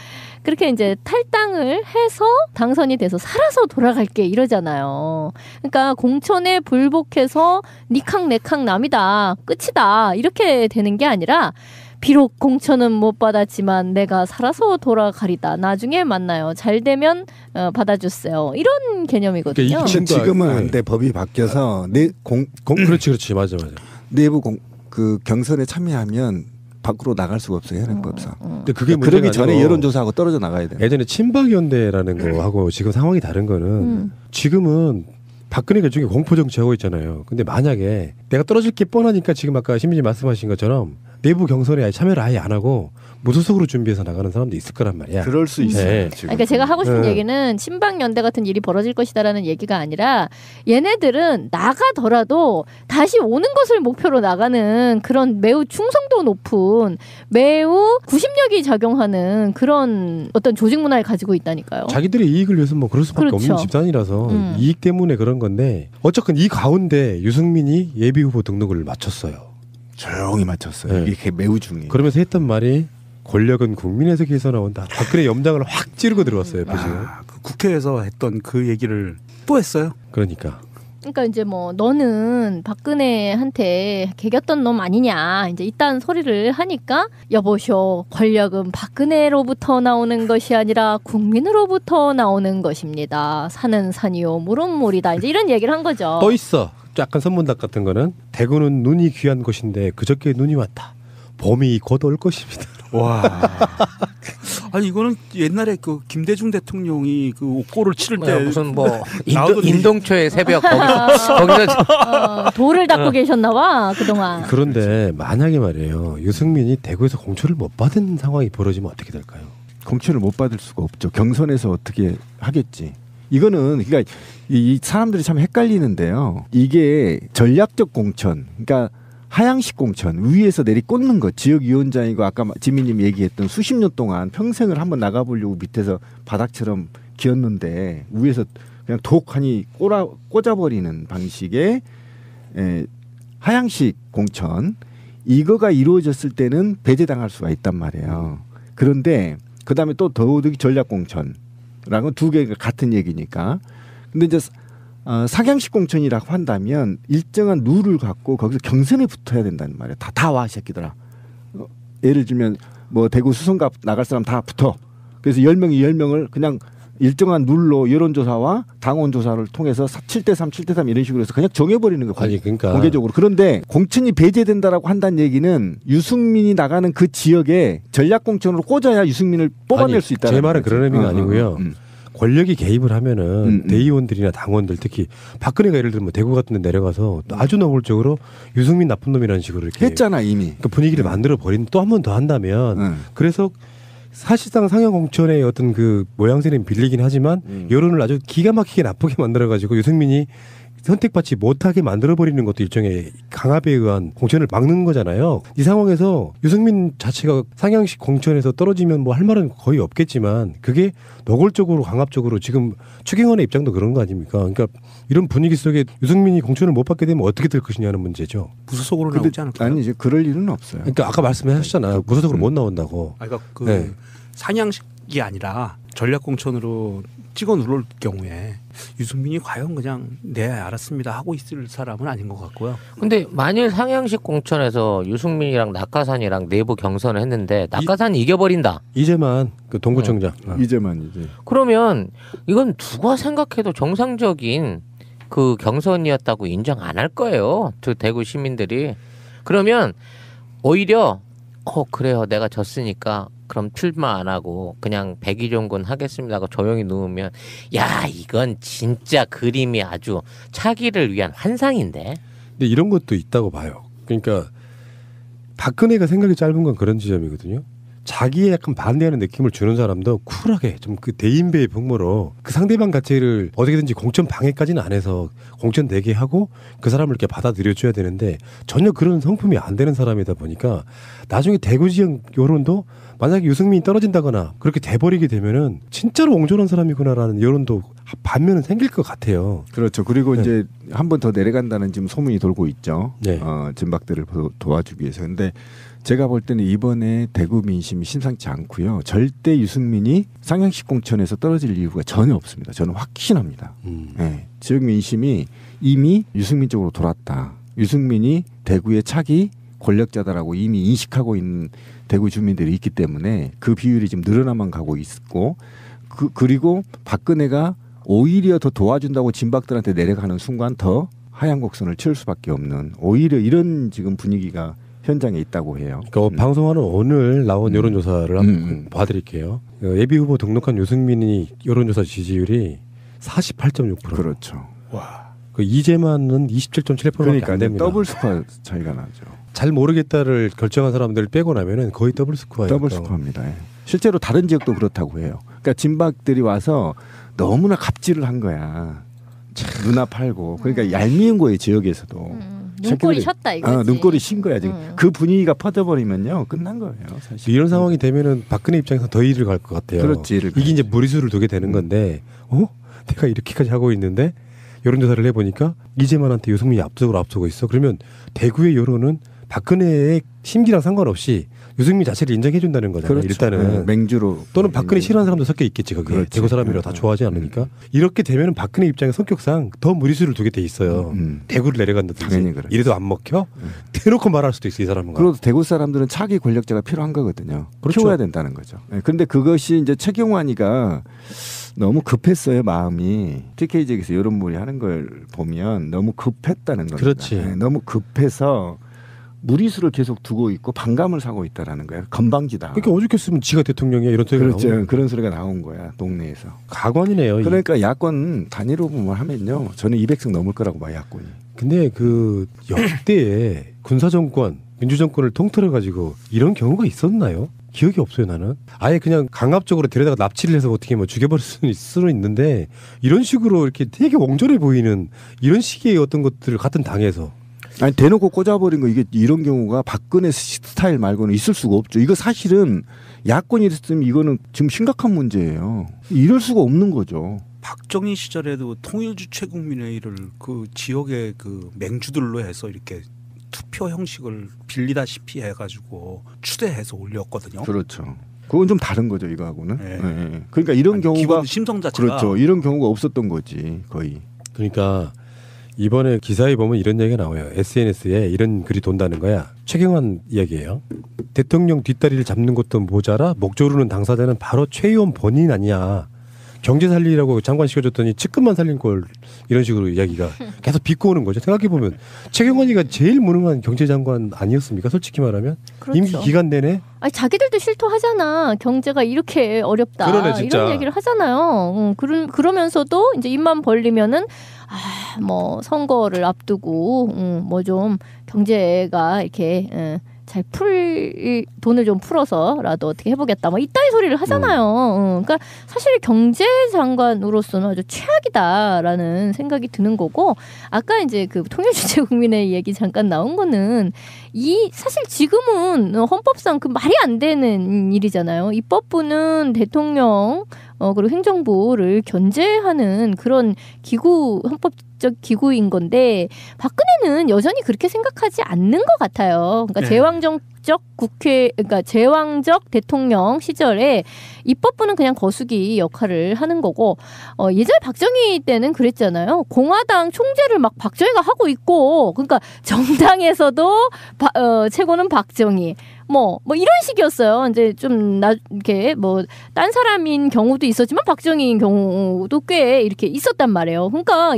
그렇게 이제 탈당을 해서 당선이 돼서 살아서 돌아갈게 이러잖아요. 그러니까 공천에 불복해서 니캉 내캉 남이다 끝이다 이렇게 되는 게 아니라 비록 공천은 못 받았지만 내가 살아서 돌아가리다. 나중에 만나요. 잘 되면 받아주세요. 이런 개념이거든요. 지금은 안 돼. 법이 바뀌어서 그렇지 맞아. 내부 그 경선에 참여하면 밖으로 나갈 수가 없어요. 현행법상. 근데 그게 그러기 전에 아니고 여론조사하고 떨어져 나가야 돼요. 예전에 친박연대라는 거하고 지금 상황이 다른 거는 지금은 박근혜가 중에 공포정치하고 있잖아요. 근데 만약에 내가 떨어질 게 뻔하니까 지금 아까 신민님 말씀하신 것처럼 내부 경선에 아예 참여를 아예 안 하고 무소속으로 준비해서 나가는 사람도 있을 거란 말이야. 그럴 수 있어요. 네. 그러니까 제가 하고 싶은 얘기는 친박연대 같은 일이 벌어질 것이다라는 얘기가 아니라 얘네들은 나가더라도 다시 오는 것을 목표로 나가는 그런 매우 충성도 높은 매우 구심력이 작용하는 그런 어떤 조직 문화를 가지고 있다니까요. 자기들의 이익을 위해서 뭐 그럴 수밖에 그렇죠. 없는 집단이라서 이익 때문에 그런 건데 어쨌건 이 가운데 유승민이 예비후보 등록을 마쳤어요. 조용히 마쳤어요. 네. 이게 매우 중요해요. 그러면서 했던 말이 권력은 국민에게서 나온다. 박근혜 염장을 확 찌르고 들어왔어요. 그 국회에서 했던 그 얘기를 또 했어요. 그러니까 이제 뭐 너는 박근혜한테 개겼던 놈 아니냐 이제 이딴 소리를 하니까 여보쇼 권력은 박근혜로부터 나오는 것이 아니라 국민으로부터 나오는 것입니다. 산은 산이요 물은 물이다 이제 이런 얘기를 한 거죠. 또 있어. 약간 선문답 같은 거는 대구는 눈이 귀한 곳인데 그저께 눈이 왔다. 봄이 곧 올 것입니다. 와. 아니 이거는 옛날에 그 김대중 대통령이 그 옥고를 치를 때 무슨 뭐 인동초의 새벽 거기서 돌을 닦고 계셨나 봐 그동안. 그런데 만약에 말이에요. 유승민이 대구에서 공천을 못 받은 상황이 벌어지면 어떻게 될까요? 공천을 못 받을 수가 없죠. 경선에서 어떻게 하겠지. 이거는 그러니까 이 사람들이 참 헷갈리는데요. 이게 전략적 공천, 그러니까 하향식 공천, 위에서 내리 꽂는 것. 지역위원장이고 아까 지민님 얘기했던 수십 년 동안 평생을 한번 나가보려고 밑에서 바닥처럼 기었는데 위에서 그냥 독하니 꽂아버리는 방식의 하향식 공천. 이거가 이루어졌을 때는 배제당할 수가 있단 말이에요. 그런데 그다음에 또 더욱이 전략공천랑은 두 개가 같은 얘기니까. 근데 이제 상향식 공천이라고 한다면 일정한 룰을 갖고 거기서 경선에 붙어야 된다는 말이에요. 다 와, 새끼들아. 예를 들면 뭐 대구 수성갑 나갈 사람 다 붙어. 그래서 10명이 10명을 그냥 일정한 룰로 여론조사와 당원조사를 통해서 7대3, 7대3 이런 식으로 해서 그냥 정해버리는 거예요. 아니, 그러니까. 공개적으로. 그런데 공천이 배제된다라고 한다는 얘기는 유승민이 나가는 그 지역에 전략공천으로 꽂아야 유승민을 뽑아낼 아니, 수 있다. 제 말은 그런 의미가 아니고요. 권력이 개입을 하면은 대의원들이나 당원들 특히 박근혜가 예를 들면 대구 같은 데 내려가서 아주 노골적으로 유승민 나쁜 놈이라는 식으로 이렇게 했잖아 이미. 그 분위기를 만들어 버린 또 한 번 더 한다면 그래서 사실상 상향 공천의 어떤 그 모양새는 빌리긴 하지만 여론을 아주 기가 막히게 나쁘게 만들어 가지고 유승민이 선택받지 못하게 만들어버리는 것도 일종의 강압에 의한 공천을 막는 거잖아요. 이 상황에서 유승민 자체가 상향식 공천에서 떨어지면 뭐 할 말은 거의 없겠지만 그게 노골적으로 강압적으로 지금 추경원의 입장도 그런 거 아닙니까? 그러니까 이런 분위기 속에 유승민이 공천을 못 받게 되면 어떻게 될 것이냐는 문제죠. 무소속으로 나오지 않을까요? 아니 이제 그럴 일은 없어요. 그러니까 아까 말씀하셨잖아요. 무소속으로 못 나온다고. 그러니까 그 네. 상향식이 아니라 전략공천으로 찍어 누를 경우에 유승민이 과연 그냥 네 알았습니다 하고 있을 사람은 아닌 것 같고요. 근데 만일 상향식 공천에서 유승민이랑 낙하산이랑 내부 경선을 했는데 낙하산이 이겨버린다. 이제만 그 동구청장. 이제만 이제. 그러면 이건 누가 생각해도 정상적인 그 경선이었다고 인정 안 할 거예요. 저 대구 시민들이. 그러면 오히려 그래요. 내가 졌으니까 그럼 출마 안 하고 그냥 백의종군 하겠습니다 하고 조용히 누우면 야 이건 진짜 그림이 아주 차기를 위한 환상인데. 근데 이런 것도 있다고 봐요. 그러니까 박근혜가 생각이 짧은 건 그런 지점이거든요. 자기에 약간 반대하는 느낌을 주는 사람도 쿨하게 좀 그 대인배의 풍모로 그 상대방 가치를 어떻게든지 공천 방해까지는 안 해서 공천 내게 하고 그 사람을 이렇게 받아들여줘야 되는데 전혀 그런 성품이 안 되는 사람이다 보니까 나중에 대구 지역 여론도 만약에 유승민이 떨어진다거나 그렇게 돼버리게 되면은 진짜로 옹졸한 사람이구나라는 여론도 반면은 생길 것 같아요. 그렇죠. 그리고 네. 이제 한 번 더 내려간다는 지금 소문이 돌고 있죠. 네. 진박들을 도와주기 위해서. 근데 제가 볼 때는 이번에 대구 민심이 심상치 않고요. 절대 유승민이 상향식 공천에서 떨어질 이유가 전혀 없습니다. 저는 확신합니다. 네. 지역 민심이 이미 유승민 쪽으로 돌았다. 유승민이 대구의 차기 권력자다라고 이미 인식하고 있는 대구 주민들이 있기 때문에 그 비율이 지금 늘어나만 가고 있고 그리고 박근혜가 오히려 더 도와준다고 진박들한테 내려가는 순간 더 하향 곡선을 치울 수밖에 없는 오히려 이런 지금 분위기가 현장에 있다고 해요. 그러니까 방송하는 오늘 나온 여론조사를 한번 봐드릴게요. 예비 후보 등록한 유승민이 여론조사 지지율이 48.6%. 그렇죠. 와. 이재만은 27.7%밖에 그러니까 안 됩니다. 더블 스코어 차이가 나죠. 잘 모르겠다를 결정한 사람들 빼고 나면은 거의 더블 스코어예요. 더블 스코어입니다. 예. 실제로 다른 지역도 그렇다고 해요. 그러니까 진박들이 와서 너무나 갑질을 한 거야. 누나 팔고 그러니까 얄미운 거예요 지역에서도. 눈꼬리 셨다 이거지. 눈꼬리 신 거야 지금. 그 분위기가 퍼져버리면요 끝난 거예요. 사실. 이런 상황이 되면은 박근혜 입장에서 더 이를 갈 것 같아요. 그렇지. 이게 이제 무리수를 두게 되는 건데, 내가 이렇게까지 하고 있는데 여론조사를 해보니까 이재만한테 유승민이 앞서고 있어. 그러면 대구의 여론은 박근혜의 심기랑 상관없이 유승민 자체를 인정해준다는 거잖아요. 그렇죠. 일단은 네, 맹주로 또는 박근혜 싫어하는 사람도 섞여 있겠지. 거기에 그렇지. 대구 사람이라 다 좋아하지 않으니까 이렇게 되면 박근혜 입장의 성격상 더 무리수를 두게 돼 있어요. 대구를 내려간다든지 이래도 안 먹혀 대놓고 말할 수도 있어 이 사람은. 그리고 대구 사람들은 차기 권력자가 필요한 거거든요. 그렇죠. 키워야 된다는 거죠. 그런데 그것이 이제 최경환이가 너무 급했어요 마음이. TK 지역에서 여론몰이 하는 걸 보면 너무 급했다는 겁니다. 그렇지. 네, 너무 급해서 무리수를 계속 두고 있고 반감을 사고 있다라는 거야. 건방지다. 그러니까 오죽했으면 지가 대통령이야 이런 소리가 그렇죠. 나오고. 그런 소리가 나온 거야 동네에서. 가관이네요. 그러니까 야권 단일 후보만 하면요, 저는 200석 넘을 거라고 봐요 야권이. 근데 그 역대에 군사정권, 민주정권을 통틀어 가지고 이런 경우가 있었나요? 기억이 없어요 나는. 아예 그냥 강압적으로 데려다가 납치를 해서 어떻게 뭐 죽여버릴 수는 있는데 이런 식으로 이렇게 되게 옹졸해 보이는 이런 식의 어떤 것들을 같은 당에서. 아니 대놓고 꽂아버린 거 이런 경우가 박근혜 스타일 말고는 있을 수가 없죠. 이거 사실은 야권이 있으면 이거는 지금 심각한 문제예요. 이럴 수가 없는 거죠. 박정희 시절에도 통일주체국민회의를 그 지역의 그 맹주들로 해서 이렇게 투표 형식을 빌리다시피 해가지고 추대해서 올렸거든요. 그렇죠. 그건 좀 다른 거죠 이거하고는. 네. 그러니까 이런 경우가 기본 심성 자체가 그렇죠. 이런 경우가 없었던 거지 거의. 그러니까 이번에 기사에 보면 이런 얘기가 나와요. SNS에 이런 글이 돈다는 거야. 최경환 이야기예요. 대통령 뒷다리를 잡는 것도 모자라 목조르는 당사자는 바로 최 의원 본인 아니냐. 경제 살리라고 장관 시켜줬더니 측근만 살린 걸 이런 식으로 이야기가 계속 비꼬는 거죠. 생각해보면 최경환이가 제일 무능한 경제장관 아니었습니까? 솔직히 말하면. 그렇죠. 임기 기간 내내. 아니 자기들도 실토하잖아. 경제가 이렇게 어렵다. 그러네, 진짜. 이런 얘기를 하잖아요. 그러면서도 이제 입만 벌리면은 뭐 선거를 앞두고 뭐 좀 경제가 이렇게 잘 돈을 좀 풀어서라도 어떻게 해보겠다. 뭐 이따위 소리를 하잖아요. 그러니까 사실 경제장관으로서는 아주 최악이다라는 생각이 드는 거고, 아까 이제 그 통일주체국민의 얘기 잠깐 나온 거는 사실 지금은 헌법상 그 말이 안 되는 일이잖아요. 입법부는 대통령 그리고 행정부를 견제하는 그런 헌법적 기구인 건데 박근혜는 여전히 그렇게 생각하지 않는 것 같아요. 그러니까 그러니까 제왕적 대통령 시절에 입법부는 그냥 거수기 역할을 하는 거고, 예전에 박정희 때는 그랬잖아요. 공화당 총재를 막 박정희가 하고 있고, 그러니까 정당에서도 최고는 박정희. 뭐 이런 식이었어요. 이제 좀 이렇게 딴 사람인 경우도 있었지만 박정희인 경우도 꽤 이렇게 있었단 말이에요. 그러니까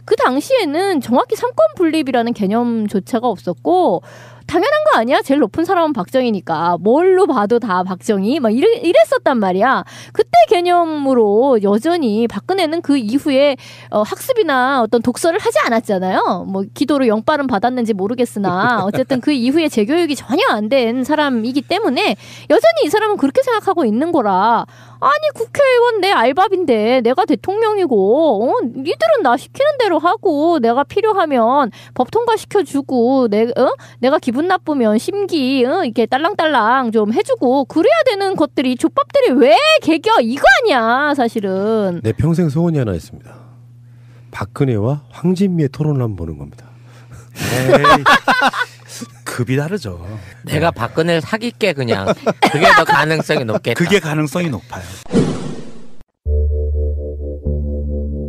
그 당시에는 정확히 삼권 분립이라는 개념조차가 없었고, 당연한 거 아니야? 제일 높은 사람은 박정희니까 뭘로 봐도 다 박정희 막 이랬었단 말이야. 그때 개념으로 여전히 박근혜는 그 이후에 학습이나 어떤 독서를 하지 않았잖아요. 뭐 기도로 영빨은 받았는지 모르겠으나 어쨌든 그 이후에 재교육이 전혀 안 된 사람이기 때문에 여전히 이 사람은 그렇게 생각하고 있는 거라. 아니 국회의원 내 알바비인데 내가 대통령이고 니들은 나 시키는 대로 하고 내가 필요하면 법 통과시켜주고 내가 기분 기분 나쁘면 심기 이렇게 딸랑딸랑 좀 해주고 그래야 되는 것들이 족밥들이 왜 개겨 이거 아니야 사실은. 내 평생 소원이 하나 있습니다. 박근혜와 황진미의 토론을 한번 보는 겁니다. 에이, 급이 다르죠. 내가 박근혜를 사귈게 그냥. 그게 더 가능성이 높겠다. 그게 가능성이 높아요.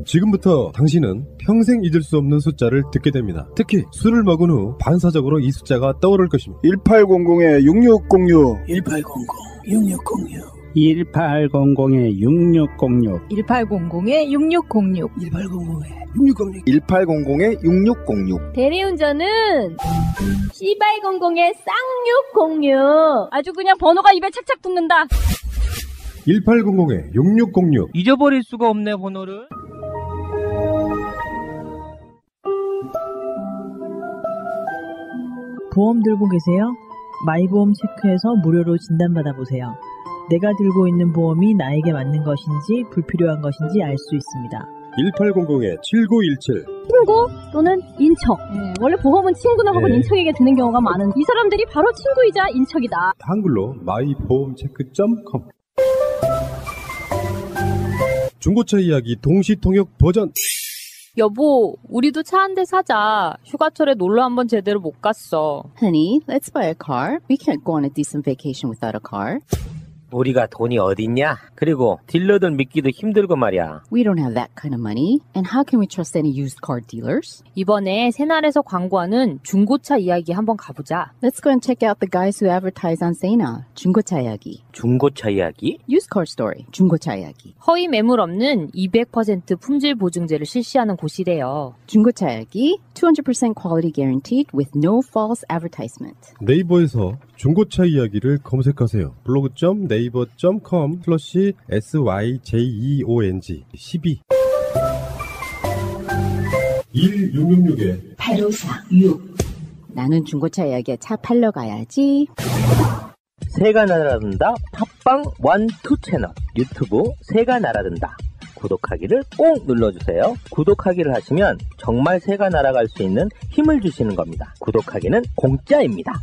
지금부터 당신은 평생 잊을 수 없는 숫자를 듣게 됩니다. 특히 술을 먹은 후 반사적으로 이 숫자가 떠오를 것입니다. 1800-6606 1800-6606 1800-6606 1800-6606 1800-6606 1800-6606 대리운전은 C800의 쌍606 아주 그냥 번호가 입에 착착 붙는다. 1800-6606 잊어버릴 수가 없네 번호를. 보험 들고 계세요? 마이보험 체크해서 무료로 진단받아보세요. 내가 들고 있는 보험이 나에게 맞는 것인지 불필요한 것인지 알 수 있습니다. 1800-7917 친구 또는 인척. 원래 보험은 친구나 혹은 인척에게 드는 경우가 많은 이 사람들이 바로 친구이자 인척이다. 한글로 마이보험체크.com 중고차 이야기 동시통역 버전. 여보, 우리도 차 한 대 사자. 휴가철에 놀러 한번 제대로 못 갔어. Honey, let's buy a car. We can't go on a decent vacation without a car. 우리가 돈이 어딨냐? 그리고 딜러들 믿기도 힘들고 말이야. We don't have that kind of money. And how can we trust any used car dealers? 이번에 새날에서 광고하는 중고차 이야기 한번 가보자. Let's go and check out the guys who advertise on Sena. 중고차 이야기. 중고차 이야기? Used car story. 중고차 이야기. 허위 매물 없는 200% 품질 보증제를 실시하는 곳이래요. 중고차 이야기. 200% quality guaranteed with no false advertisement. 네이버에서 중고차 이야기를 검색하세요. blog.naver.com/syjeong 12 1666에 8546 나는 중고차 이야기에 차 팔러 가야지. 새가 날아든다 팟빵 1, 2 채널 유튜브 새가 날아든다. 구독하기를 꼭 눌러주세요. 구독하기를 하시면 정말 새가 날아갈 수 있는 힘을 주시는 겁니다. 구독하기는 공짜입니다.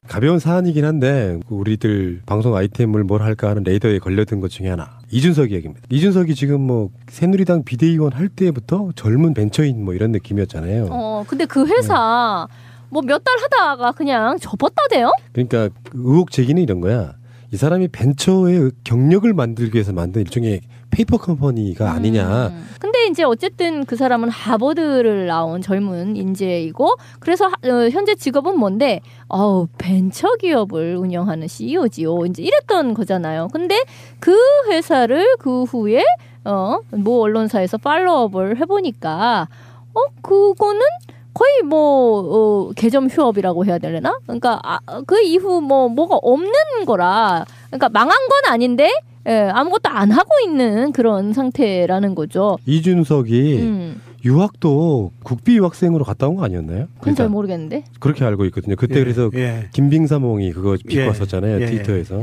가벼운 사안이긴 한데 우리들 방송 아이템을 뭘 할까 하는 레이더에 걸려든 것 중에 하나. 이준석 이야기입니다. 이준석이 지금 뭐 새누리당 비대위원 할 때부터 젊은 벤처인 뭐 이런 느낌이었잖아요. 근데 그 회사 뭐 몇 달 하다가 그냥 접었다대요? 그러니까 의혹 제기는 이런 거야. 이 사람이 벤처의 경력을 만들기 위해서 만든 일종의 페이퍼 컴퍼니가 아니냐. 근데 이제 어쨌든 그 사람은 하버드를 나온 젊은 인재이고 그래서 현재 직업은 뭔데? 벤처 기업을 운영하는 CEO지요. 이제 이랬던 거잖아요. 근데 그 회사를 그 후에 뭐 언론사에서 팔로업을 해보니까 그거는 거의 개점 휴업이라고 해야 되려나? 그러니까 그 이후 뭐가 없는 거라. 그러니까 망한 건 아닌데 아무것도 안 하고 있는 그런 상태라는 거죠. 이준석이 유학도 국비 유학생으로 갔다 온 거 아니었나요? 그건 잘 모르겠는데. 그렇게 알고 있거든요. 그때 그래서 김빙사몽이 그거 비꼬 왔었잖아요. 트위터에서.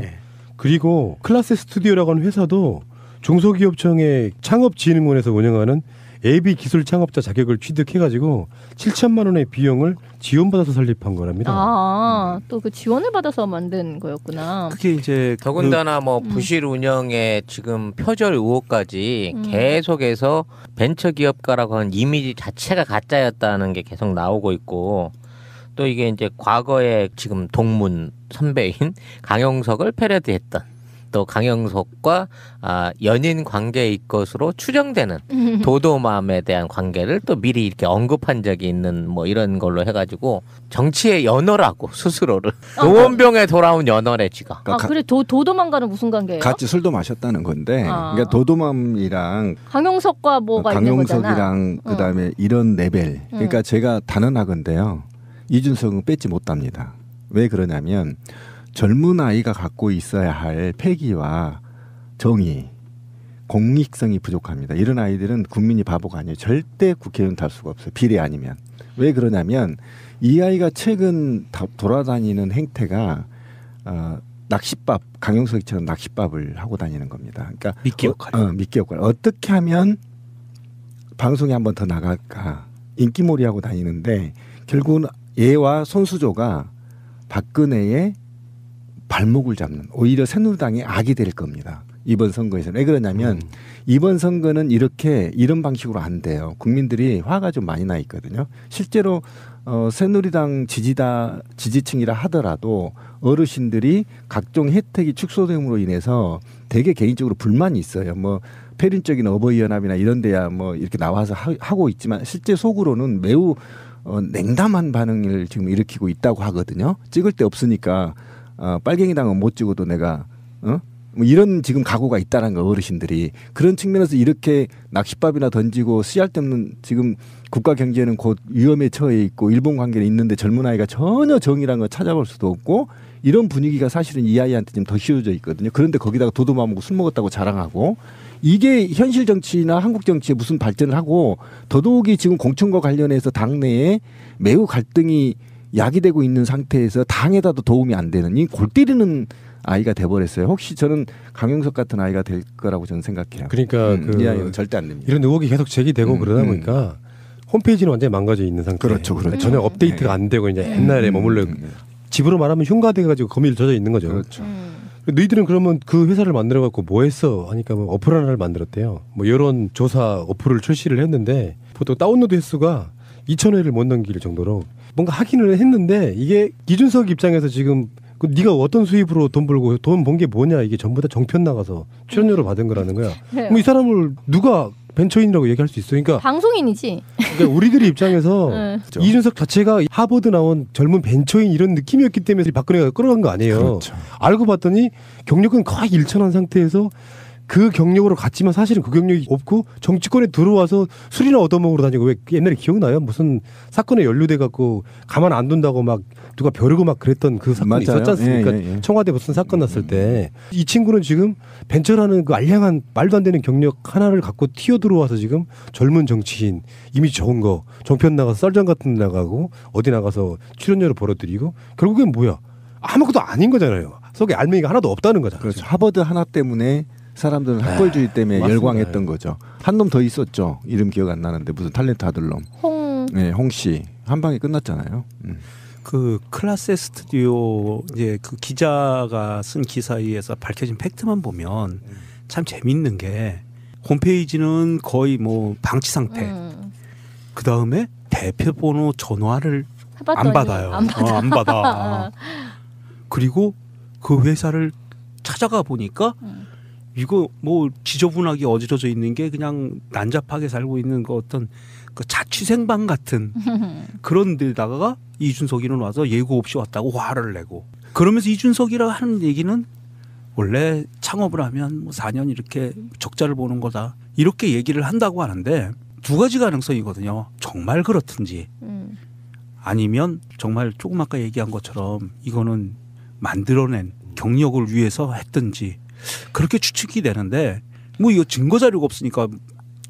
그리고 클라스 스튜디오라고 하는 회사도 중소기업청의 창업진흥원에서 운영하는 예비 기술 창업자 자격을 취득해가지고 7천만 원의 비용을 지원받아서 설립한 거랍니다. 또 그 지원을 받아서 만든 거였구나. 그게 이제 더군다나 부실 운영에 지금 표절 의혹까지 계속해서 벤처기업가라고 하는 이미지 자체가 가짜였다는 게 계속 나오고 있고 또 이게 이제 과거에 지금 동문 선배인 강용석을 패러디했던 또 강영석과 연인 관계일 것으로 추정되는 도도맘에 대한 관계를 또 미리 이렇게 언급한 적이 있는 뭐 이런 걸로 해가지고 정치의 연어라고 스스로를 노원병에 돌아온 연어래 지가. 그래 도도맘과는 무슨 관계예요? 같이 술도 마셨다는 건데 그러니까 도도맘이랑 강영석과 뭐가 있는 거잖아. 강영석이랑 그다음에 이런 레벨. 그러니까 제가 단언하건데요. 이준석은 뺏지 못합니다. 왜 그러냐면 젊은 아이가 갖고 있어야 할 패기와 정의, 공익성이 부족합니다. 이런 아이들은 국민이 바보가 아니에요. 절대 국회의원 달 수가 없어요. 비례 아니면. 왜 그러냐면 이 아이가 최근 돌아다니는 행태가 낚싯밥, 강용석이처럼 낚싯밥을 하고 다니는 겁니다. 그러니까 미끼 역할. 미끼 역할. 어떻게 하면 방송에 한 번 더 나갈까. 인기몰이 하고 다니는데 결국은 얘와 손수조가 박근혜의 발목을 잡는 오히려 새누리당의 악이 될 겁니다. 이번 선거에서는. 왜 그러냐면 이번 선거는 이런 방식으로 안 돼요. 국민들이 화가 좀 많이 나 있거든요. 실제로 새누리당 지지층이라 하더라도 어르신들이 각종 혜택이 축소됨으로 인해서 되게 개인적으로 불만이 있어요. 뭐 폐륜적인 어버이연합이나 이런 데야 뭐 이렇게 나와서 하고 있지만 실제 속으로는 매우 냉담한 반응을 지금 일으키고 있다고 하거든요. 찍을 데 없으니까 빨갱이당은 못 찍어도 내가 뭐 이런 지금 각오가 있다는 거 어르신들이. 그런 측면에서 이렇게 낚싯밥이나 던지고 쓰잘데없는 지금 국가 경제는 곧 위험에 처해 있고 일본 관계는 있는데 젊은 아이가 전혀 정의란 걸 찾아볼 수도 없고 이런 분위기가 사실은 이 아이한테 지금 더 씌워져 있거든요. 그런데 거기다가 도도마먹고 술 먹었다고 자랑하고 이게 현실 정치나 한국 정치에 무슨 발전을 하고 더더욱이 지금 공천과 관련해서 당내에 매우 갈등이 야기되고 있는 상태에서 당에다도 도움이 안 되는 이 골 때리는 아이가 돼버렸어요. 혹시 저는 강용석 같은 아이가 될 거라고 저는 생각해요. 그러니까 이 아이는 절대 안 됩니다. 이런 의혹이 계속 제기되고 그러다 보니까 홈페이지는 완전히 망가져 있는 상태. 그렇죠. 전혀 업데이트가 안 되고 이제 옛날에 머물러 집으로 말하면 흉가돼가지고 거미를 젖어 있는 거죠. 그렇죠. 너희들은 그러면 그 회사를 만들어갖고 뭐 했어? 하니까 뭐 어플 하나를 만들었대요. 뭐 여론 조사 어플을 출시를 했는데 보통 다운로드 횟수가 2,000회를 못 넘길 정도로 뭔가 하기는 했는데 이게 이준석 입장에서 지금 네가 어떤 수입으로 돈 벌고 돈 번 게 뭐냐 이게 전부 다 정편 나가서 출연료를 받은 거라는 거야. 뭐 이 사람을 누가 벤처인이라고 얘기할 수 있어? 그러니까 방송인이지. 그러니까 우리들이 입장에서 이준석 자체가 하버드 나온 젊은 벤처인 이런 느낌이었기 때문에 박근혜가 끌어간 거 아니에요. 그렇죠. 알고 봤더니 경력은 거의 일천한 상태에서 그 경력으로 갔지만 사실은 그 경력이 없고 정치권에 들어와서 술이나 얻어먹으러 다니고 왜 옛날에 기억나요? 무슨 사건에 연루돼 갖고 가만 안 둔다고 막 누가 벼르고 막 그랬던 그 사건이 맞아요. 있었지 않습니까? 예. 청와대 무슨 사건 났을 때 이 친구는 지금 벤처라는 그 알량한 말도 안 되는 경력 하나를 갖고 튀어 들어와서 지금 젊은 정치인 이미지 좋은 거 종편 나가서 썰전 같은 데 나가고 어디 나가서 출연료를 벌어들이고 결국엔 뭐야? 아무것도 아닌 거잖아요. 속에 알맹이가 하나도 없다는 거잖아요. 그렇죠. 하버드 하나 때문에 사람들은 학벌주의 때문에 맞습니다. 열광했던 거죠. 한 놈 더 있었죠. 이름 기억 안 나는데 무슨 탤런트 아들놈. 홍 씨. 한 방에 끝났잖아요. 그 클라스 스튜디오 이제 그 기자가 쓴 기사에서 밝혀진 팩트만 보면 참 재밌는 게 홈페이지는 거의 뭐 방치 상태. 그 다음에 대표번호 전화를 안 받아요. 안 받아. 그리고 그 회사를 찾아가 보니까 이거 뭐 지저분하게 어지러져 있는 게 그냥 난잡하게 살고 있는 그 어떤 그 자취생방 같은 그런 데다가 이준석이는 와서 예고 없이 왔다고 화를 내고 그러면서 이준석이라 하는 얘기는 원래 창업을 하면 뭐 4년 이렇게 적자를 보는 거다 이렇게 얘기를 한다고 하는데 두 가지 가능성이거든요. 정말 그렇든지 아니면 정말 조금 아까 얘기한 것처럼 이거는 만들어낸 경력을 위해서 했든지 그렇게 추측이 되는데 뭐 이거 증거 자료가 없으니까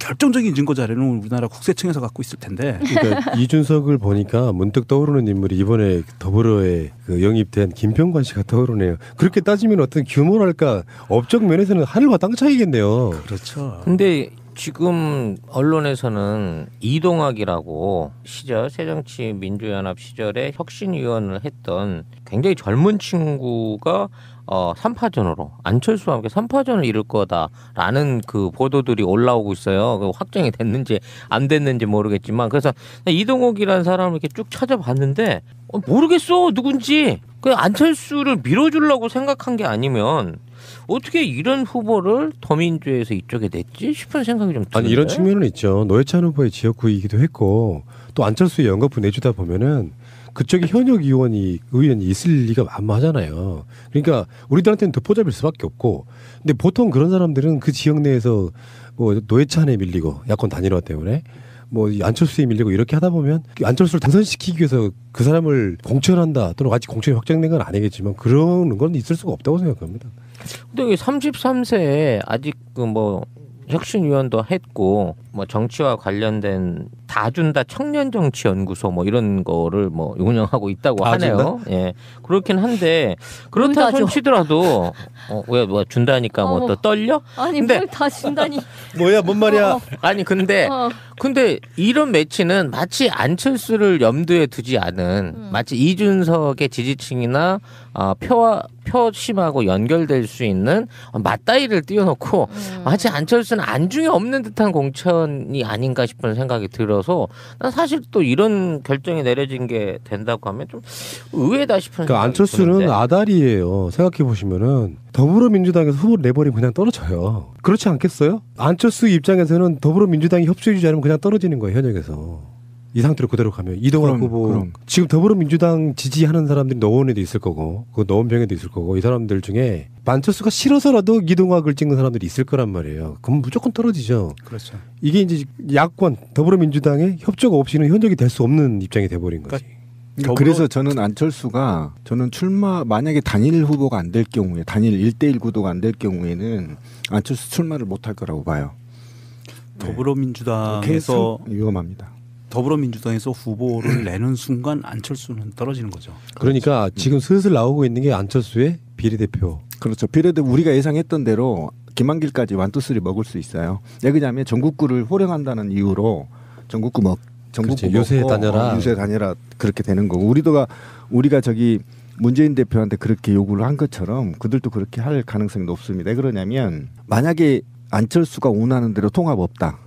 결정적인 증거 자료는 우리나라 국세청에서 갖고 있을 텐데. 그러니까 이준석을 보니까 문득 떠오르는 인물이 이번에 더불어에 그 영입된 김병관 씨가 떠오르네요. 그렇게 따지면 어떤 규모랄까 업적 면에서는 하늘과 땅 차이겠네요. 그렇죠. 근데 지금 언론에서는 이동학이라고 시절 새정치민주연합 시절에 혁신위원을 했던 굉장히 젊은 친구가 3파전으로 안철수와 함께 3파전을 이룰 거다라는 그 보도들이 올라오고 있어요. 그 확정이 됐는지 안 됐는지 모르겠지만 그래서 이동욱이라는 사람을 이렇게 쭉 찾아봤는데 모르겠어 누군지. 그 안철수를 밀어주려고 생각한 게 아니면 어떻게 이런 후보를 더민주에서 이쪽에 냈지 싶은 생각이 좀 드는데. 아니 이런 측면은 있죠. 노회찬 후보의 지역구이기도 했고 또 안철수의 연거푸 내주다 보면은 그쪽에 현역 의원이 있을 리가 만무하잖아요. 그러니까 우리들한테는 듣보잡일 수밖에 없고 근데 보통 그런 사람들은 그 지역 내에서 뭐 노회찬에 밀리고 야권 단일화 때문에 뭐 안철수에 밀리고 이렇게 하다 보면 안철수를 당선시키기 위해서 그 사람을 공천한다 또는 같이 공천이 확정된 건 아니겠지만 그런 건 있을 수가 없다고 생각합니다. 근데 33세에 아직 그 뭐 혁신위원도 했고 뭐 정치와 관련된 다준다 청년정치연구소 뭐 이런 거를 뭐 운영하고 있다고 하네요. 예, 그렇긴 한데 그렇다 손치더라도 왜 뭐 준다니까 뭐 또 떨려? 아니 뭘 다 준다니? 뭐야 뭔 말이야? 아니 근데 이런 매치는 마치 안철수를 염두에 두지 않은 마치 이준석의 지지층이나 표심하고 연결될 수 있는 맞다이를 띄워놓고 마치 안철수는 안중에 없는 듯한 공천이 아닌가 싶은 생각이 들어서 난 사실 또 이런 결정이 내려진 게 된다고 하면 좀 의외다 싶은 그러니까 생각이 안철수는 드는데. 아다리예요. 생각해 보시면은 더불어민주당에서 후보를 내버리면 그냥 떨어져요. 그렇지 않겠어요? 안철수 입장에서는 더불어민주당이 협조해주지 않으면 그냥 떨어지는 거예요. 현역에서. 이 상태로 그대로 가면 이동학 후보 지금 더불어민주당 지지하는 사람들이 노원에도 있을 거고 그 노원병에도 있을 거고 이 사람들 중에 안철수가 싫어서라도 이동학을 찍는 사람들이 있을 거란 말이에요. 그럼 무조건 떨어지죠. 그렇죠. 이게 이제 야권 더불어민주당의 협조가 없이는 현역이 될 수 없는 입장이 돼버린 거지. 그래서 저는 안철수가 출마 만약에 단일 후보가 안 될 경우에 단일 1대1 구도가 안 될 경우에는 안철수 출마를 못할 거라고 봐요. 더불어민주당에서 위험합니다. 더불어민주당에서 후보를 내는 순간 안철수는 떨어지는 거죠. 그러니까 지금 슬슬 나오고 있는 게 안철수의 비례대표. 그렇죠. 비례대표 우리가 예상했던 대로 김한길까지 1, 2, 3 먹을 수 있어요. 왜 그러냐면 전국구를 호령한다는 이유로 전국구 요새 다녀라. 요새 다녀라 그렇게 되는 거고 우리가 저기 문재인 대표한테 그렇게 요구를 한 것처럼 그들도 그렇게 할 가능성이 높습니다. 왜 그러냐면 만약에 안철수가 원하는 대로 통합 없다.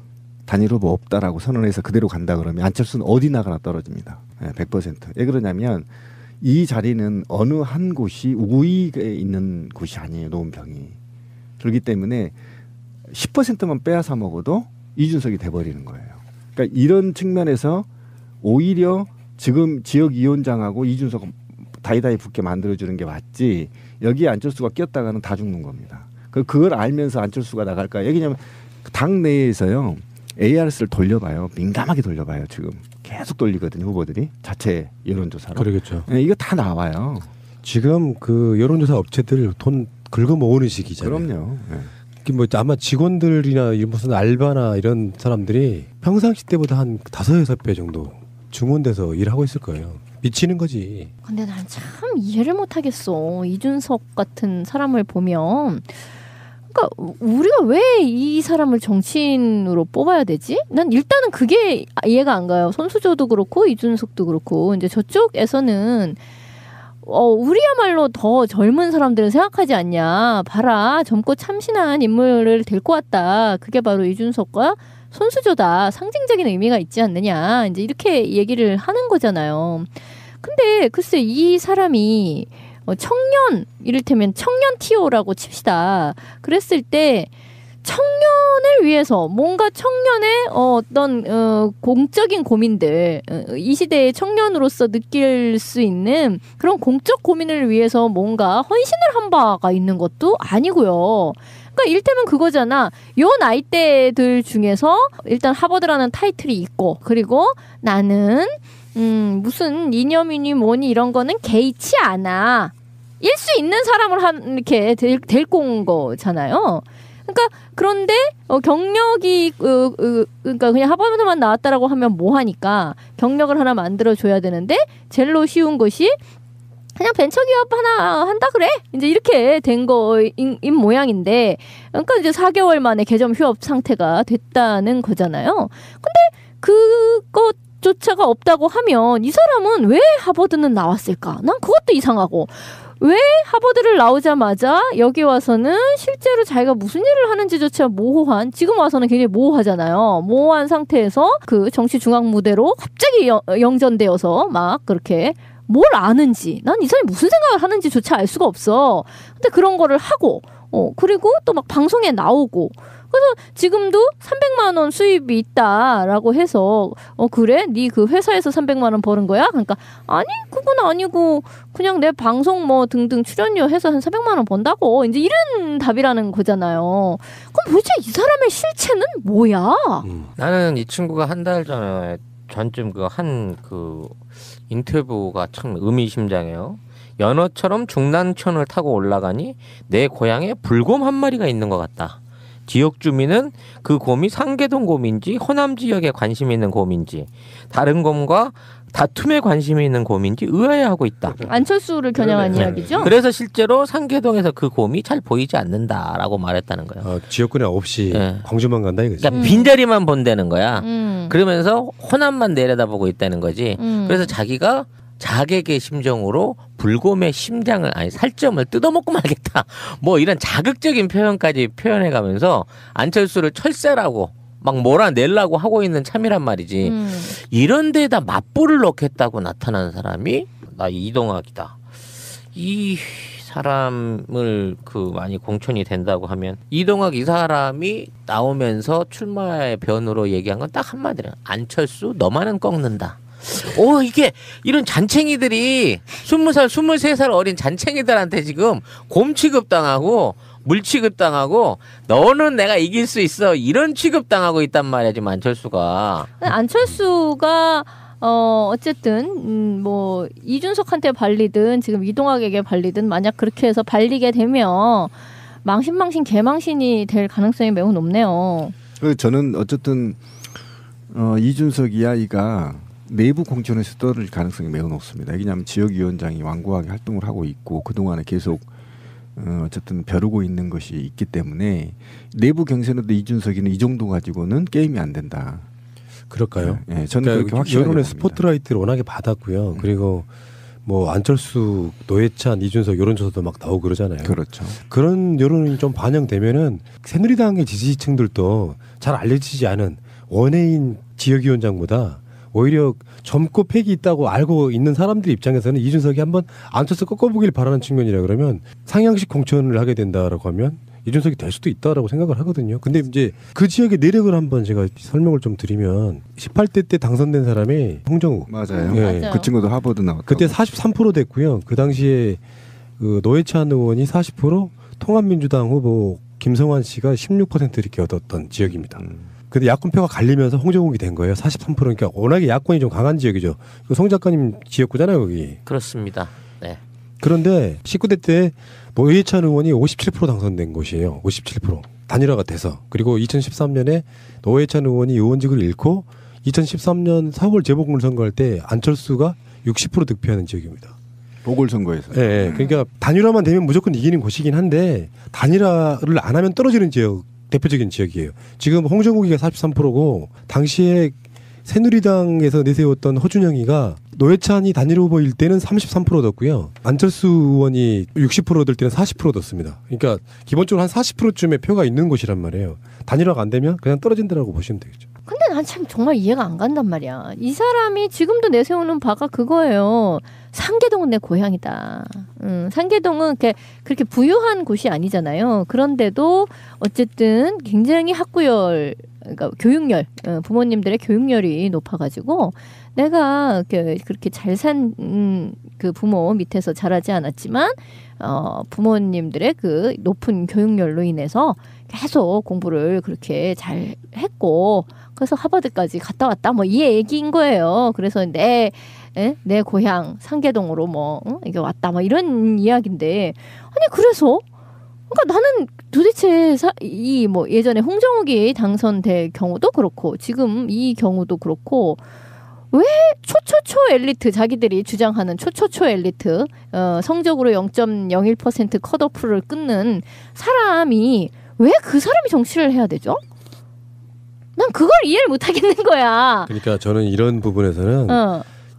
단일 후보 없다라고 선언해서 그대로 간다 그러면 안철수는 어디 나가나 떨어집니다. 100%. 왜 그러냐면 이 자리는 어느 한 곳이 우위에 있는 곳이 아니에요. 노원병이. 그렇기 때문에 10%만 빼앗아 먹어도 이준석이 돼버리는 거예요. 그러니까 이런 측면에서 오히려 지금 지역위원장하고 이준석 다이다이 붙게 만들어주는 게 맞지 여기에 안철수가 꼈다가는 다 죽는 겁니다. 그걸 알면서 안철수가 나갈까? 왜냐하면 당 내에서요. ARS를 돌려봐요. 민감하게 돌려봐요. 지금 계속 돌리거든요. 후보들이 자체 여론조사로. 그러겠죠. 이거 다 나와요. 지금 그 여론조사 업체들 돈 긁어 모으는 시기잖아요. 그럼요. 뭐 아마 직원들이나 무슨 알바나 이런 사람들이 평상시 때보다 한 5-6배 정도 증원돼서 일하고 있을 거예요. 미치는 거지. 근데 난 참 이해를 못하겠어. 이준석 같은 사람을 보면 그러니까 우리가 왜 이 사람을 정치인으로 뽑아야 되지? 난 일단은 그게 이해가 안 가요. 손수조도 그렇고 이준석도 그렇고 이제 저쪽에서는 우리야말로 더 젊은 사람들은 생각하지 않냐. 봐라, 젊고 참신한 인물을 데리고 왔다. 그게 바로 이준석과 손수조다. 상징적인 의미가 있지 않느냐. 이제 이렇게 얘기를 하는 거잖아요. 근데 글쎄 이 사람이 청년, 이를테면 청년 TO라고 칩시다. 그랬을 때 청년을 위해서 뭔가 청년의 어떤 공적인 고민들, 이 시대의 청년으로서 느낄 수 있는 그런 공적 고민을 위해서 뭔가 헌신을 한 바가 있는 것도 아니고요. 그러니까 일테면 그거잖아. 요 나이대들 중에서 일단 하버드라는 타이틀이 있고, 그리고 나는 무슨 이념이니 뭐니 이런 거는 개의치 않아. 일 수 있는 사람을 이렇게 데리고 온 거잖아요. 그러니까 그런데 경력이 그러니까 그냥 하버드만 나왔다라고 하면 뭐 하니까 경력을 하나 만들어 줘야 되는데 제일로 쉬운 것이 그냥 벤처기업 하나 한다 그래. 이제 이렇게 된 거인 모양인데, 그러니까 이제 4개월 만에 개점 휴업 상태가 됐다는 거잖아요. 근데 그것조차가 없다고 하면 이 사람은 왜 하버드는 나왔을까? 난 그것도 이상하고. 왜 하버드를 나오자마자 여기 와서는 실제로 자기가 무슨 일을 하는지조차 모호한, 지금 와서는 굉장히 모호하잖아요. 모호한 상태에서 그 정치 중앙 무대로 갑자기 영전되어서 막 그렇게 뭘 아는지, 난 이 사람이 무슨 생각을 하는지조차 알 수가 없어. 근데 그런 거를 하고, 그리고 또 막 방송에 나오고, 그래서 지금도 300만 원 수입이 있다라고 해서 그래? 네 그 회사에서 300만 원 버는 거야? 그러니까 아니 그건 아니고 그냥 내 방송 뭐 등등 출연료 해서 한 400만 원 번다고, 이제 이런 답이라는 거잖아요. 그럼 도대체 이 사람의 실체는 뭐야? 나는 이 친구가 한 달 전쯤 한 인터뷰가 참 의미심장해요. 연어처럼 중랑천을 타고 올라가니 내 고향에 불곰 한 마리가 있는 것 같다. 지역 주민은 그 곰이 상계동 곰인지 호남 지역에 관심이 있는 곰인지 다른 곰과 다툼에 관심이 있는 곰인지 의아해하고 있다. 안철수를 겨냥한 이야기죠. 그래서 실제로 상계동에서 그 곰이 잘 보이지 않는다라고 말했다는 거예요. 지역구에 없이 광주만 간다 이거지. 그러니까 빈자리만 본다는 거야. 그러면서 호남만 내려다보고 있다는 거지. 그래서 자기가 자객의 심정으로 불곰의 심장을 아니 살점을 뜯어먹고 말겠다. 뭐 이런 자극적인 표현까지 표현해가면서 안철수를 철새라고 막 몰아내려고 하고 있는 참이란 말이지. 이런 데다 맞불을 넣겠다고 나타난 사람이 나 이동학이다. 이 사람을 많이 공천이 된다고 하면 이동학 이 사람이 나오면서 출마의 변으로 얘기한 건 딱 한마디로 안철수 너만은 꺾는다. 이게 이런 잔챙이들이 20살, 23살 어린 잔챙이들한테 지금 곰 취급당하고 물 취급당하고 너는 내가 이길 수 있어 이런 취급당하고 있단 말이야 지금 안철수가. 안철수가 어쨌든 뭐 이준석한테 발리든 지금 이동학에게 발리든 만약 그렇게 해서 발리게 되면 망신 개망신이 될 가능성이 매우 높네요. 저는 어쨌든 이준석 이하이가 내부 공천에서 떨어질 가능성이 매우 높습니다. 왜냐하면 지역위원장이 완고하게 활동을 하고 있고 그동안에 계속 어쨌든 벼르고 있는 것이 있기 때문에 내부 경선에도 이준석이는 이 정도 가지고는 게임이 안 된다. 그럴까요? 네, 저는 그렇게 확실하게 여론의 봅니다. 스포트라이트를 워낙에 받았고요. 그리고 뭐 안철수, 노회찬, 이준석 이런 조사도 막 나오고 그러잖아요. 그렇죠. 그런 여론이 좀 반영되면은 새누리당의 지지층들도 잘 알려지지 않은 원외인 지역위원장보다 오히려 젊고 팩이 있다고 알고 있는 사람들 입장에서는 이준석이 한번 안철수 꺾어보길 바라는 측면이라 그러면 상향식 공천을 하게 된다라고 하면 이준석이 될 수도 있다라고 생각을 하거든요. 근데 이제 그 지역의 내력을 한번 제가 설명을 좀 드리면 18대 때 당선된 사람이 홍정욱. 맞아요. 예. 맞아요. 그 친구도 하버드 나왔고. 그때 43% 됐고요. 그 당시에 그 노회찬 의원이 40%, 통합민주당 후보 김성환 씨가 16% 이렇게 얻었던 지역입니다. 근데 야권표가 갈리면서 홍정욱이 된 거예요. 43%니까 워낙에 야권이 좀 강한 지역이죠. 그 송 작가님 지역구잖아요, 거기. 그렇습니다. 네. 그런데 19대 때 노회찬 의원이 57% 당선된 곳이에요. 57%. 단일화가 돼서. 그리고 2013년에 노회찬 의원이 의원직을 잃고 2013년 4월 재보궐선거할 때 안철수가 60% 득표하는 지역입니다. 보궐선거에서. 네, 그러니까 단일화만 되면 무조건 이기는 곳이긴 한데 단일화를 안 하면 떨어지는 지역. 대표적인 지역이에요. 지금 홍정욱이가 43%고 당시에 새누리당에서 내세웠던 허준영이가 노회찬이 단일 후보일 때는 33% 얻었고요. 안철수 의원이 60% 얻을 때는 40% 얻었습니다. 그러니까 기본적으로 한 40%쯤의 표가 있는 곳이란 말이에요. 단일화가 안 되면 그냥 떨어진다라고 보시면 되겠죠. 근데 난 참 정말 이해가 안 간단 말이야. 이 사람이 지금도 내세우는 바가 그거예요. 상계동은 내 고향이다. 상계동은 그렇게 부유한 곳이 아니잖아요. 그런데도 어쨌든 굉장히 학구열, 그러니까 교육열, 부모님들의 교육열이 높아가지고 내가 그렇게 잘 산 그 부모 밑에서 자라지 않았지만 부모님들의 그 높은 교육열로 인해서 계속 공부를 그렇게 잘 했고 그래서 하버드까지 갔다 왔다 뭐 이 얘기인 거예요. 그래서 내 고향 상계동으로 이게 왔다 뭐 이런 이야기인데 아니 그래서 그러니까 나는 도대체 이 뭐 예전에 홍정욱이 당선될 경우도 그렇고 지금 이 경우도 그렇고 왜 초초초 엘리트 자기들이 주장하는 초초초 엘리트 성적으로 0.01% 컷오프를 끊는 사람이 왜 그 사람이 정치를 해야 되죠? 난 그걸 이해를 못 하겠는 거야. 그러니까 저는 이런 부분에서는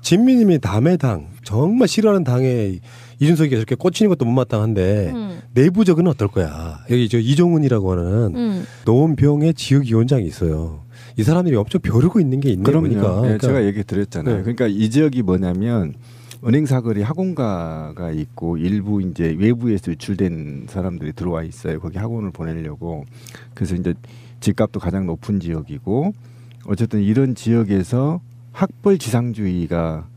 진미님이 남의 당 정말 싫어하는 당에 이준석이 저렇게 꽂히는 것도 못마땅한데 내부적은 어떨 거야. 여기 저 이종훈이라고 하는 노원병의 지역위원장이 있어요. 이 사람들이 엄청 벼르고 있는 게 있네 보니까. 네, 그러니까 제가 얘기 드렸잖아요. 네. 그러니까 이 지역이 뭐냐면 은행 사거리 학원가가 있고 일부 이제 외부에서 유출된 사람들이 들어와 있어요. 거기 학원을 보내려고. 그래서 이제 집값도 가장 높은 지역이고 어쨌든 이런 지역에서 학벌 지상주의가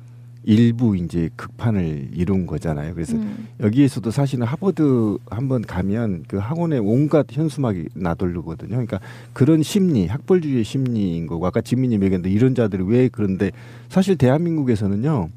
일부 이제 극판을 이룬 거잖아요. 그래서 여기에서도 사실은 하버드 한번 가면 그 학원에 온갖 현수막이 나돌르거든요. 그러니까 그런 심리, 학벌주의의 심리인 거고 아까 진미님 얘기했는데 이런 자들이 왜 그런데 사실 대한민국에서는요.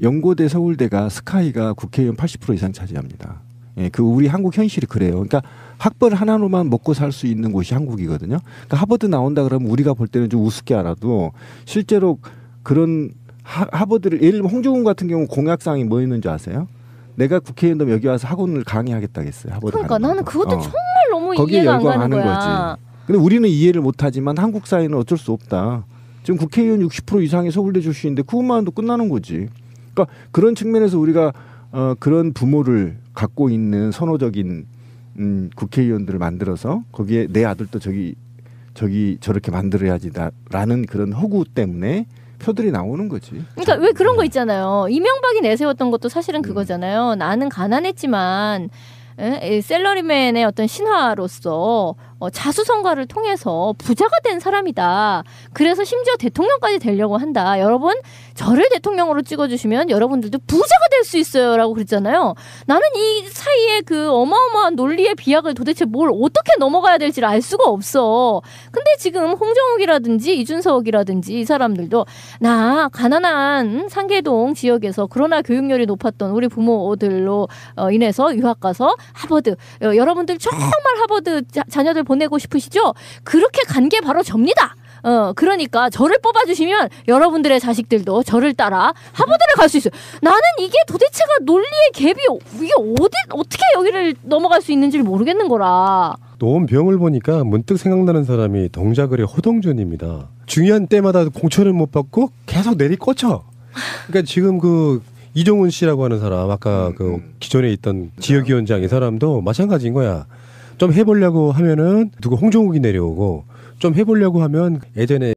연고대 서울대가 스카이가 국회의원 80% 이상 차지합니다. 예, 그 우리 한국 현실이 그래요. 그러니까 학벌 하나로만 먹고 살 수 있는 곳이 한국이거든요. 그러니까 하버드 나온다 그러면 우리가 볼 때는 좀 우습게 알아도 실제로 그런 하버드를 예를 들면 홍종훈 같은 경우 공약사항이 뭐 있는지 아세요? 내가 국회의원 되면 여기 와서 학원을 강의하겠다겠어요. 하버드 그러니까 나는 그것도 정말 너무 거기에 이해가 안 가는 열광하는 거야. 거지. 근데 우리는 이해를 못하지만 한국 사회는 어쩔 수 없다. 지금 국회의원 60% 이상이 서울대 출신인데 그것만도 끝나는 거지. 그러니까 그런 측면에서 우리가 그런 부모를 갖고 있는 선호적인 국회의원들을 만들어서 거기에 내 아들도 저기 저렇게 만들어야지라는 그런 허구 때문에 표들이 나오는 거지. 그러니까 왜 그런 거 있잖아요. 이명박이 내세웠던 것도 사실은 그거잖아요. 나는 가난했지만 셀러리맨의 어떤 신화로서 자수성가를 통해서 부자가 된 사람이다. 그래서 심지어 대통령까지 되려고 한다. 여러분 저를 대통령으로 찍어주시면 여러분들도 부자가 될 수 있어요 라고 그랬잖아요. 나는 이 사이에 그 어마어마한 논리의 비약을 도대체 뭘 어떻게 넘어가야 될지를 알 수가 없어. 근데 지금 홍정욱이라든지 이준석이라든지 이 사람들도 나 가난한 상계동 지역에서 그러나 교육열이 높았던 우리 부모들로 인해서 유학 가서 하버드 여러분들 정말 하버드 자녀들 보내고 싶으시죠? 그렇게 간 게 바로 접니다. 그러니까 저를 뽑아주시면 여러분들의 자식들도 저를 따라 하버드를 갈 수 있어요. 나는 이게 도대체가 논리의 갭이 이게 어떻게 여기를 넘어갈 수 있는지를 모르겠는 거라. 노원병을 보니까 문득 생각나는 사람이 동작을의 호동준입니다. 중요한 때마다 공천을 못 받고 계속 내리꽂혀. 그러니까 지금 그 이종훈 씨라고 하는 사람 아까 그 기존에 있던 지역위원장 이 사람도 마찬가지인 거야. 좀 해보려고 하면은 누구 홍종욱이 내려오고 좀 해보려고 하면 예전에